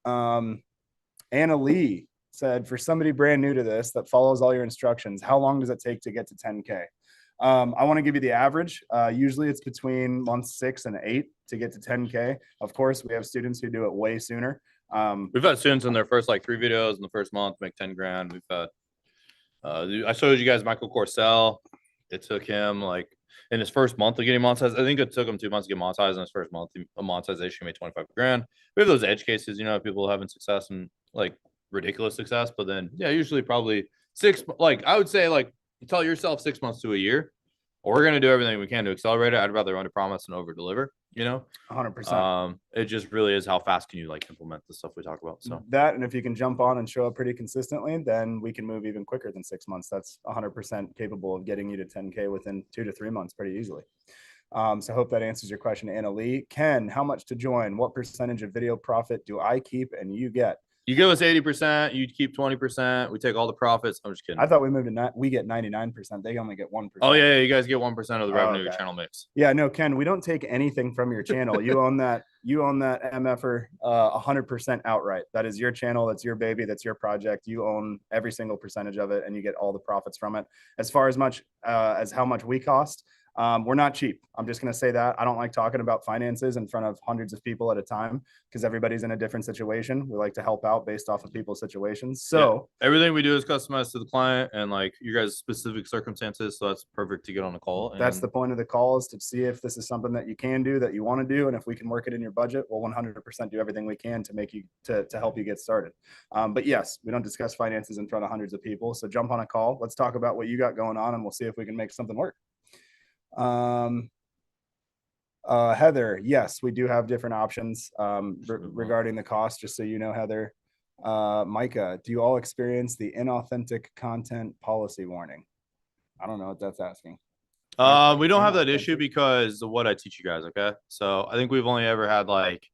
Anna Lee said, for somebody brand new to this that follows all your instructions, how long does it take to get to 10K? I want to give you the average. Usually it's between months 6 and 8 to get to 10K. Of course, we have students who do it way sooner. We've had students in their first like 3 videos in the first month make 10 grand. We've had, I showed you guys Michael Corsell. It took him like in his first month of getting monetized. I think it took him 2 months to get monetized. In his first month of monetization, he made 25 grand. We have those edge cases, people having success and like ridiculous success, but then usually probably 6. Like I would say, like you tell yourself 6 months to a year. We're gonna do everything we can to accelerate it. I'd rather under promise and over deliver. 100%. It just really is how fast can you like implement the stuff we talk about. So that, and if you can jump on and show up pretty consistently, then we can move even quicker than 6 months. That's 100% capable of getting you to 10K within 2 to 3 months pretty easily. So I hope that answers your question, Anna Lee. Ken, how much to join? What percentage of video profit do I keep and you get? You give us 80%, you keep 20%. We take all the profits. I'm just kidding. I thought we moved to we get 99%. They only get 1%. Oh yeah, you guys get 1% of the revenue of your channel mix. Yeah, no, Ken, we don't take anything from your channel. You own that. You own that MFR 100% outright. That is your channel. That's your baby. That's your project. You own every single percentage of it, and you get all the profits from it. As far as how much we cost, we're not cheap. I'm just going to say that. I don't like talking about finances in front of hundreds of people at a time because everybody's in a different situation. We like to help out based off of people's situations. So everything we do is customized to the client and like you guys' specific circumstances. So that's perfect to get on a call. That's the point of the call, is to see if this is something that you can do, that you want to do. And if we can work it in your budget, we'll 100% do everything we can to make you, to help you get started. But yes, we don't discuss finances in front of hundreds of people. So jump on a call. Let's talk about what you got going on and we'll see if we can make something work. Heather, yes, we do have different options regarding the cost, just so you know, Heather. Micah, do you all experience the inauthentic content policy warning? I don't know what that's asking. We don't have that issue because of what I teach you guys. Okay, so I think we've only ever had like,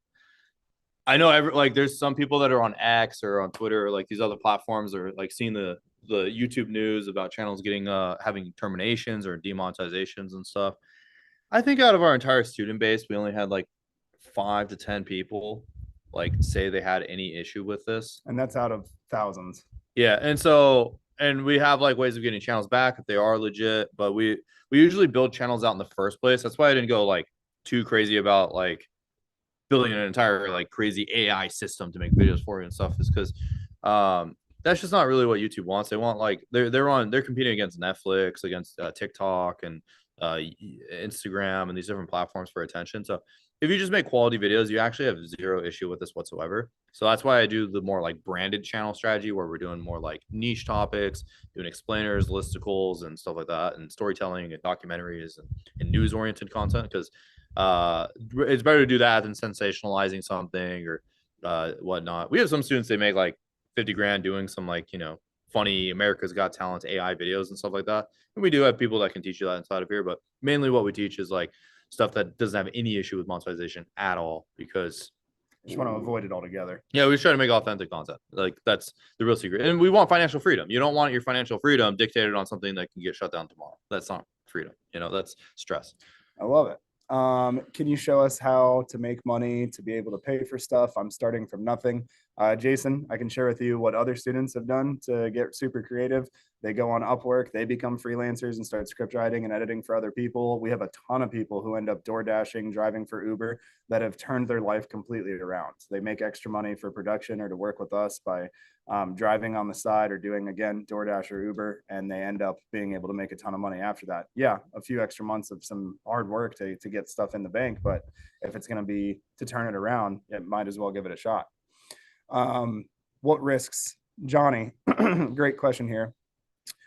I know there's some people that are on X or on Twitter or like these other platforms or like seeing the YouTube news about channels getting having terminations or demonetizations and stuff. I think out of our entire student base, we only had like 5 to 10 people like say they had any issue with this, and that's out of thousands. Yeah, and we have like ways of getting channels back if they are legit, but we usually build channels out in the first place. That's why I didn't go like too crazy about like building an entire like crazy AI system to make videos for you and stuff, is because that's just not really what YouTube wants. They want like they're competing against Netflix, against TikTok and Instagram and these different platforms for attention. So if you just make quality videos, you actually have zero issue with this whatsoever. So that's why I do the more like branded channel strategy where we're doing more like niche topics, doing explainers, listicles, and stuff like that, and storytelling and documentaries and news oriented content, because it's better to do that than sensationalizing something or whatnot. We have some students, they make like 50 grand doing some like, funny America's Got Talent AI videos and stuff like that. And we do have people that can teach you that inside of here, but mainly what we teach is like stuff that doesn't have any issue with monetization at all, because just want to avoid it altogether. Yeah, we try to make authentic content. Like that's the real secret. And we want financial freedom. You don't want your financial freedom dictated on something that can get shut down tomorrow. That's not freedom. That's stress. I love it. Can you show us how to make money to be able to pay for stuff? I'm starting from nothing. Jason, I can share with you what other students have done to get super creative. They go on Upwork, they become freelancers and start script writing and editing for other people. We have a ton of people who end up door dashing, driving for Uber, that have turned their life completely around. They make extra money for production or to work with us by driving on the side or doing, again, DoorDash or Uber, and they end up being able to make a ton of money after that. Yeah, a few extra months of some hard work to get stuff in the bank, but if it's going to be to turn it around, it might as well give it a shot. What risks, Johnny, great question here.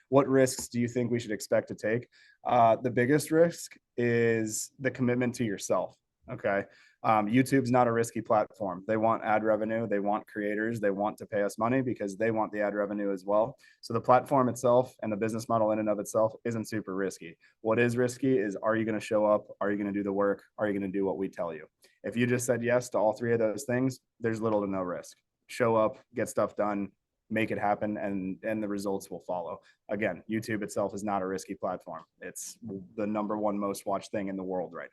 What risks do you think we should expect to take? The biggest risk is the commitment to yourself. Okay. YouTube's not a risky platform. They want ad revenue. They want creators. They want to pay us money because they want the ad revenue as well. So the platform itself and the business model in and of itself isn't super risky. What is risky is, are you going to show up? Are you going to do the work? Are you going to do what we tell you? If you just said yes to all three of those things, there's little to no risk. Show up, get stuff done, make it happen, and the results will follow. Again, YouTube itself is not a risky platform. It's the #1 most watched thing in the world right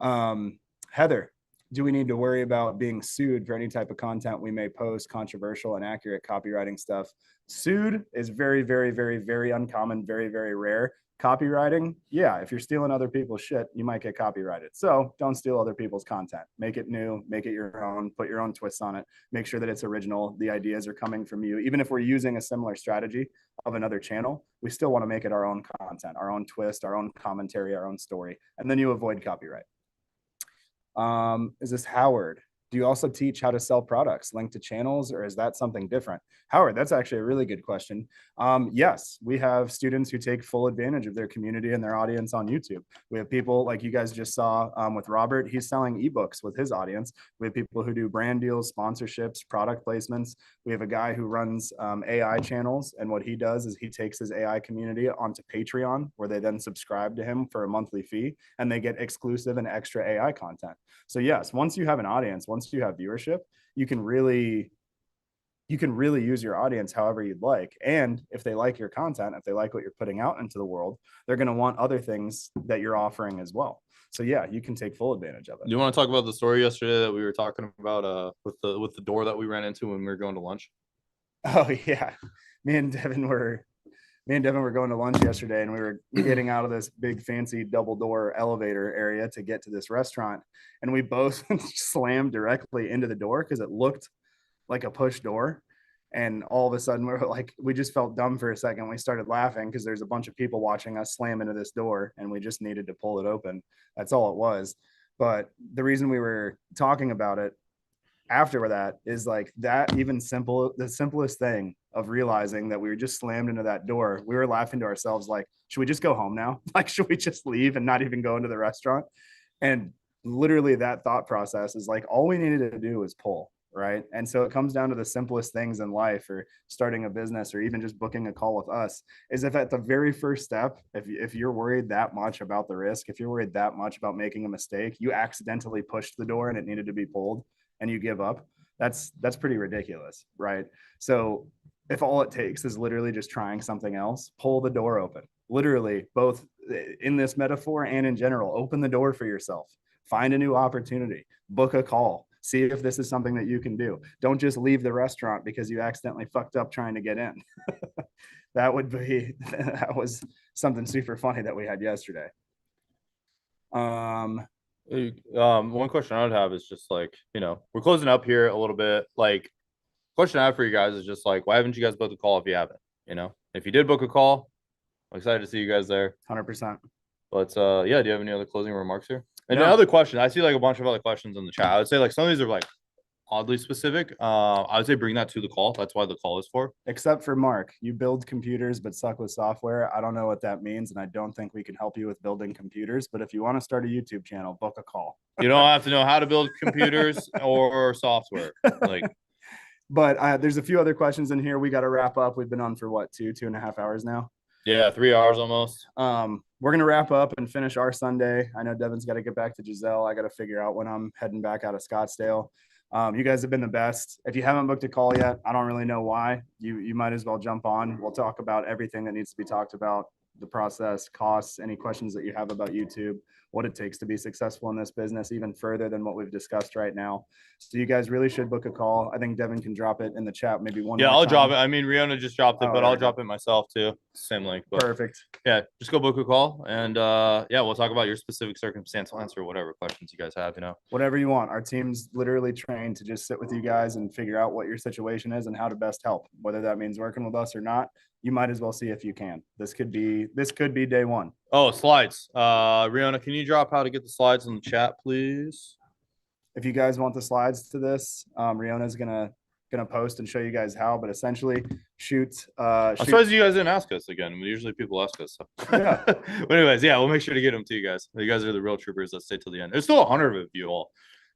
now. Heather, do we need to worry about being sued for any type of content we may post, controversial, inaccurate copywriting stuff? Sued is very, very, very, very uncommon, very, very rare. Copywriting, yeah, if you're stealing other people's shit, you might get copyrighted. So don't steal other people's content. Make it new, make it your own, put your own twists on it, make sure that it's original. The ideas are coming from you. Even if we're using a similar strategy of another channel, we still want to make it our own content, our own twist, our own commentary, our own story, and then you avoid copyright. Is this Howard? Do you also teach how to sell products linked to channels, or is that something different? Howard, that's actually a really good question. Yes, we have students who take full advantage of their community and their audience on YouTube. We have people like you guys just saw with Robert. He's selling ebooks with his audience. We have people who do brand deals, sponsorships, product placements. We have a guy who runs AI channels, and what he does is he takes his AI community onto Patreon, where they then subscribe to him for a monthly fee, and they get exclusive and extra AI content. So yes, once you have an audience, once you have viewership, you can really use your audience however you'd like. And if they like your content, if they like what you're putting out into the world, they're going to want other things that you're offering as well. So yeah, you can take full advantage of it. Do you want to talk about the story yesterday that we were talking about with the door that we ran into when we were going to lunch? Oh yeah, me and Devin were going to lunch yesterday, and we were getting out of this big fancy double door elevator area to get to this restaurant, and we both slammed directly into the door because it looked like a push door. And all of a sudden we just felt dumb for a second. We started laughing because there's a bunch of people watching us slam into this door, and we just needed to pull it open. That's all it was. But the reason we were talking about it after that is like that, the simplest thing of realizing that we were just slammed into that door. We were laughing to ourselves like, should we just go home now? Like, should we just leave and not even go into the restaurant? And literally that thought process is like, all we needed to do was pull. right? And so it comes down to the simplest things in life, or starting a business, or even just booking a call with us, is if at the very first step, if you're worried that much about the risk, if you're worried that much about making a mistake, you accidentally pushed the door and it needed to be pulled and you give up, that's pretty ridiculous, right? So if all it takes is literally just trying something else, pull the door open. Literally, both in this metaphor and in general, open the door for yourself. Find a new opportunity, book a call, see if this is something that you can do. Don't just leave the restaurant because you accidentally fucked up trying to get in. That was something super funny that we had yesterday. One question I would have is just like, we're closing up here a little bit. Like, question I have for you guys is just like, why haven't you guys booked a call if you haven't? If you did book a call, I'm excited to see you guys there. 100%. But yeah, do you have any other closing remarks here? And another question, I see like a bunch of other questions in the chat. I would say like some of these are like oddly specific. I would say bring that to the call. That's why the call is for. Except for Mark, you build computers but suck with software. I don't know what that means, and I don't think we can help you with building computers. But if you want to start a YouTube channel, book a call. You don't have to know how to build computers or software. Like, but there's a few other questions in here. We got to wrap up. We've been on for what, 2.5 hours now? Yeah, 3 hours almost. We're gonna wrap up and finish our Sunday. I know Devin's got to get back to Giselle. I got to figure out when I'm heading back out of Scottsdale. You guys have been the best. If you haven't booked a call yet, I don't really know why. You might as well jump on. We'll talk about everything that needs to be talked about, the process, costs, any questions that you have about YouTube, what it takes to be successful in this business, even further than what we've discussed right now. So you guys really should book a call. I think Devin can drop it in the chat maybe one. Yeah, I'll drop it. I mean, Rihanna just dropped it, but I'll drop it myself too. Same link. But perfect. Yeah, just go book a call, and yeah, we'll talk about your specific circumstance. I'll answer whatever questions you guys have. Whatever you want. Our team's literally trained to just sit with you guys and figure out what your situation is and how to best help. Whether that means working with us or not, you might as well see if you can. This could be day one. Oh, slides. Rihanna, can you drop how to get the slides in the chat, please? If you guys want the slides to this, Rihanna's gonna post and show you guys how. But essentially, shoot. I'm surprised you guys didn't ask us again. Usually people ask us. So. Yeah. But anyways, yeah, we'll make sure to get them to you guys. You guys are the real troopers that stay till the end. There's still 100 of you all.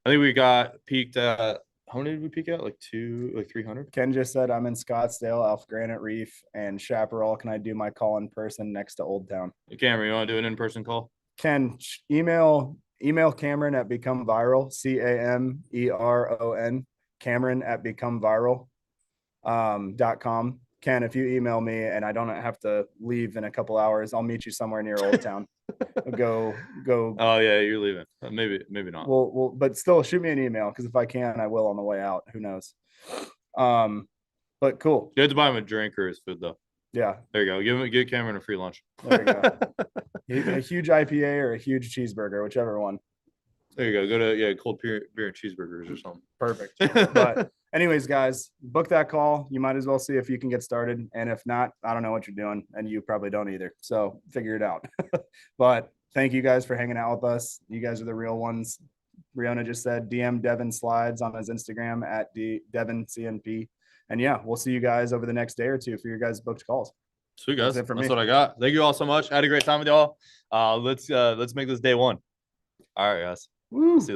I think we got peaked at. How many did we peak at? Like 300? Ken just said, I'm in Scottsdale, off Granite Reef, and Chaparral. Can I do my call in person next to Old Town? Cameron, you want to do an in-person call? Ken, email Cameron at Become Viral, CAMERON, Cameron at becomeviral.com. Ken, if you email me and I don't have to leave in a couple hours, I'll meet you somewhere near Old Town. Go. Oh yeah, you're leaving. Maybe not. Well, but still shoot me an email, because if I can, I will on the way out. Who knows? But cool. You have to buy him a drink or his food though. Yeah. There you go. Give Cameron a free lunch. There you go. A huge IPA or a huge cheeseburger, whichever one. There you go. Go to cold beer and cheeseburgers or something. Perfect. But anyways, guys, book that call. You might as well see if you can get started. And if not, I don't know what you're doing, and you probably don't either. So figure it out. But thank you guys for hanging out with us. You guys are the real ones. Rihanna just said DM Devin slides on his Instagram at DevinCNP. And yeah, we'll see you guys over the next day or two for your guys' booked calls. Sweet guys. That's what I got. Thank you all so much. I had a great time with y'all. Let's make this day one. All right, guys. Woo. See you